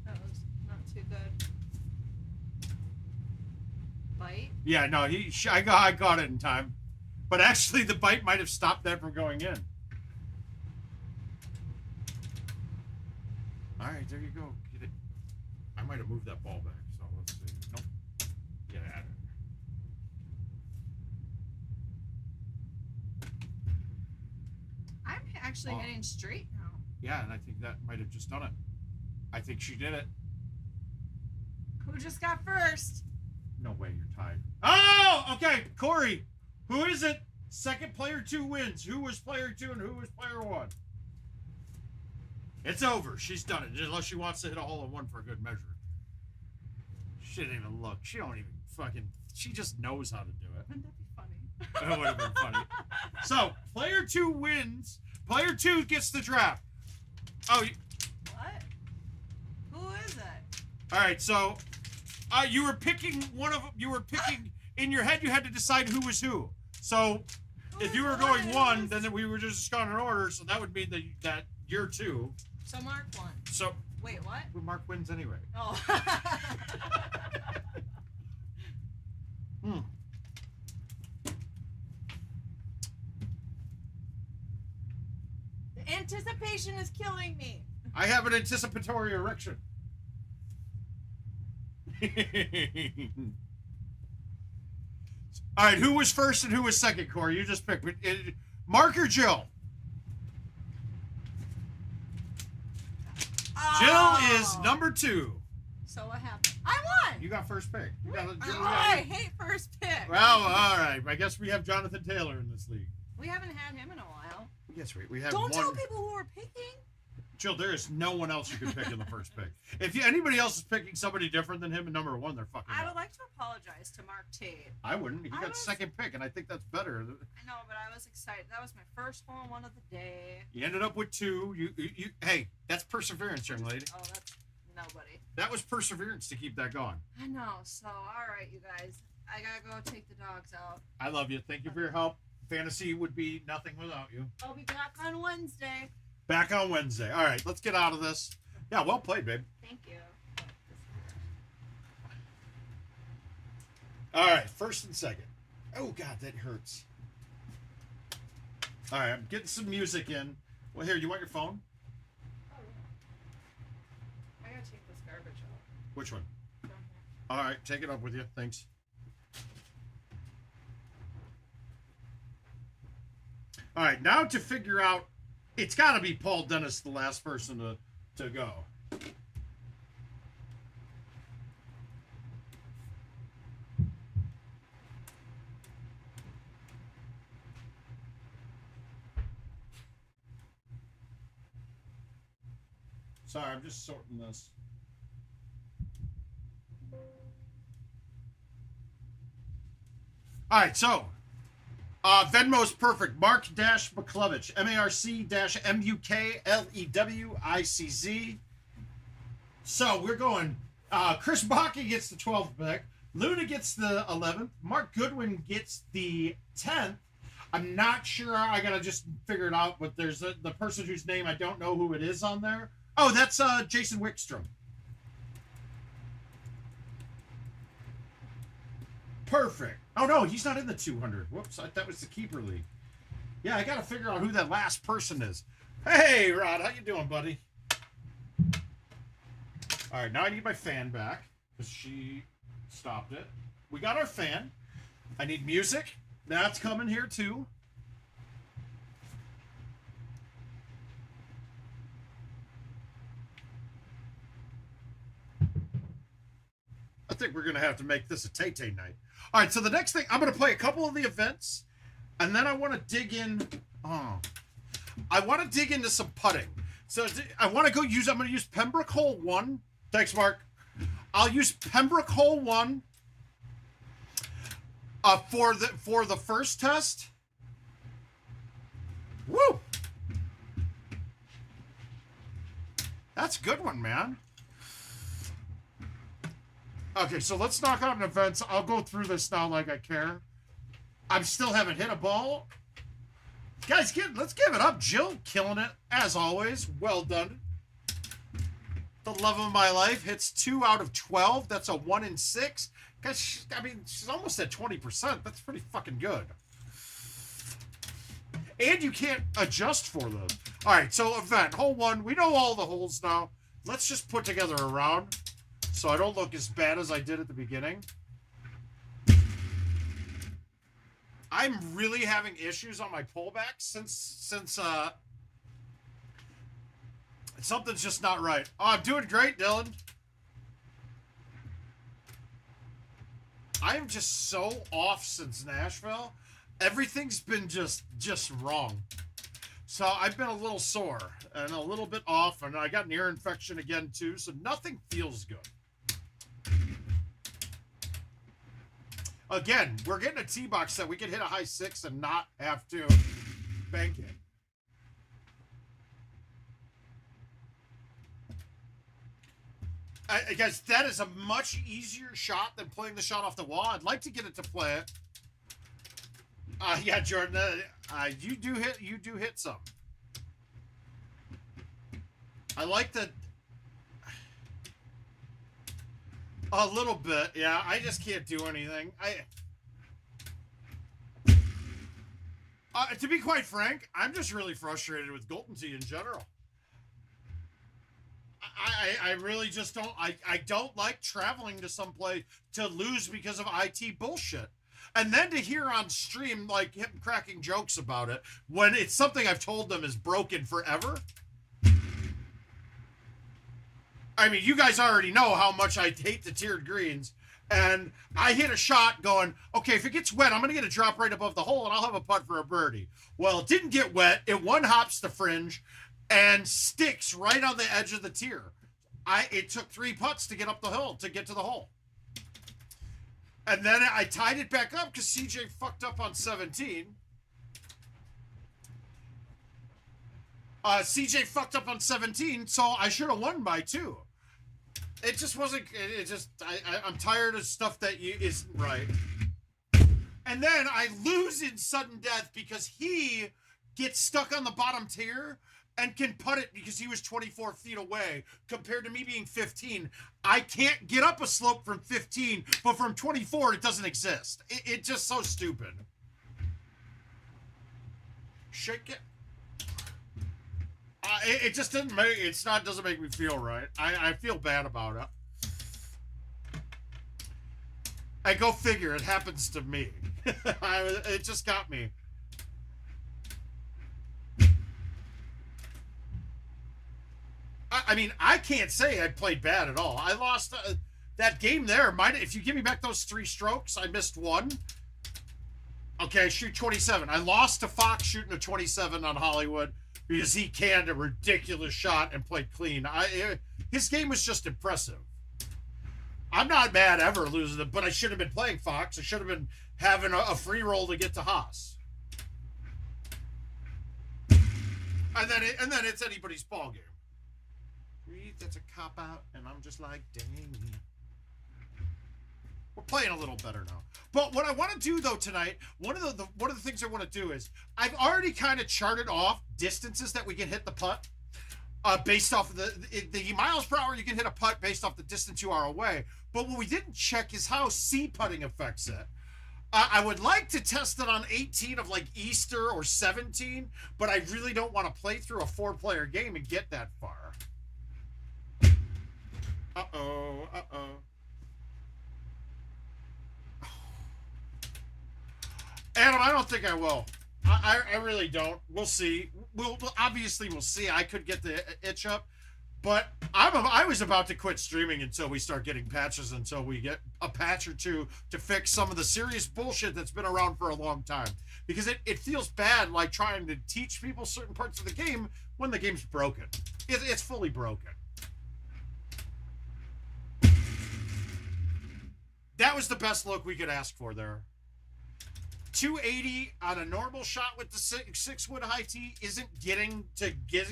S3: That was not too good. Bite?
S2: Yeah, no, I got it in time. But actually, the bite might have stopped that from going in. All right, there you go. Get it. I might have moved that ball back, so let's see. Nope. Get at it.
S3: I'm actually heading straight now.
S2: Yeah, and I think that might have just done it. I think she did it.
S3: Who just got first?
S2: No way, you're tied. Oh, okay, Corey. Who is it? Second player 2 wins. Who was player 2 and who was player 1? It's over. She's done it. Unless she wants to hit a hole in one for a good measure. She didn't even look. She don't even fucking... She just knows how to do it.
S3: Wouldn't that be funny?
S2: That would have been funny. So, player 2 wins. Player 2 gets the draft. Oh,
S3: What? Who is it?
S2: all right. So, you were picking one of them. You were picking... In your head, you had to decide who was who. So, if you were going 1, then we were just going in order. So that would mean that you're 2.
S3: So Mark won.
S2: So
S3: Wait, what?
S2: Mark wins anyway.
S3: Oh. The anticipation is killing me.
S2: I have an anticipatory erection. All right, who was first and who was second, Corey? You just pick. Mark or Jill?
S3: Oh.
S2: Jill is number 2.
S3: So what happened? I won.
S2: You got first pick. You got,
S3: I hate first pick.
S2: Well, all right. I guess we have Jonathan Taylor in this league.
S3: We haven't had him in a while.
S2: Yes, we have.
S3: Don't tell people who are picking.
S2: Jill, there is no one else you can pick in the first pick. If anybody else is picking somebody different than him in number 1, they're fucking.
S3: I
S2: up.
S3: would like to apologize to Mark Tate.
S2: I wouldn't. He got second pick, and I think that's better.
S3: I know, but I was excited. That was my first hole-in-one of the day.
S2: You ended up with 2. You. Hey, that's perseverance, young lady.
S3: Oh, that's nobody.
S2: That was perseverance to keep that going.
S3: I know. So, all right, you guys. I gotta go take the dogs out.
S2: I love you. Thank you for your help. Fantasy would be nothing without you.
S3: I'll be back on Wednesday.
S2: Back on Wednesday. All right, let's get out of this. Yeah, well played, babe.
S3: Thank you.
S2: All right, first and second. Oh, God, that hurts. All right, I'm getting some music in. Well, here, you want your phone?
S3: Oh, yeah. I gotta take this garbage out.
S2: Which one?
S3: Down here.
S2: All right, take it up with you. Thanks. All right, now to figure out, it's got to be Paul Dennis, the last person to go. Sorry, I'm just sorting this. All right, so Venmo's perfect. Marc-Muklewicz. Marc-Muklewicz. So we're going. Chris Baca gets the 12th pick. Luna gets the 11th. Mark Goodwin gets the 10th. I'm not sure. I gotta just figure it out. But there's the person whose name I don't know who it is on there. Oh, that's Jason Wickstrom. Perfect. Oh, no, he's not in the 200. Whoops, that was the keeper league. Yeah, I got to figure out who that last person is. Hey, Rod, how you doing, buddy? All right, now I need my fan back because she stopped it. We got our fan. I need music. That's coming here, too. I think we're going to have to make this a Tay-Tay night. All right, so the next thing, I'm going to play a couple of the events, and then I want to dig in. I want to dig into some putting. So I want to I'm going to use Pembroke Hole 1. Thanks, Mark. I'll use Pembroke Hole 1 for the first test. Woo! That's a good one, man. Okay, so let's knock out an event. I'll go through this now like I care. I still haven't hit a ball. Guys, let's give it up. Jill killing it, as always. Well done. The love of my life hits 2 out of 12. That's a 1 in 6. Guys, I mean, she's almost at 20%. That's pretty fucking good. And you can't adjust for those. All right, so event. Hole 1. We know all the holes now. Let's just put together a round so I don't look as bad as I did at the beginning. I'm really having issues on my pullback since something's just not right. Oh, I'm doing great, Dylan. I am just so off since Nashville. Everything's been just wrong. So I've been a little sore and a little bit off, and I got an ear infection again too, so nothing feels good. Again, we're getting a tee box that we can hit a high 6 and not have to bank it. Guys, that is a much easier shot than playing the shot off the wall. I'd like to get it to play it. Yeah, Jordan, you do hit some. I like the a little bit, yeah. I just can't do anything. To be quite frank, I'm just really frustrated with GoldenTeeTV in general. I really just don't. I don't like traveling to some place to lose because of IT bullshit. And then to hear on stream, like, him cracking jokes about it, when it's something I've told them is broken forever. I mean, you guys already know how much I hate the tiered greens. And I hit a shot going, okay, if it gets wet, I'm going to get a drop right above the hole, and I'll have a putt for a birdie. Well, it didn't get wet. It one-hops the fringe and sticks right on the edge of the tier. It took 3 putts to get up the hill, to get to the hole. And then I tied it back up because CJ fucked up on 17. CJ fucked up on 17, so I should have won by 2. It just wasn't, I'm tired of stuff that isn't right. And then I lose in sudden death because he gets stuck on the bottom tier and can putt it because he was 24 feet away compared to me being 15. I can't get up a slope from 15, but from 24, it doesn't exist. It's just so stupid. Shake it. It just doesn't make, doesn't make me feel right. I feel bad about it. I go figure, it happens to me. It just got me. I mean, I can't say I played bad at all. I lost that game there. If you give me back those 3 strokes, I missed 1. Okay, I shoot 27. I lost to Fox shooting a 27 on Hollywood because he canned a ridiculous shot and played clean. His game was just impressive. I'm not mad ever losing it, but I should have been playing Fox. I should have been having a free roll to get to Haas. And then it's anybody's ball game. That's a cop out, and I'm just like, dang. We're playing a little better now. But what I want to do though tonight, one of the things I want to do is I've already kind of charted off distances that we can hit the putt, based off of the miles per hour you can hit a putt based off the distance you are away. But what we didn't check is how C putting affects it. I would like to test it on 18 of like Easter or 17, but I really don't want to play through a 4-player game and get that far. Adam, I don't think I will. I really don't. We'll see. We'll see. I could get the itch up, but I was about to quit streaming until we start getting patches, until we get a patch or 2 to fix some of the serious bullshit that's been around for a long time. Because it feels bad, like trying to teach people certain parts of the game when the game's broken. It's fully broken. That was the best look we could ask for there. 280 on a normal shot with the 6-wood high tee isn't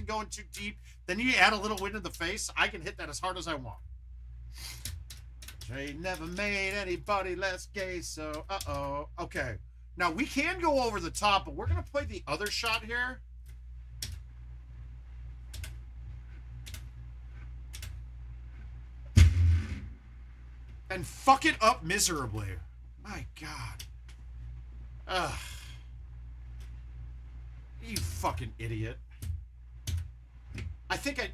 S2: going too deep. Then you add a little wind in the face. I can hit that as hard as I want. They never made anybody less gay, so okay. Now we can go over the top, but we're gonna play the other shot here. And fuck it up miserably. My God. Ugh. You fucking idiot. I think I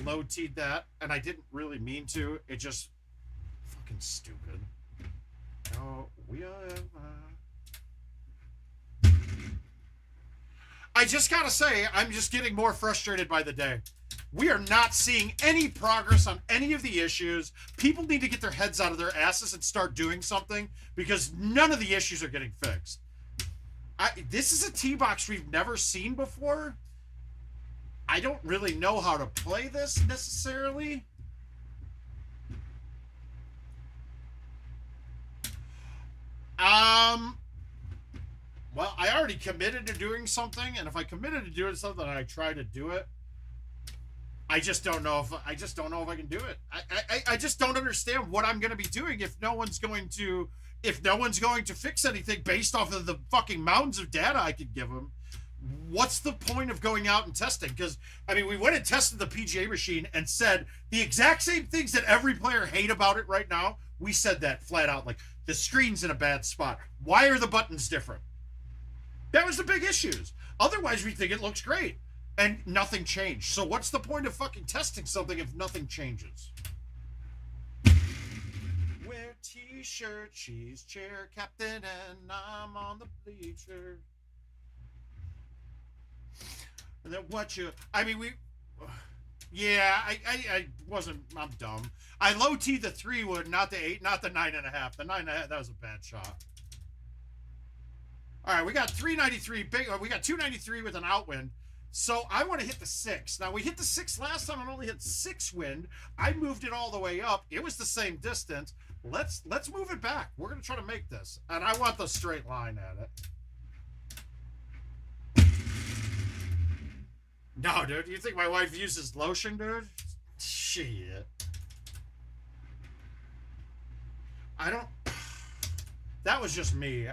S2: low teed that, and I didn't really mean to. It just fucking stupid. Oh, we are. I just gotta say, I'm just getting more frustrated by the day. We are not seeing any progress on any of the issues. People need to get their heads out of their asses and start doing something, because none of the issues are getting fixed. This is a tee box we've never seen before. I don't really know how to play this necessarily. Well, I already committed to doing something, and if I committed to doing something and I try to do it, I just don't know if I can do it. I just don't understand what I'm going to be doing if no one's going to fix anything based off of the fucking mountains of data I could give them. What's the point of going out and testing? Because, I mean, we went and tested the PGA machine and said the exact same things that every player hate about it right now. We said that flat out, like, the screen's in a bad spot. Why are the buttons different? That was the big issues. Otherwise, we think it looks great. And nothing changed. So what's the point of fucking testing something if nothing changes? Where t-shirt. She's chair captain and I'm on the bleacher. And then what you... I mean, we... Yeah, I wasn't... I'm dumb. I low-T the 3-wood, not the 8, not the 9.5. The 9.5, that was a bad shot. All right, we got 393. We got 293 with an outwind. So I want to hit the 6. Now, we hit the 6 last time and only hit 6 wind. I moved it all the way up. It was the same distance. Let's move it back. We're going to try to make this. And I want the straight line at it. No, dude. You think my wife uses lotion, dude? Shit. I don't... That was just me.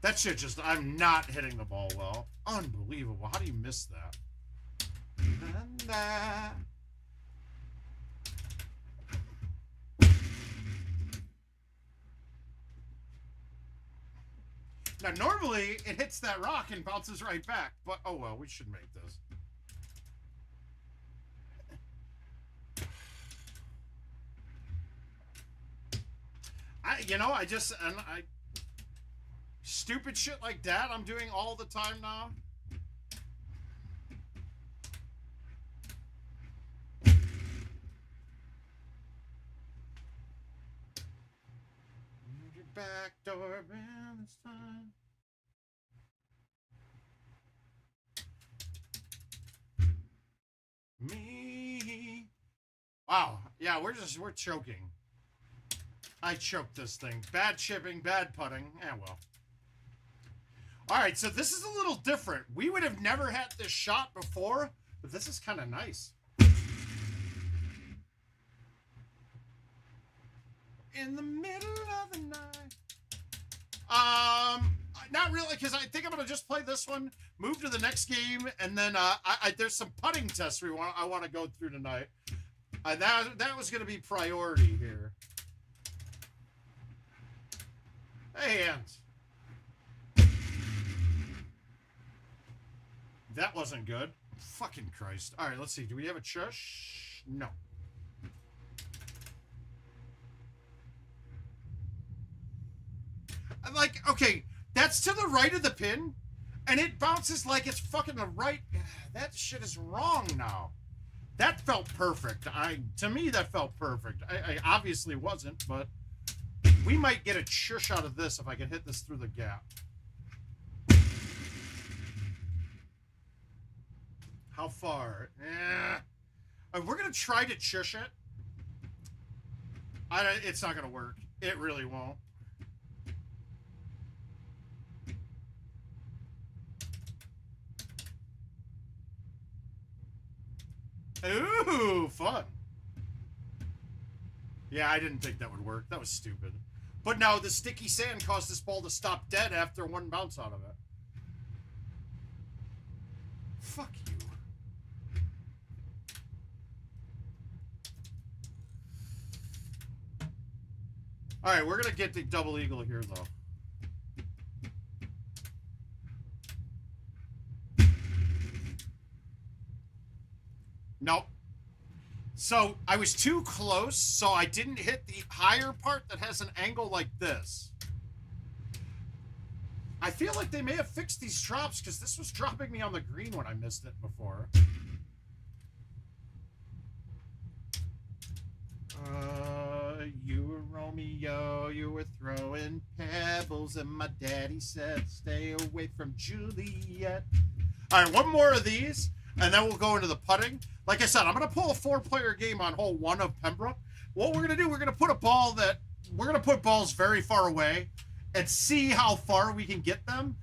S2: That shit just... I'm not hitting the ball well. Unbelievable. How do you miss that? Now, normally, it hits that rock and bounces right back. But, oh well, we should make this. Stupid shit like that I'm doing all the time now. Your back door man this time. Me. Wow. Yeah, we're choking. I choked this thing. Bad chipping, bad putting. Well. All right, so this is a little different. We would have never had this shot before, but this is kind of nice. In the middle of the night. Not really, because I think I'm going to just play this one, move to the next game, and then there's some putting tests I want to go through tonight. That was going to be priority here. Hey, hands. That wasn't good. Fucking Christ. All right, let's see. Do we have a chush? No. I'm like, okay, that's to the right of the pin, and it bounces like it's fucking the right. That shit is wrong now. That felt perfect. To me, that felt perfect. I obviously wasn't, but we might get a chush out of this if I can hit this through the gap. How far? We're going to try to chush it. It's not going to work. It really won't. Ooh, fun. Yeah, I didn't think that would work. That was stupid. But now the sticky sand caused this ball to stop dead after one bounce out of it. Fuck you. All right, we're going to get the double eagle here, though. Nope. So I was too close, so I didn't hit the higher part that has an angle like this. I feel like they may have fixed these drops because this was dropping me on the green when I missed it before. You were Romeo, you were throwing pebbles, and my daddy said, stay away from Juliet. All right, one more of these, and then we'll go into the putting. Like I said, I'm going to pull a 4-player game on hole 1 of Pembroke. What we're going to do, we're going to put a ball that, we're going to put balls very far away and see how far we can get them.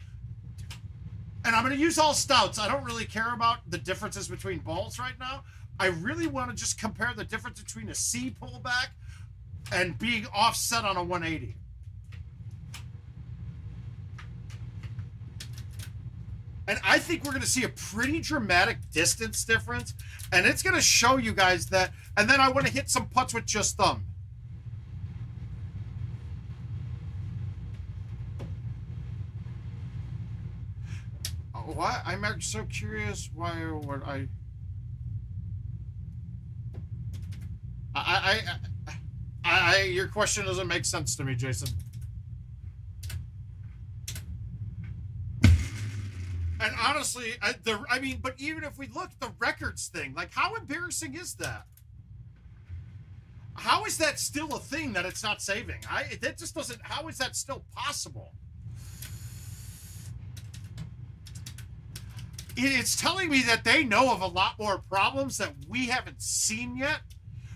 S2: And I'm going to use all stouts. I don't really care about the differences between balls right now. I really want to just compare the difference between a C pullback and being offset on a 180. And I think we're going to see a pretty dramatic distance difference. And it's going to show you guys that. And then I want to hit some putts with just thumb. Oh, what? I'm so curious why or what your question doesn't make sense to me, Jason. And honestly, I mean, but even if we look at the records thing, like, how embarrassing is that? How is that still a thing that it's not saving? That just doesn't. How is that still possible? It's telling me that they know of a lot more problems that we haven't seen yet.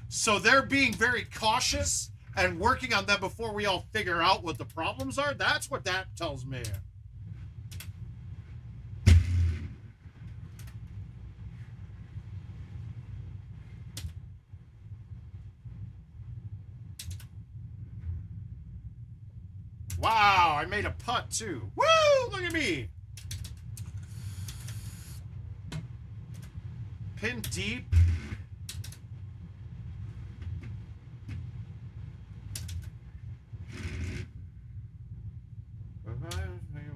S2: So they're being very cautious and working on them before we all figure out what the problems are. That's what that tells me. Wow, I made a putt too. Woo! Look at me. Pin deep.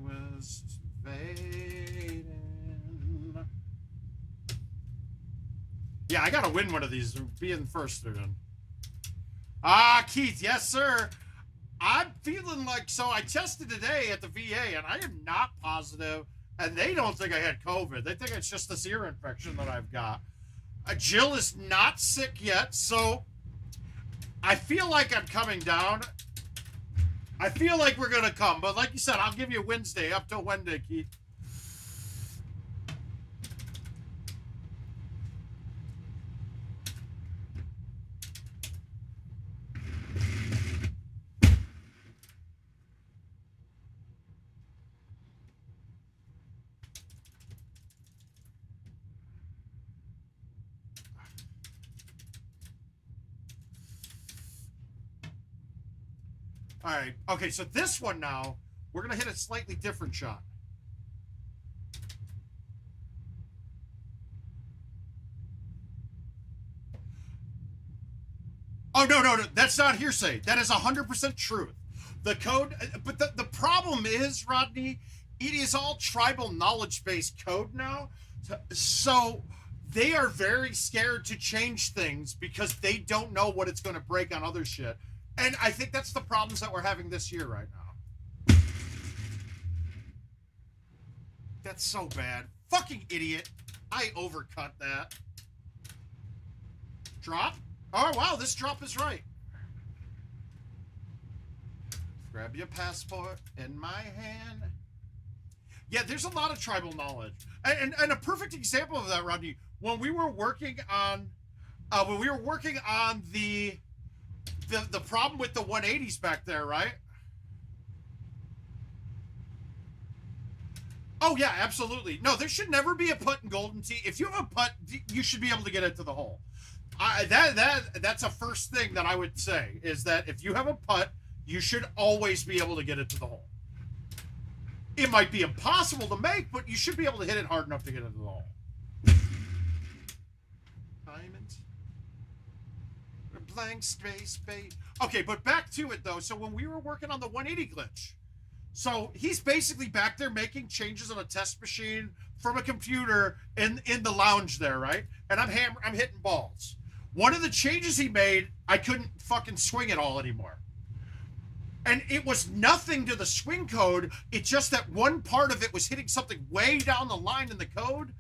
S2: Was fading. Yeah, I gotta win one of these. Being first then. Ah, Keith, yes, sir. I'm feeling like, so I tested today at the VA and I am not positive, and they don't think I had COVID. They think it's just this ear infection that I've got. Jill is not sick yet, so I feel like I'm coming down. I feel like we're going to come, but like you said, I'll give you Wednesday, up till Wednesday, Keith. All right. Okay, so this one now, we're going to hit a slightly different shot. Oh, no. That's not hearsay. That is 100% truth. The code, but the problem is, Rodney, it is all tribal knowledge-based code now. So they are very scared to change things because they don't know what it's going to break on other shit. And I think that's the problems that we're having this year right now. That's so bad. Fucking idiot. I overcut that. Drop? Oh, wow, this drop is right. Grab your passport in my hand. Yeah, there's a lot of tribal knowledge. And a perfect example of that, Rodney, when we were working on the problem with the 180s back there, right? Oh, yeah, absolutely. No, there should never be a putt in Golden Tee. If you have a putt, you should be able to get it to the hole. That's a first thing that I would say, is that if you have a putt, you should always be able to get it to the hole. It might be impossible to make, but you should be able to hit it hard enough to get it to the hole. Diamonds. Blank space, babe. Okay, but back to it though. So when we were working on the 180 glitch, so he's basically back there making changes on a test machine from a computer in the lounge there, right? And I'm hitting balls. One of the changes he made, I couldn't fucking swing it all anymore. And it was nothing to the swing code. It's just that one part of it was hitting something way down the line in the code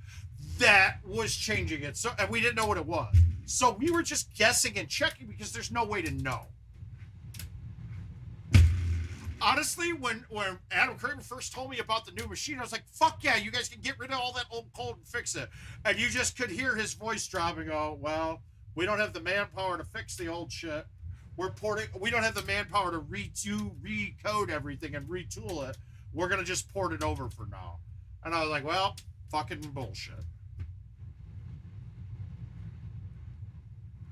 S2: that was changing it. So, and we didn't know what it was. So we were just guessing and checking because there's no way to know. Honestly, when Adam Kramer first told me about the new machine, I was like, fuck yeah, you guys can get rid of all that old code and fix it. And you just could hear his voice dropping. Oh, well, we don't have the manpower to fix the old shit. We don't have the manpower to recode everything and retool it. We're going to just port it over for now. And I was like, well, fucking bullshit.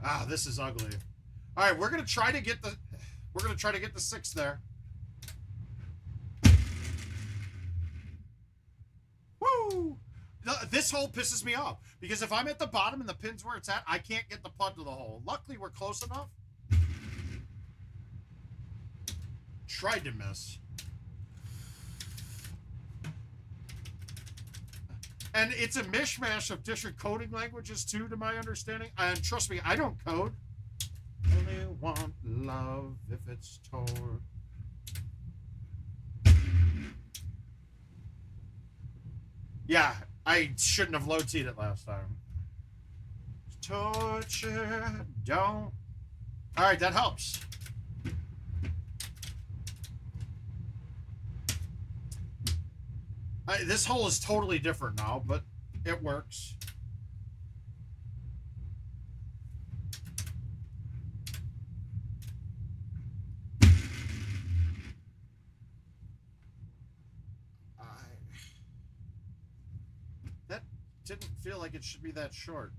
S2: Ah, this is ugly. All right, we're going to try to get the 6 there. Woo! This hole pisses me off because if I'm at the bottom and the pin's where it's at, I can't get the putt to the hole. Luckily, we're close enough. Tried to miss. And it's a mishmash of different coding languages too, to my understanding. And trust me, I don't code. Only want love if it's torn. Yeah, I shouldn't have low-teed it last time. Torture, don't. All right, that helps. This hole is totally different now, but it works. That didn't feel like it should be that short.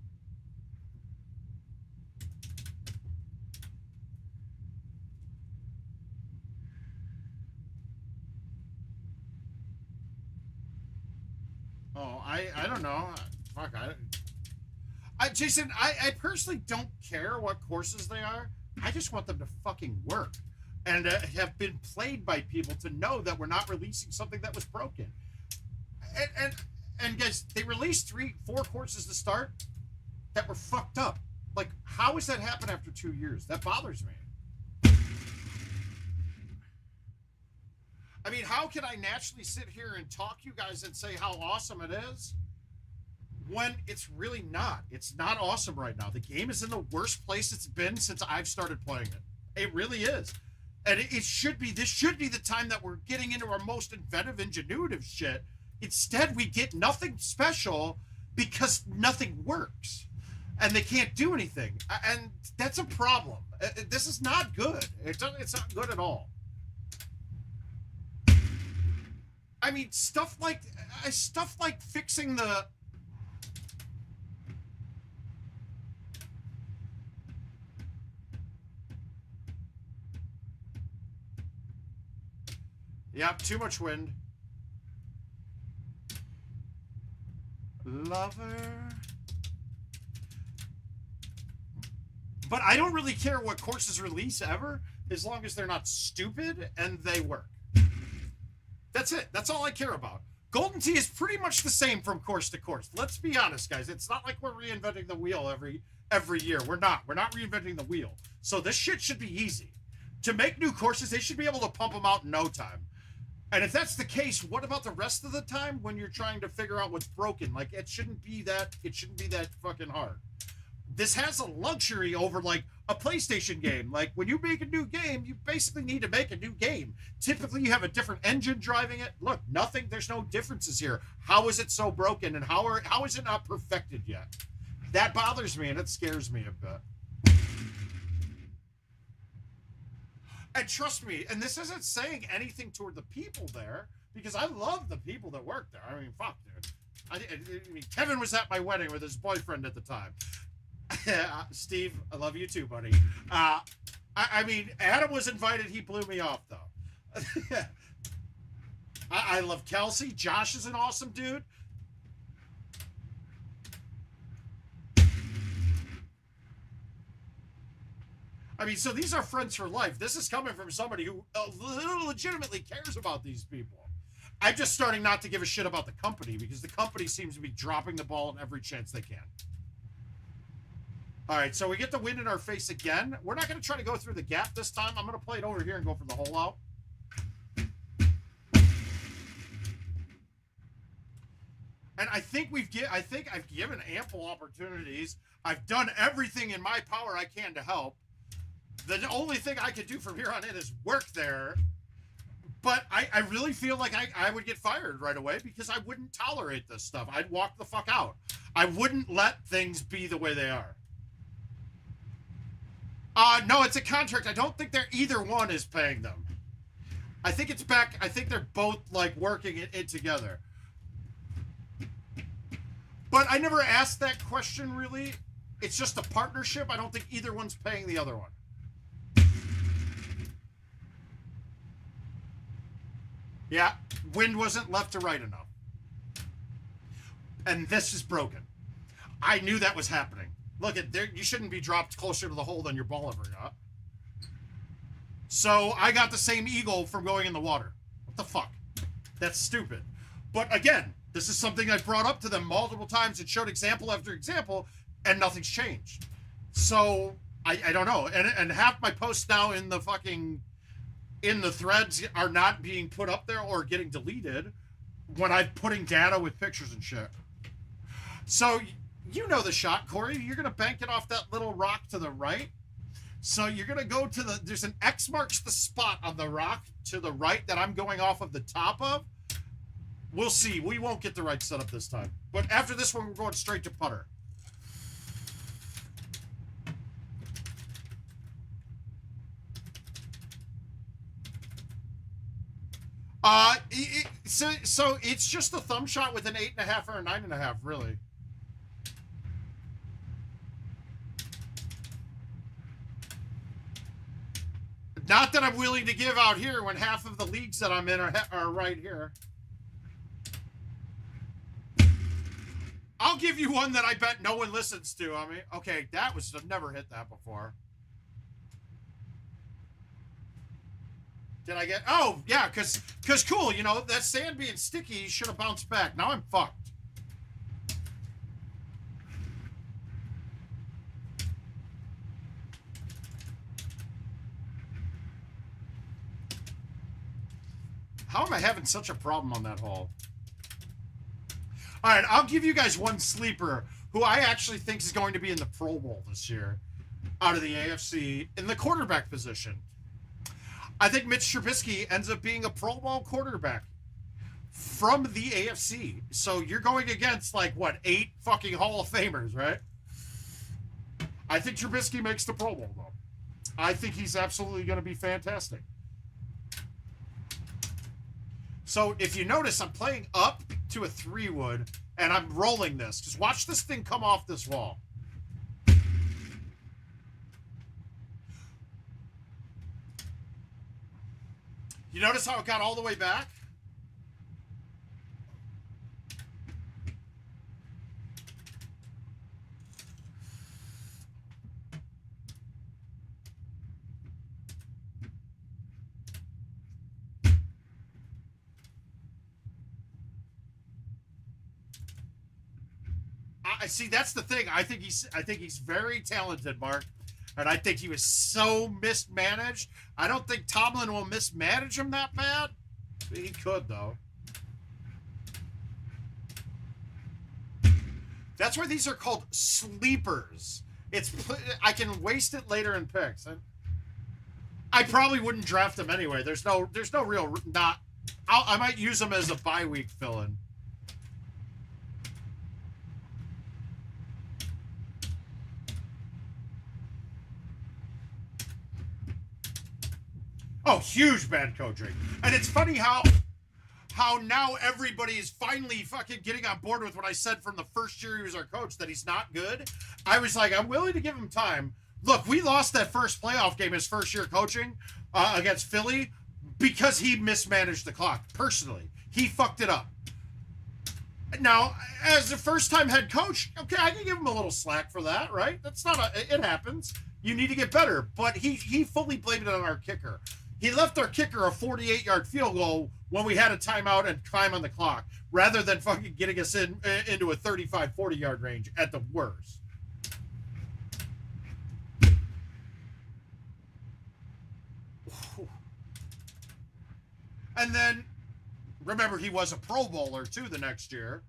S2: Oh, I don't know. Fuck, Jason, I personally don't care what courses they are. I just want them to fucking work and have been played by people to know that we're not releasing something that was broken. And guys, they released 3-4 courses to start that were fucked up. Like, how has that happened after 2 years? That bothers me. I mean, how can I naturally sit here and talk you guys and say how awesome it is when it's really not? It's not awesome right now. The game is in the worst place it's been since I've started playing it. It really is. And it should be, this should be the time that we're getting into our most inventive, ingenuitive shit. Instead, we get nothing special because nothing works. And they can't do anything. And that's a problem. This is not good. It's not good at all. I mean, stuff like fixing the... Yep, too much wind. Lover. But I don't really care what courses release ever, as long as they're not stupid and they work. That's it. That's all I care about. Golden Tee is pretty much the same from course to course. Let's be honest, guys. It's not like we're reinventing the wheel every year. We're not. We're not reinventing the wheel. So this shit should be easy. To make new courses, they should be able to pump them out in no time. And if that's the case, what about the rest of the time when you're trying to figure out what's broken? Like, it shouldn't be that fucking hard. This has a luxury over like a PlayStation game. Like, when you make a new game, you basically need to make a new game. Typically you have a different engine driving it. Look, there's no differences here. How is it so broken, and how is it not perfected yet? That bothers me, and it scares me a bit. And trust me, and this isn't saying anything toward the people there, because I love the people that work there. I mean, fuck, dude. I mean, Kevin was at my wedding with his boyfriend at the time. Steve, I love you too, buddy. I mean, Adam was invited. He blew me off, though. I love Kelsey. Josh is an awesome dude. I mean, so these are friends for life. This is coming from somebody who legitimately cares about these people. I'm just starting not to give a shit about the company because the company seems to be dropping the ball in every chance they can. All right, so we get the wind in our face again. We're not going to try to go through the gap this time. I'm going to play it over here and go for the hole out. And I think I've given ample opportunities. I've done everything in my power I can to help. The only thing I could do from here on in is work there. But I really feel like I would get fired right away because I wouldn't tolerate this stuff. I'd walk the fuck out. I wouldn't let things be the way they are. No, it's a contract. I don't think either one is paying them. I think it's back. I think they're both like working it together. But I never asked that question really. It's just a partnership. I don't think either one's paying the other one. Yeah, wind wasn't left to right enough. And this is broken. I knew that was happening. Look at there, you shouldn't be dropped closer to the hole than your ball ever got. So I got the same eagle from going in the water. What the fuck? That's stupid. But again, this is something I brought up to them multiple times and showed example after example, and nothing's changed. So I don't know. And half my posts now in the threads are not being put up there or getting deleted when I'm putting data with pictures and shit. So you know the shot, Corey. You're going to bank it off that little rock to the right. So you're going to go to there's an X marks the spot on the rock to the right that I'm going off of the top of. We'll see. We won't get the right setup this time. But after this one, we're going straight to putter. So it's just a thumb shot with an 8.5 or a 9.5, really. Not that I'm willing to give out here when half of the leagues that I'm in are right here. I'll give you one that I bet no one listens to. I mean, okay, I've never hit that before. Did I get? Oh, yeah, because cool, you know, that sand being sticky should have bounced back. Now I'm fucked. How am I having such a problem on that hole? All right, I'll give you guys one sleeper who I actually think is going to be in the Pro Bowl this year out of the AFC in the quarterback position. I think Mitch Trubisky ends up being a Pro Bowl quarterback from the AFC. So you're going against, like, what, 8 fucking Hall of Famers, right? I think Trubisky makes the Pro Bowl, though. I think he's absolutely going to be fantastic. So if you notice, I'm playing up to a 3-wood, and I'm rolling this. Just watch this thing come off this wall. You notice how it got all the way back? I see. That's the thing. I think he's very talented, Mark, and I think he was so mismanaged. I don't think Tomlin will mismanage him that bad. He could, though. That's why these are called sleepers. I can waste it later in picks. I probably wouldn't draft him anyway. There's no real not. I might use him as a bye week fill-in. Oh, huge bad coaching. And it's funny how now everybody is finally fucking getting on board with what I said from the first year he was our coach, that he's not good. I was like, I'm willing to give him time. Look, we lost that first playoff game his first year coaching against Philly because he mismanaged the clock. Personally, he fucked it up. Now, as a first-time head coach, okay, I can give him a little slack for that, right? It happens. You need to get better. But he fully blamed it on our kicker. He left our kicker a 48-yard field goal when we had a timeout and time on the clock, rather than fucking getting us into a 35, 40-yard range at the worst. And then, remember, he was a Pro Bowler, too, the next year,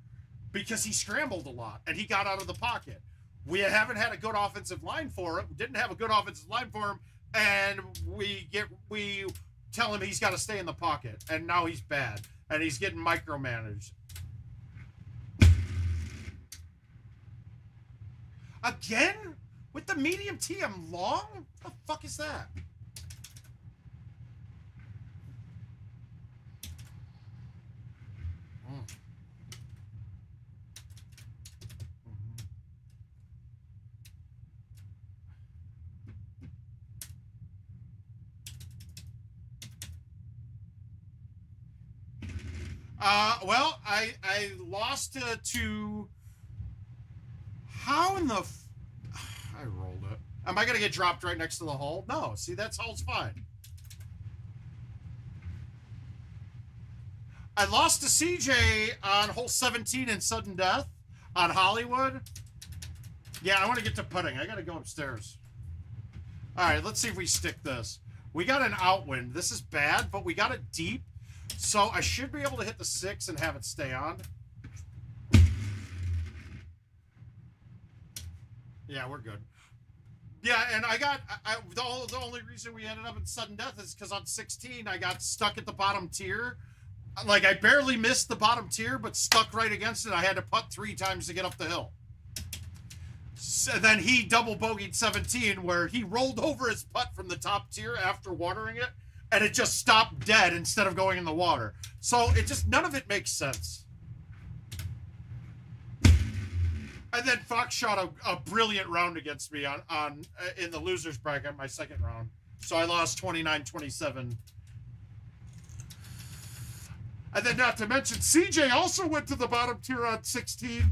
S2: because he scrambled a lot, and he got out of the pocket. We haven't had a good offensive line for him, didn't have a good offensive line for him, and we tell him he's got to stay in the pocket, and now he's bad, and he's getting micromanaged. Again? With the medium T, I'm long? What the fuck is that? Well, I lost to how in the I rolled it. Am I gonna get dropped right next to the hole? No. See, that hole's fine. I lost to CJ on hole 17 in sudden death on Hollywood. Yeah, I want to get to putting. I gotta go upstairs. All right, let's see if we stick this. We got an outwind. This is bad, but we got it deep. So I should be able to hit the 6 and have it stay on. Yeah, we're good. Yeah, and the only reason we ended up in sudden death is because on 16, I got stuck at the bottom tier. Like, I barely missed the bottom tier, but stuck right against it. I had to putt 3 times to get up the hill. So then he double bogeyed 17, where he rolled over his putt from the top tier after watering it, and it just stopped dead instead of going in the water. So it just, none of it makes sense. And then Fox shot a brilliant round against me in the losers bracket, my second round. So I lost 29-27. And then not to mention, CJ also went to the bottom tier on 16,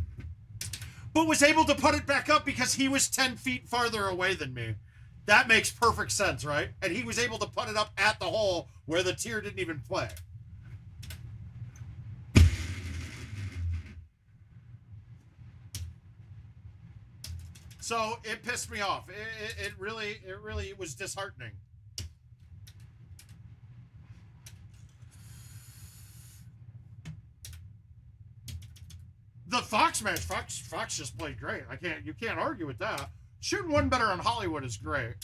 S2: but was able to put it back up because he was 10 feet farther away than me. That makes perfect sense, right? And he was able to put it up at the hole where the tier didn't even play. So it pissed me off. It really was disheartening. The Fox match, Fox just played great. You can't argue with that. Shooting 1 better on Hollywood is great.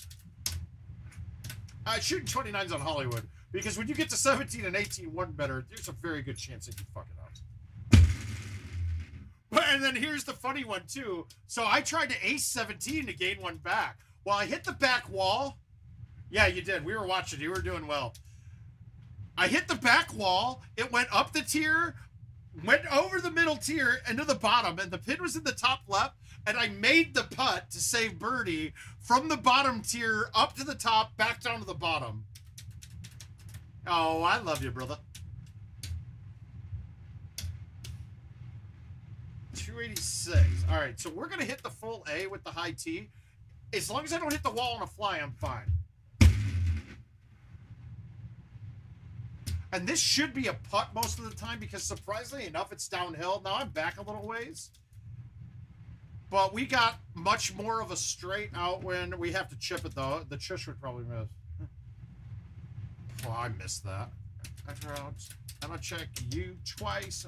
S2: Shooting 29s on Hollywood, because when you get to 17 and 18, 1 better, there's a very good chance that you fuck it up. And then here's the funny one too. So I tried to ace 17 to gain 1 back. Well, I hit the back wall. Yeah, you did. We were watching. You were doing well. I hit the back wall. It went up the tier, went over the middle tier into the bottom, and the pin was in the top left. And I made the putt to save birdie from the bottom tier up to the top, back down to the bottom. Oh, I love you, brother. 286. All right, so we're going to hit the full A with the high T. As long as I don't hit the wall on a fly, I'm fine. And this should be a putt most of the time because surprisingly enough, it's downhill. Now I'm back a little ways. But we got much more of a straight outwind. We have to chip it, though. The Chish would probably miss. Well, I missed that. I'm going to check you twice.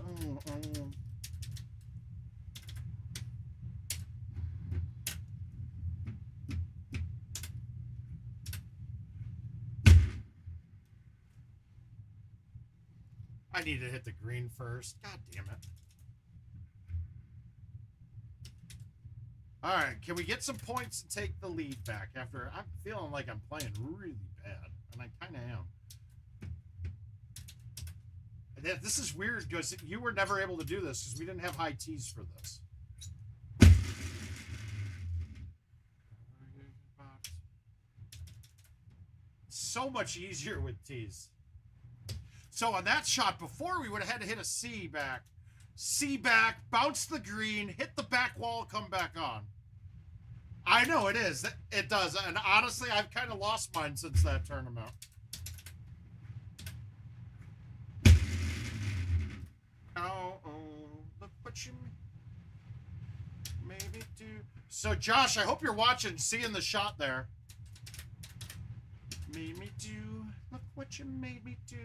S2: I need to hit the green first. God damn it. All right, can we get some points and take the lead back after I'm feeling like I'm playing really bad, and I kind of am. And this is weird because you were never able to do this because we didn't have high tees for this. So much easier with tees. So on that shot before, we would have had to hit a C back, bounce the green, hit the back wall, come back on. I know it is. It does. And honestly, I've kind of lost mine since that tournament. Oh, look what you made me do. So Josh, I hope you're watching, seeing the shot there. Made me do. Look what you made me do.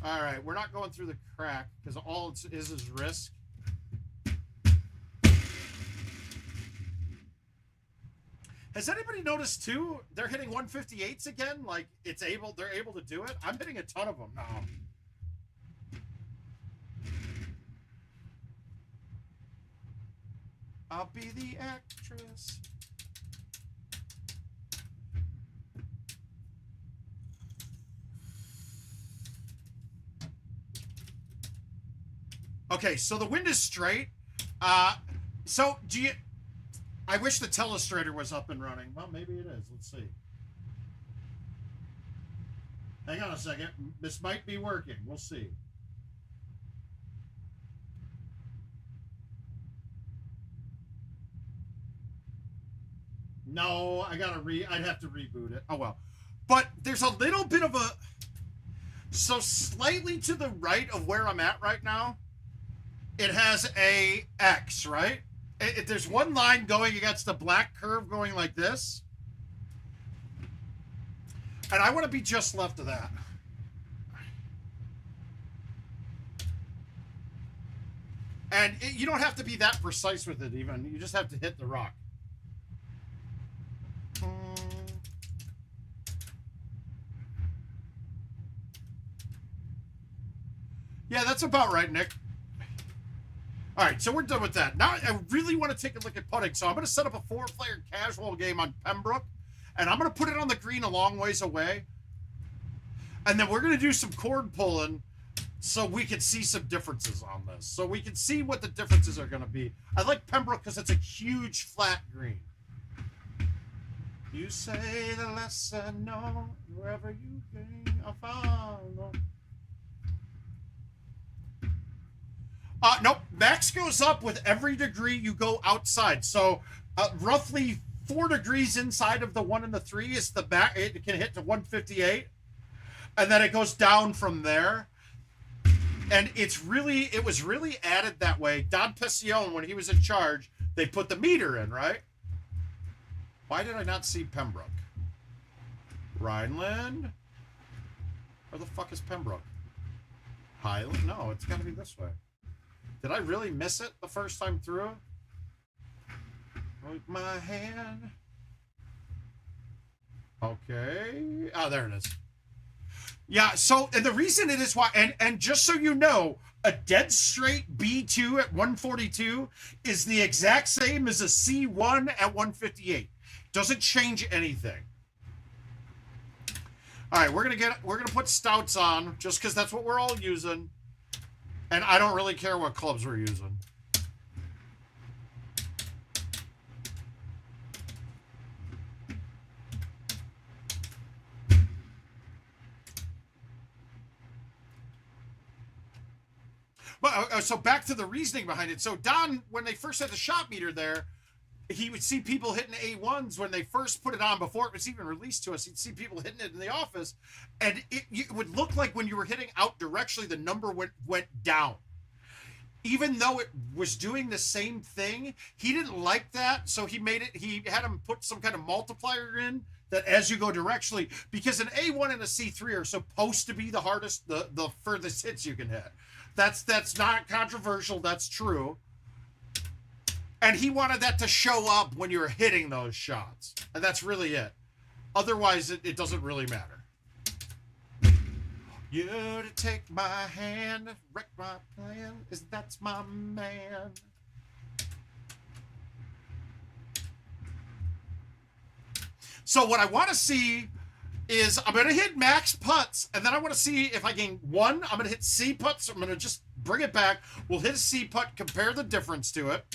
S2: All right, we're not going through the crack because all it is risk. Has anybody noticed too? They're hitting 158s again. Like they're able to do it. I'm hitting a ton of them now. I'll be the actress. Okay, so the wind is straight. So do you... I wish the telestrator was up and running. Well, maybe it is. Let's see. Hang on a second. This might be working. We'll see. No, I'd have to reboot it. Oh, well. But there's a little bit of a... So slightly to the right of where I'm at right now, it has a X, right? There's one line going against the black curve going like this. And I want to be just left of that. And you don't have to be that precise with it even. You just have to hit the rock. Yeah, that's about right, Nick. All right, so we're done with that. Now I really want to take a look at putting. So I'm going to set up a 4-player casual game on Pembroke, and I'm going to put it on the green a long ways away. And then we're going to do some cord pulling so we can see some differences on this. So we can see what the differences are going to be. I like Pembroke because it's a huge flat green. You say the less I know, wherever you bring, I'll follow. Nope. Max goes up with every degree you go outside. So roughly 4 degrees inside of the 1 and the 3 is the back. It can hit to 158. And then it goes down from there. And it was really added that way. Don Pessione, when he was in charge, they put the meter in, right? Why did I not see Pembroke? Rhineland? Where the fuck is Pembroke? Highland? No, it's got to be this way. Did I really miss it the first time through? Hold my hand. Okay. Oh, there it is. Yeah, so, and the reason it is why, and just so you know, a dead straight B2 at 142 is the exact same as a C1 at 158. Doesn't change anything. All right, we're gonna put stouts on just because that's what we're all using. And I don't really care what clubs we're using. But so back to the reasoning behind it. So Don, when they first had the shot meter there, he would see people hitting A1s when they first put it on before it was even released to us. He'd see people hitting it in the office, and it would look like when you were hitting out directionally, the number went down. Even though it was doing the same thing, he didn't like that, so he had him put some kind of multiplier in that as you go directionally, because an A1 and a C3 are supposed to be the hardest, the furthest hits you can hit. That's not controversial, that's true. And he wanted that to show up when you were hitting those shots. And that's really it. Otherwise, it doesn't really matter. You to take my hand, wreck my plan, is that's my man. So what I want to see is I'm going to hit max putts, and then I want to see if I can, I'm going to hit C putts. I'm going to just bring it back. We'll hit a C putt, compare the difference to it.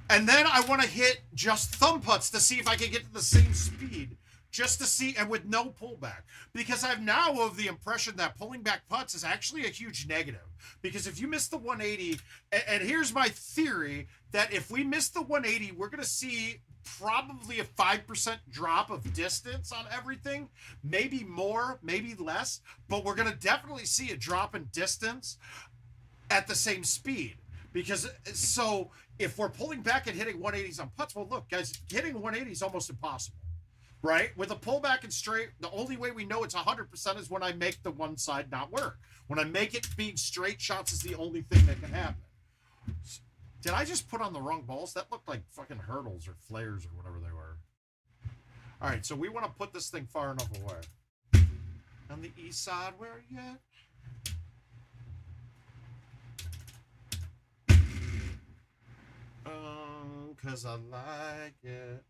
S2: And then I want to hit just thumb putts to see if I can get to the same speed, just to see, and with no pullback. Because I'm now of the impression that pulling back putts is actually a huge negative. Because if you miss the 180, and here's my theory, that if we miss the 180, we're going to see probably a 5% drop of distance on everything. Maybe more, maybe less, but we're going to definitely see a drop in distance at the same speed. Because, so, if we're pulling back and hitting 180s on putts, well, look, guys, hitting 180 is almost impossible, right? With a pullback and straight, the only way we know it's 100% is when I make the one side not work. When I make it being straight shots is the only thing that can happen. Did I just put on the wrong balls? That looked like fucking hurdles or flares or whatever they were. All right, so we want to put this thing far enough away. On the east side, where are you at? Cause I like it.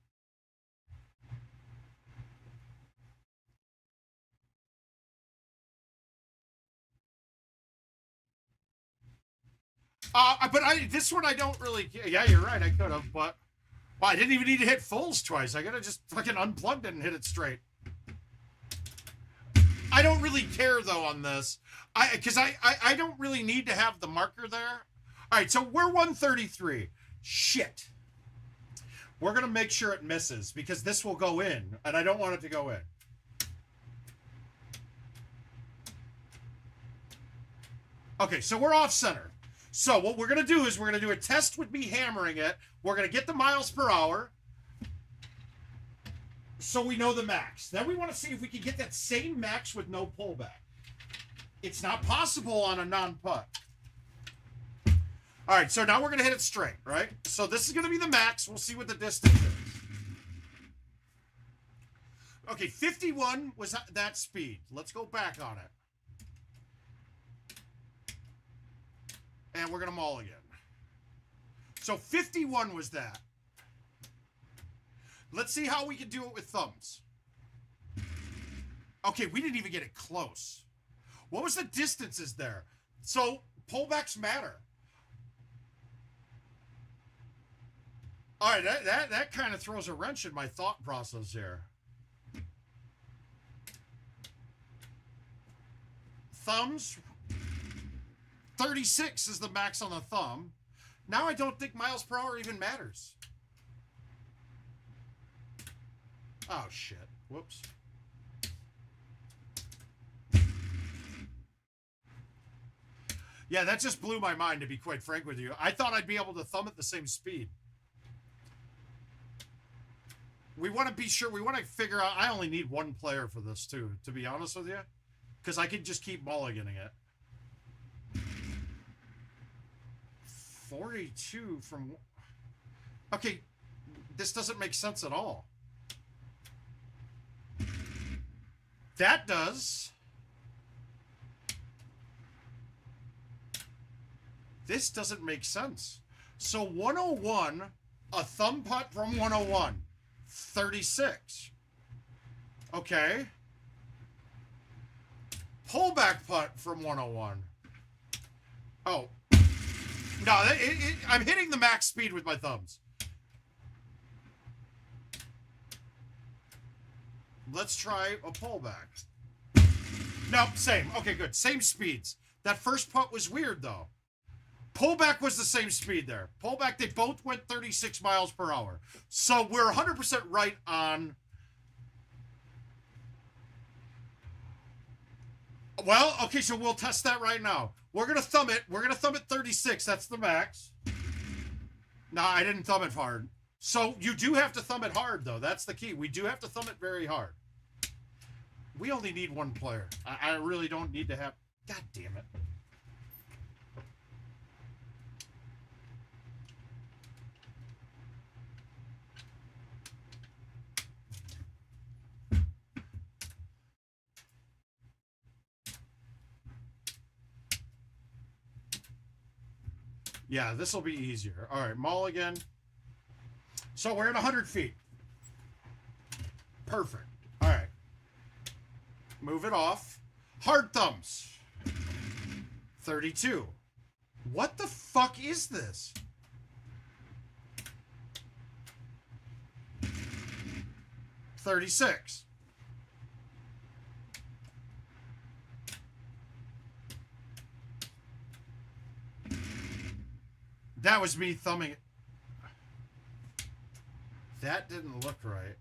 S2: But this one I don't really, yeah, you're right, I could have, but, well, I didn't even need to hit fulls twice. I gotta just fucking unplugged it and hit it straight. I don't really care, though, on this. Because I don't really need to have the marker there. All right, so we're 133. Shit. We're going to make sure it misses, because this will go in, and I don't want it to go in. Okay, so we're off center. So what we're going to do is we're going to do a test with me hammering it. We're going to get the miles per hour. So we know the max. Then we want to see if we can get that same max with no pullback. It's not possible on a non-putt. All right, so now we're going to hit it straight, right? So this is going to be the max. We'll see what the distance is. Okay, 51 was that speed. Let's go back on it. And we're going to maul again. So 51 was that. Let's see how we can do it with thumbs. Okay, we didn't even get it close. What was the distances there? So pullbacks matter. All right, that kind of throws a wrench in my thought process here. Thumbs, 36 is the max on the thumb. Now I don't think miles per hour even matters. Oh, shit. Whoops. Yeah, that just blew my mind, to be quite frank with you. I thought I'd be able to thumb at the same speed. We want to be sure. We want to figure out. I only need one player for this, too, to be honest with you. Because I could just keep mulliganing it. 42 from... Okay, this doesn't make sense at all. That does. This doesn't make sense. So 101, a thumb putt from 101. 36. Okay. Pullback putt from 101. Oh. No, I'm hitting the max speed with my thumbs. Let's try a pullback. No, same. Okay, good. Same speeds. That first putt was weird, though. Pullback was the same speed there. Pullback, they both went 36 miles per hour. So we're 100% right on... Well, okay, so we'll test that right now. We're going to thumb it. We're going to thumb it 36. That's the max. No, I didn't thumb it hard. So you do have to thumb it hard, though. That's the key. We do have to thumb it very hard. We only need one player. I really don't need to have... God damn it. Yeah, this will be easier. All right, mulligan. So we're at 100 feet. Perfect. All right. Move it off. Hard thumbs. 32. What the fuck is this? $36. That was me thumbing it. That didn't look right.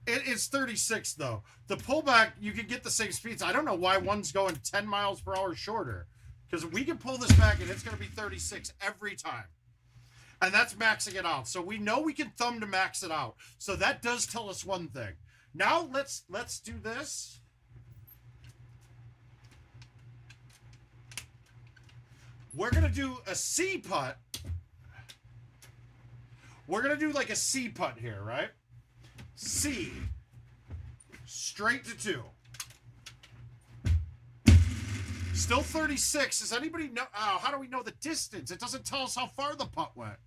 S2: It's 36, though. The pullback, you can get the same speeds. I don't know why one's going 10 miles per hour shorter. Because we can pull this back, and it's going to be 36 every time. And that's maxing it out. So we know we can thumb to max it out. So that does tell us one thing. Now let's do this. We're going to do a C putt. We're going to do like a C putt here, right? C. Straight to 2. Still 36. Does anybody know? Oh, how do we know the distance? It doesn't tell us how far the putt went.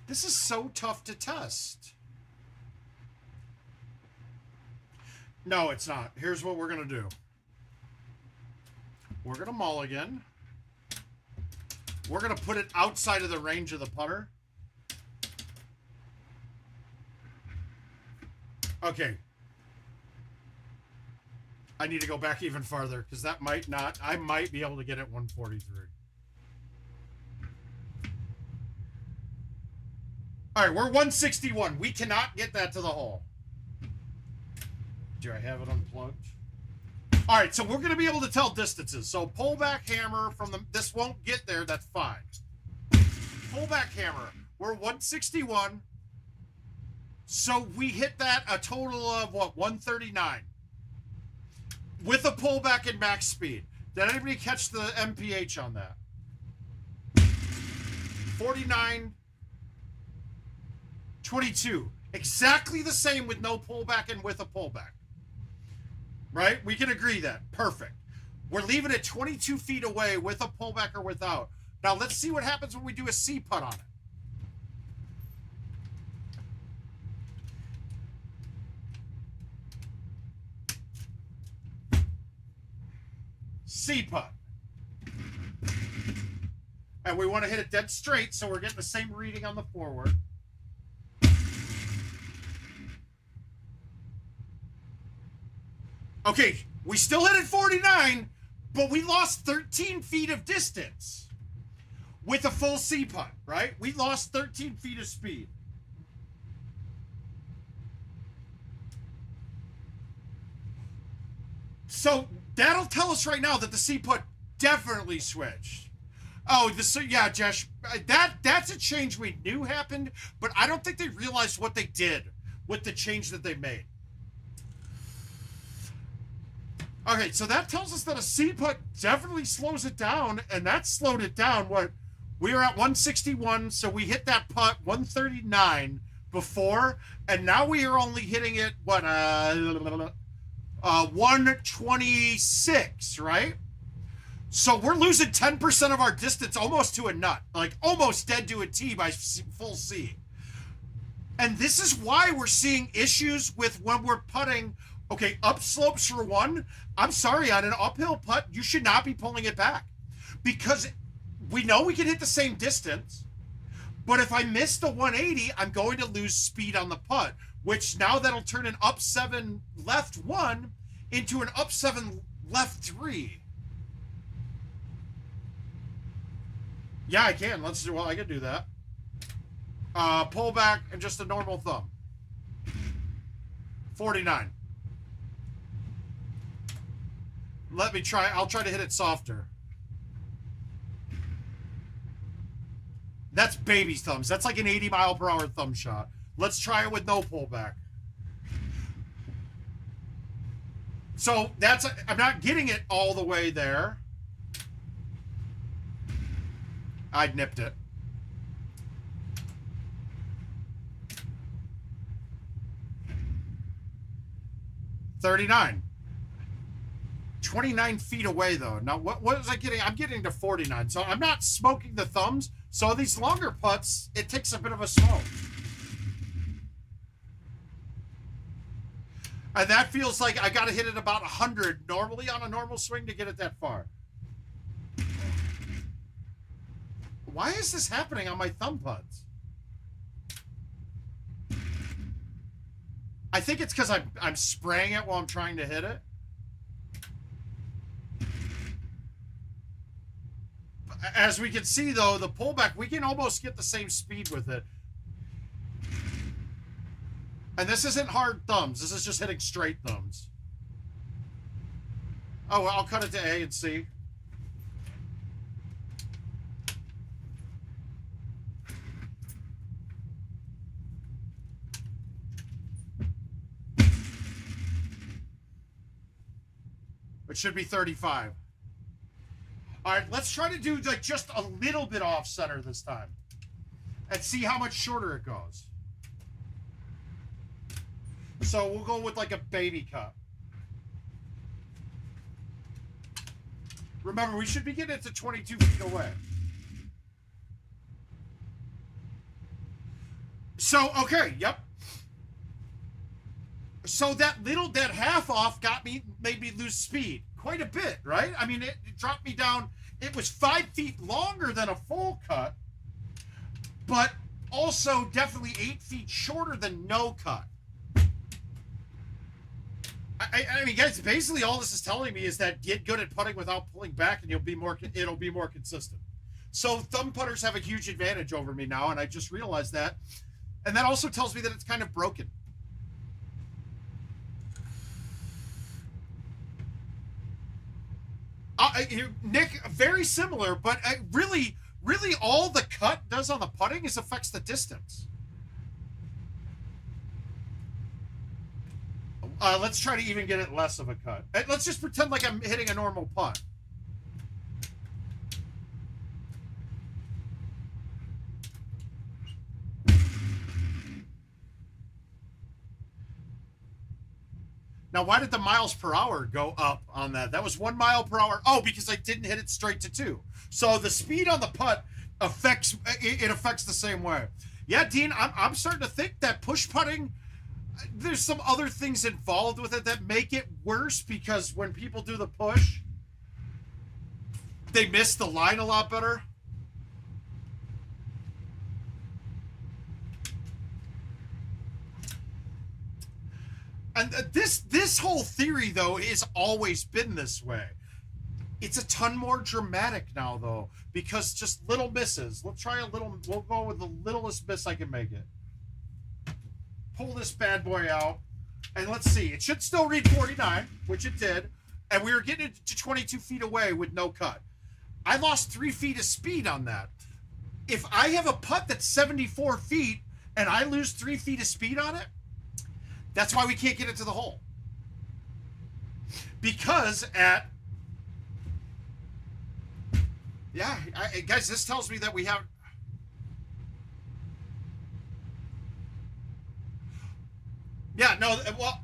S2: This is so tough to test. No, it's not. Here's what we're going to do. We're going to mulligan. We're going to put it outside of the range of the putter. Okay. I need to go back even farther because that might not... I might be able to get it 143. All right, we're 161. We cannot get that to the hole. Do I have it unplugged? All right, so we're going to be able to tell distances. So pull back hammer from the... This won't get there. That's fine. Pull back hammer. We're 161. So we hit that a total of what, 139 with a pullback and max speed. Did anybody catch the MPH on that? 49.22. Exactly the same with no pullback and with a pullback. Right? We can agree that. Perfect. We're leaving it 22 feet away with a pullback or without. Now let's see what happens when we do a C putt on it. C putt. And we want to hit it dead straight, so we're getting the same reading on the forward. Okay, we still hit it 49, but we lost 13 feet of distance with a full C putt, right? We lost 13 feet of speed. So that'll tell us right now that the C putt definitely switched. Oh, yeah, Josh, that's a change we knew happened, but I don't think they realized what they did with the change that they made. Okay, so that tells us that a C putt definitely slows it down, and that slowed it down. What, we were at 161, so we hit that putt 139 before, and now we are only hitting it, what, 126, right? So we're losing 10% of our distance almost to a nut, like almost dead to a T by full C. And this is why we're seeing issues with when we're putting, okay, up slopes for one. I'm sorry, on an uphill putt, you should not be pulling it back because we know we can hit the same distance, but if I miss the 180, I'm going to lose speed on the putt, which now that'll turn an up 7 left 1 into an up 7 left 3. Yeah, I can. Let's do, well, I can do that. Pull back and just a normal thumb. 49. Let me try. I'll try to hit it softer. That's baby thumbs. That's like an 80-mile-per-hour thumb shot. Let's try it with no pullback. So that's, I'm not getting it all the way there. I nipped it. $39. 29 feet away though. Now what was I getting? I'm getting to 49. So I'm not smoking the thumbs. So these longer putts, it takes a bit of a smoke. And that feels like I got to hit it about 100 normally on a normal swing to get it that far. Why is this happening on my thumb putts? I think it's because I'm spraying it while I'm trying to hit it. As we can see, though, the pullback, we can almost get the same speed with it. And this isn't hard thumbs. This is just hitting straight thumbs. Oh, well, I'll cut it to A and C. It should be 35. All right, let's try to do like just a little bit off center this time and see how much shorter it goes. So we'll go with like a baby cut. Remember, we should be getting it to 22 feet away. So, okay, yep. So that half off made me lose speed quite a bit, right? I mean, it dropped me down. It was 5 feet longer than a full cut, but also definitely 8 feet shorter than no cut. I mean, guys, basically all this is telling me is that get good at putting without pulling back, and it'll be more consistent. So thumb putters have a huge advantage over me now, and I just realized that. And that also tells me that it's kind of broken. Nick, very similar, but really really all the cut does on the putting is affects the distance. Let's try to even get it less of a cut. Let's just pretend like I'm hitting a normal putt. Now, why did the miles per hour go up on that? That was 1 mile per hour. Oh, because I didn't hit it straight to 2. So the speed on the putt affects the same way. Yeah, Dean, I'm starting to think that push putting, there's some other things involved with it that make it worse, because when people do the push, they miss the line a lot better. And this whole theory, though, has always been this way. It's a ton more dramatic now, though, because just little misses. Let's try a little. We'll go with the littlest miss I can make it. Pull this bad boy out, and let's see. It should still read 49, which it did, and we were getting it to 22 feet away with no cut. I lost 3 feet of speed on that. If I have a putt that's 74 feet and I lose 3 feet of speed on it, that's why we can't get it to the hole. Because at... Yeah, guys, this tells me that we have... Yeah, no, well...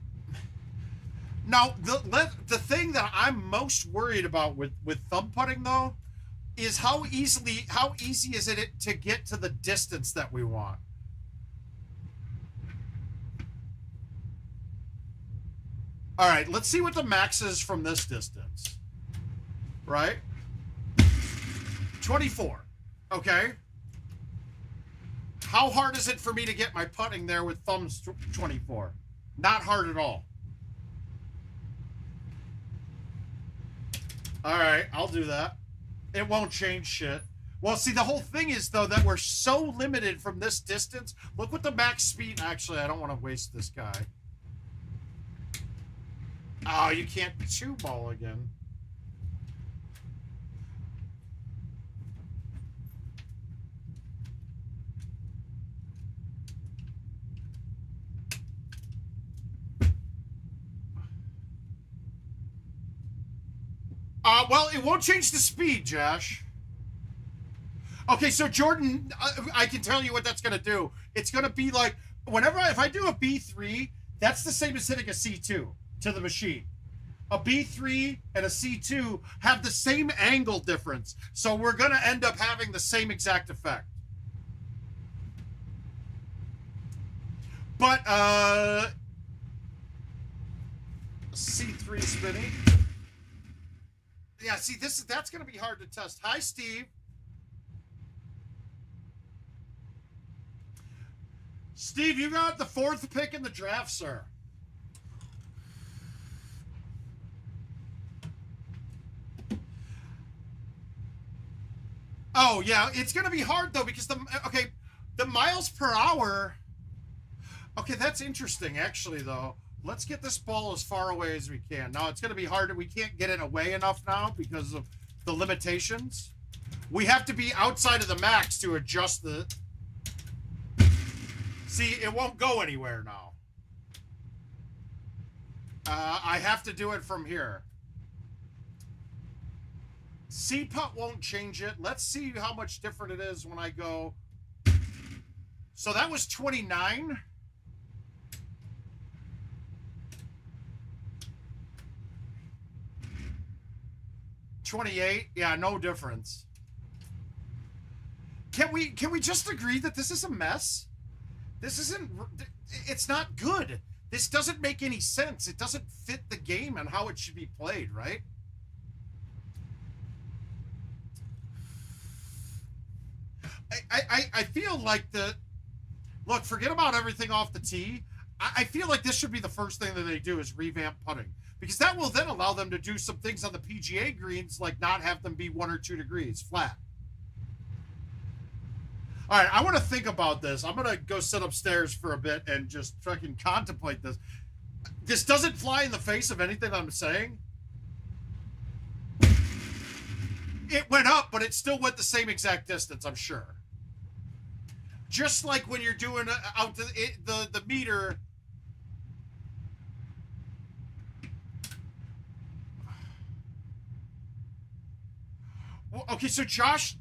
S2: Now, the thing that I'm most worried about with thumb putting, though, is how easy is it to get to the distance that we want. All right, let's see what the max is from this distance. Right? 24. Okay. How hard is it for me to get my putting there with thumbs 24? Not hard at all. All right, I'll do that. It won't change shit. Well, see, the whole thing is, though, that we're so limited from this distance. Look what the max speed... Actually, I don't want to waste this guy. Oh, you can't chew ball again. Well, it won't change the speed, Josh. Okay, so Jordan, I can tell you what that's going to do. It's going to be like, if I do a B3, that's the same as hitting a C2 to the machine. A B3 and a C2 have the same angle difference. So we're going to end up having the same exact effect. But, C3 spinning. Yeah, see, that's going to be hard to test. Hi, Steve. Steve, you got the 4th pick in the draft, sir. Oh, yeah, it's going to be hard, though, because the miles per hour... Okay, that's interesting, actually, though. Let's get this ball as far away as we can. Now, it's going to be hard. We can't get it away enough now because of the limitations. We have to be outside of the max to adjust the... See, it won't go anywhere now. I have to do it from here. C-putt won't change it. Let's see how much different it is when I go... So that was 29. 28, yeah, no difference. Can we just agree that this is a mess? This isn't, it's not good. This doesn't make any sense. It doesn't fit the game and how it should be played, right? I feel like look, forget about everything off the tee. I feel like this should be the first thing that they do is revamp putting. Because that will then allow them to do some things on the PGA greens, like not have them be 1 or 2 degrees flat. All right, I want to think about this. I'm going to go sit upstairs for a bit and just fucking contemplate this. This doesn't fly in the face of anything I'm saying. It went up, but it still went the same exact distance, I'm sure. Just like when you're doing out the meter. Well, okay, so Josh,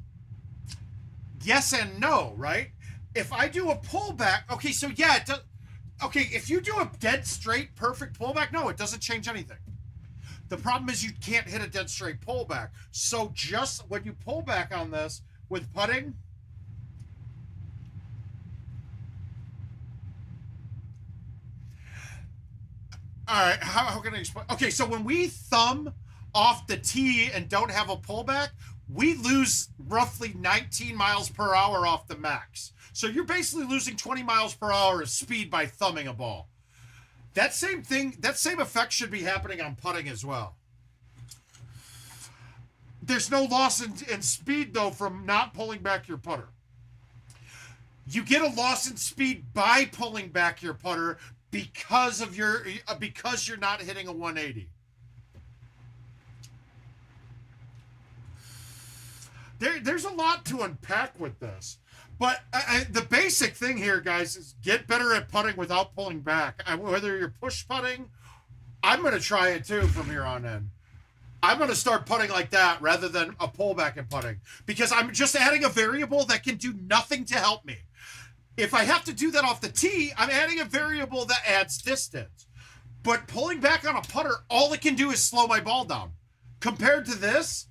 S2: yes and no, right? If I do a pullback, okay, so yeah, it does. Okay, if you do a dead straight perfect pullback, no, it doesn't change anything. The problem is you can't hit a dead straight pullback. So just when you pull back on this with putting, all right, how can I explain? Okay, so when we thumb off the tee and don't have a pullback, we lose roughly 19 miles per hour off the max. So you're basically losing 20 miles per hour of speed by thumbing a ball. That same thing, that same effect should be happening on putting as well. There's no loss in speed, though, from not pulling back your putter. You get a loss in speed by pulling back your putter because you're not hitting a 180. There's a lot to unpack with this. But the basic thing here, guys, is get better at putting without pulling back. Whether you're push putting, I'm going to try it too from here on in. I'm going to start putting like that rather than a pullback and putting, because I'm just adding a variable that can do nothing to help me. If I have to do that off the tee, I'm adding a variable that adds distance. But pulling back on a putter, all it can do is slow my ball down. Compared to this,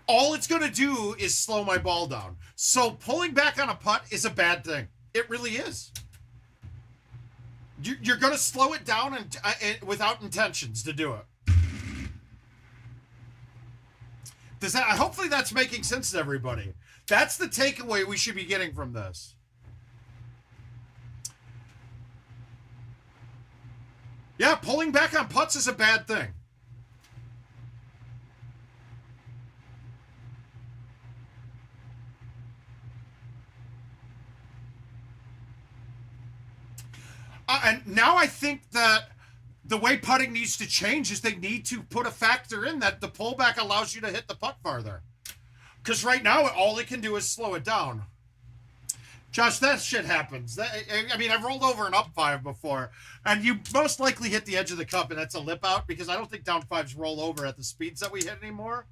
S2: all it's going to do is slow my ball down. So pulling back on a putt is a bad thing. It really is. You're going to slow it down and without intentions to do it. Hopefully that's making sense to everybody. That's the takeaway we should be getting from this. Yeah, pulling back on putts is a bad thing. And now I think that the way putting needs to change is they need to put a factor in that the pullback allows you to hit the putt farther. Because right now, all it can do is slow it down. Josh, that shit happens. I mean, I've rolled over an up five before, and you most likely hit the edge of the cup, and that's a lip out, because I don't think down fives roll over at the speeds that we hit anymore.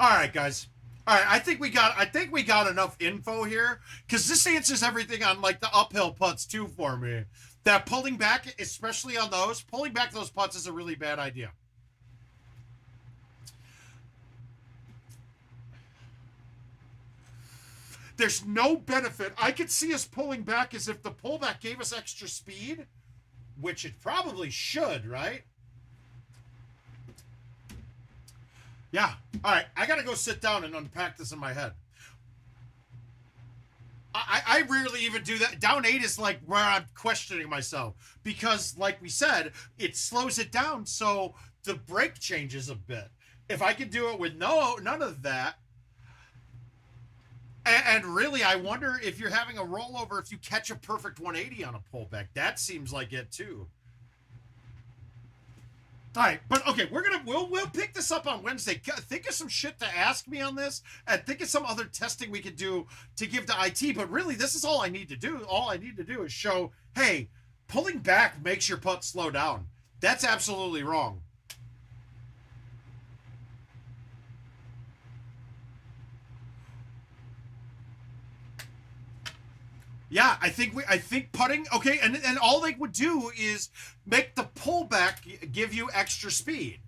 S2: All right, guys. All right, I think we got enough info here, because this answers everything on like the uphill putts too for me. That pulling back, especially on those, pulling back those putts is a really bad idea. There's no benefit. I could see us pulling back as if the pullback gave us extra speed, which it probably should, right? Yeah. All right. I got to go sit down and unpack this in my head. I rarely even do that. Down 8 is like where I'm questioning myself, because like we said, it slows it down. So the break changes a bit. If I could do it with none of that. And really, I wonder if you're having a rollover, if you catch a perfect 180 on a pullback. That seems like it too. All right, but okay, we'll pick this up on Wednesday. Think of some shit to ask me on this, and think of some other testing we could do to give to IT. But really, this is all I need to do. All I need to do is show, hey, pulling back makes your putt slow down. That's absolutely wrong. Yeah, I think putting, okay, and all they would do is make the pullback give you extra speed.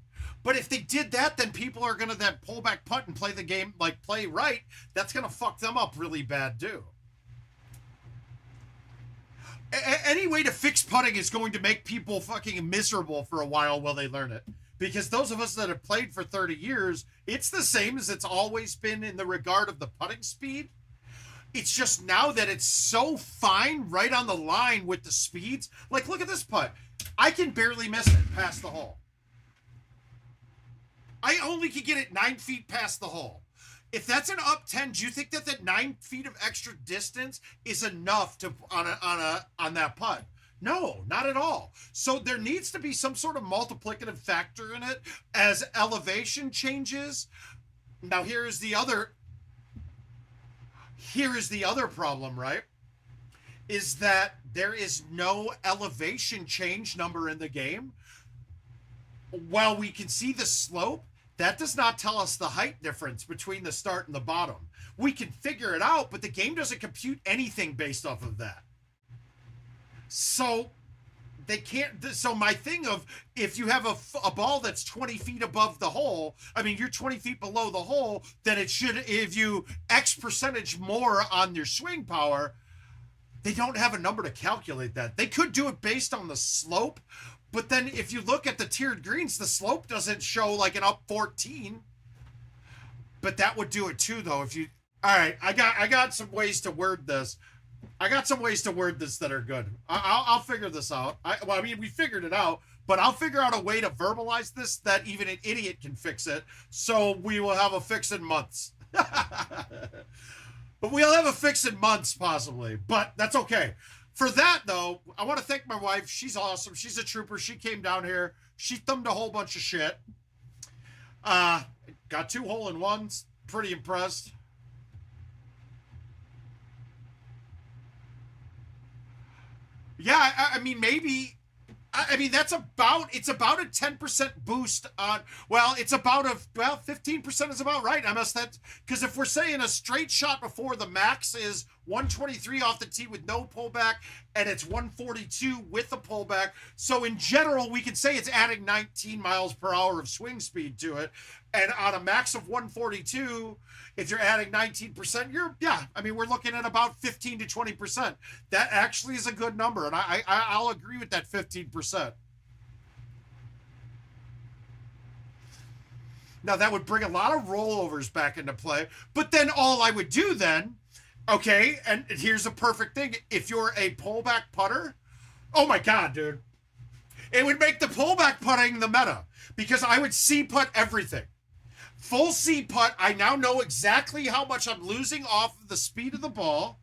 S2: But if they did that, then people are gonna that pullback putt and play the game, like play right. That's gonna fuck them up really bad too. Any way to fix putting is going to make people fucking miserable for a while they learn it. Because those of us that have played for 30 years, it's the same as it's always been in the regard of the putting speed. It's just now that it's so fine right on the line with the speeds. Like, look at this putt. I can barely miss it past the hole. I only can get it 9 feet past the hole. If that's an up 10, do you think that 9 feet of extra distance is enough to on that putt No, not at all. So there needs to be some sort of multiplicative factor in it as elevation changes. Now here is the other problem, right? Is that there is no elevation change number in the game. While we can see the slope, that does not tell us the height difference between the start and the bottom. We can figure it out, but the game doesn't compute anything based off of that. So they can't. So my thing of, if you have a ball that's 20 feet above the hole, I mean, you're 20 feet below the hole, then it should give you X percentage more on your swing power. They don't have a number to calculate that. They could do it based on the slope, but then if you look at the tiered greens, the slope doesn't show like an up 14. But that would do it too, though. If you, all right, I got some ways to word this. I got some ways to word this that are good. I'll figure this out. I mean, we figured it out, but I'll figure out a way to verbalize this that even an idiot can fix it. So we will have a fix in months. But we'll have a fix in months, possibly. But that's okay. For that, though, I want to thank my wife. She's awesome. She's a trooper. She came down here. She thumbed a whole bunch of shit. Got 2 hole-in-ones. Pretty impressed. Yeah, I mean, maybe... I mean, it's about a 10% boost on, well, 15% is about right. I must that, because if we're saying a straight shot before, the max is 123 off the tee with no pullback, and it's 142 with a pullback. So in general, we can say it's adding 19 miles per hour of swing speed to it. And on a max of 142, if you're adding 19%, I mean, we're looking at about 15 to 20%. That actually is a good number, and I'll agree with that 15%. Now, that would bring a lot of rollovers back into play, but then all I would do then, okay, and here's a perfect thing. If you're a pullback putter, oh my God, dude. It would make the pullback putting the meta, because I would C-putt everything. Full C-putt, I now know exactly how much I'm losing off of the speed of the ball,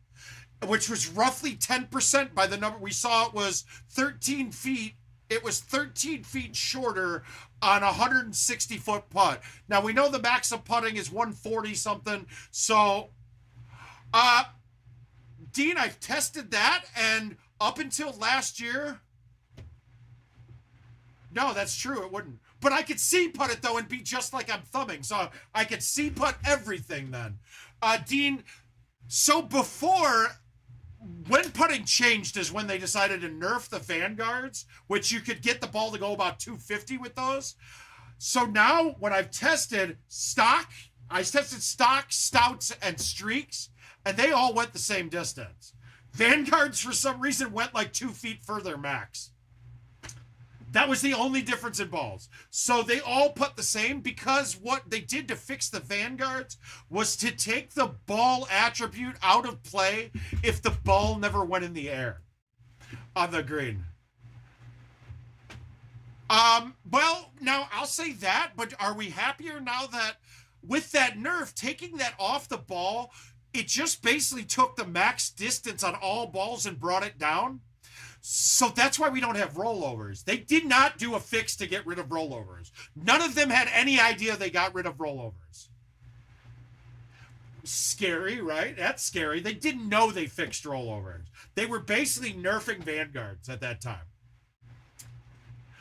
S2: which was roughly 10% by the number we saw. It was 13 feet. It was 13 feet shorter on a 160-foot putt. Now, we know the max of putting is 140 something. So, Dean, I've tested that, and up until last year, no, that's true, it wouldn't. But I could C-putt it, though, and be just like I'm thumbing. So I could C-putt everything then. Dean, so before, when putting changed is when they decided to nerf the Vanguards, which you could get the ball to go about 250 with those. So now when I've tested stock, I tested stock, stouts, and streaks, and they all went the same distance. Vanguards, for some reason, went like 2 feet further max. That was the only difference in balls. So they all put the same, because what they did to fix the Vanguards was to take the ball attribute out of play if the ball never went in the air on the green. Well, now I'll say that, but are we happier now that with that nerf, taking that off the ball, it just basically took the max distance on all balls and brought it down? So that's why we don't have rollovers. They did not do a fix to get rid of rollovers. None of them had any idea they got rid of rollovers. Scary, right? That's scary. They didn't know they fixed rollovers. They were basically nerfing Vanguards at that time.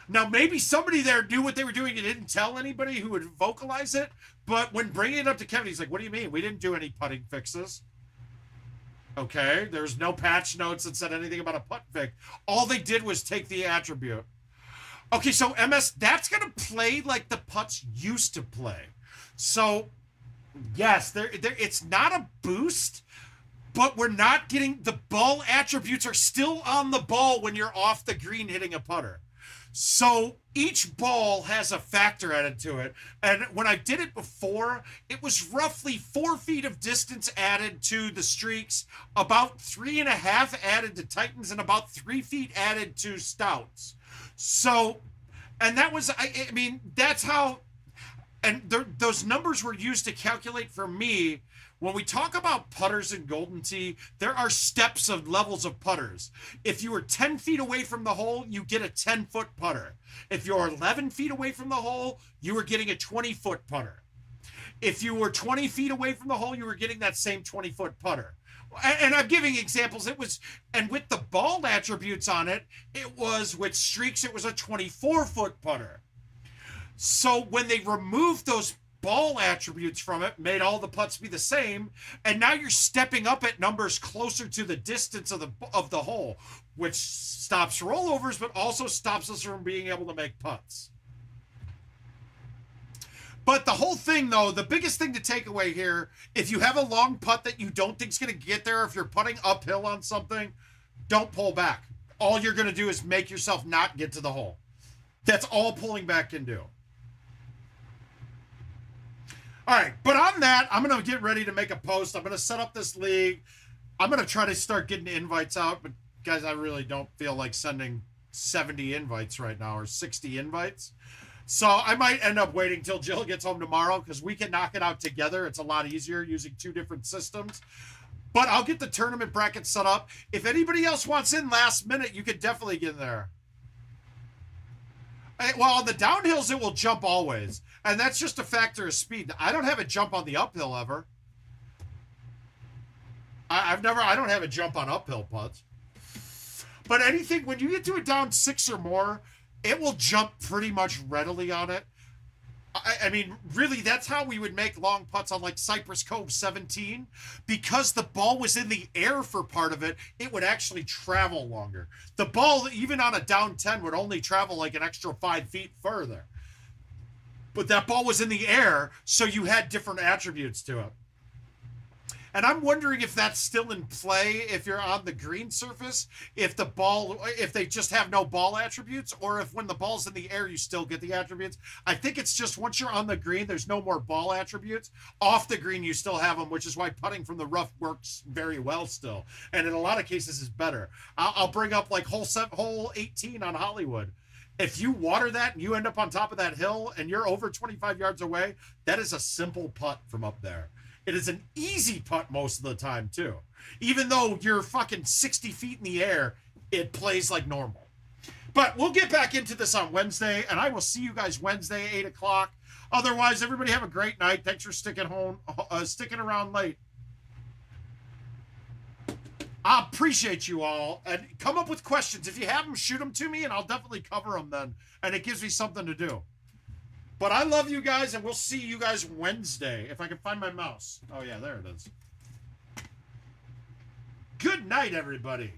S2: Now, maybe somebody there knew what they were doing and didn't tell anybody who would vocalize it, but when bringing it up to Kevin, he's like, what do you mean? We didn't do any putting fixes. Okay, there's no patch notes that said anything about a putt fix. All they did was take the attribute. Okay, so MS, that's going to play like the putts used to play. So, yes, it's not a boost, but we're not getting, the ball attributes are still on the ball when you're off the green hitting a putter. So each ball has a factor added to it. And when I did it before, it was roughly 4 feet of distance added to the streaks, about 3.5 added to Titans, and about 3 feet added to Stouts. So, and that was, I mean, that's how, and those numbers were used to calculate for me When we talk about putters in Golden Tee, there are steps of levels of putters. If you were 10 feet away from the hole, you get a 10-foot putter. If you're 11 feet away from the hole, you were getting a 20-foot putter. If you were 20 feet away from the hole, you were getting that same 20-foot putter. And I'm giving examples. And with the ball attributes on it, with streaks, it was a 24-foot putter. So when they removed those ball attributes from it, made all the putts be the same, and now you're stepping up at numbers closer to the distance of the hole, which stops rollovers, but also stops us from being able to make putts. But the whole thing, though, the biggest thing to take away here, if you have a long putt that you don't think is going to get there, if you're putting uphill on something, don't pull back. All you're going to do is make yourself not get to the hole. That's all pulling back can do. All right, but on that, I'm going to get ready to make a post. I'm going to set up this league. I'm going to try to start getting invites out. But, guys, I really don't feel like sending 70 invites right now or 60 invites. So I might end up waiting till Jill gets home tomorrow because we can knock it out together. It's a lot easier using 2 different systems. But I'll get the tournament bracket set up. If anybody else wants in last minute, you could definitely get in there. Well, on the downhills, it will jump always. And that's just a factor of speed. I don't have a jump on the uphill ever. I don't have a jump on uphill putts. But anything, when you get to a down 6 or more, it will jump pretty much readily on it. I mean, really, that's how we would make long putts on like Cypress Cove 17. Because the ball was in the air for part of it, it would actually travel longer. The ball, even on a down 10, would only travel like an extra 5 feet further. But that ball was in the air, so you had different attributes to it. And I'm wondering if that's still in play if you're on the green surface, if they just have no ball attributes, or if when the ball's in the air, you still get the attributes. I think it's just once you're on the green, there's no more ball attributes. Off the green, you still have them, which is why putting from the rough works very well still. And in a lot of cases is better. I'll bring up like hole 18 on Hollywood. If you water that and you end up on top of that hill and you're over 25 yards away, that is a simple putt from up there. It is an easy putt most of the time, too. Even though you're fucking 60 feet in the air, it plays like normal. But we'll get back into this on Wednesday, and I will see you guys Wednesday, 8 o'clock. Otherwise, everybody have a great night. Thanks for sticking around late. I appreciate you all. And come up with questions. If you have them, shoot them to me, and I'll definitely cover them then. And it gives me something to do. But I love you guys, and we'll see you guys Wednesday. If I can find my mouse. Oh, yeah, there it is. Good night, everybody.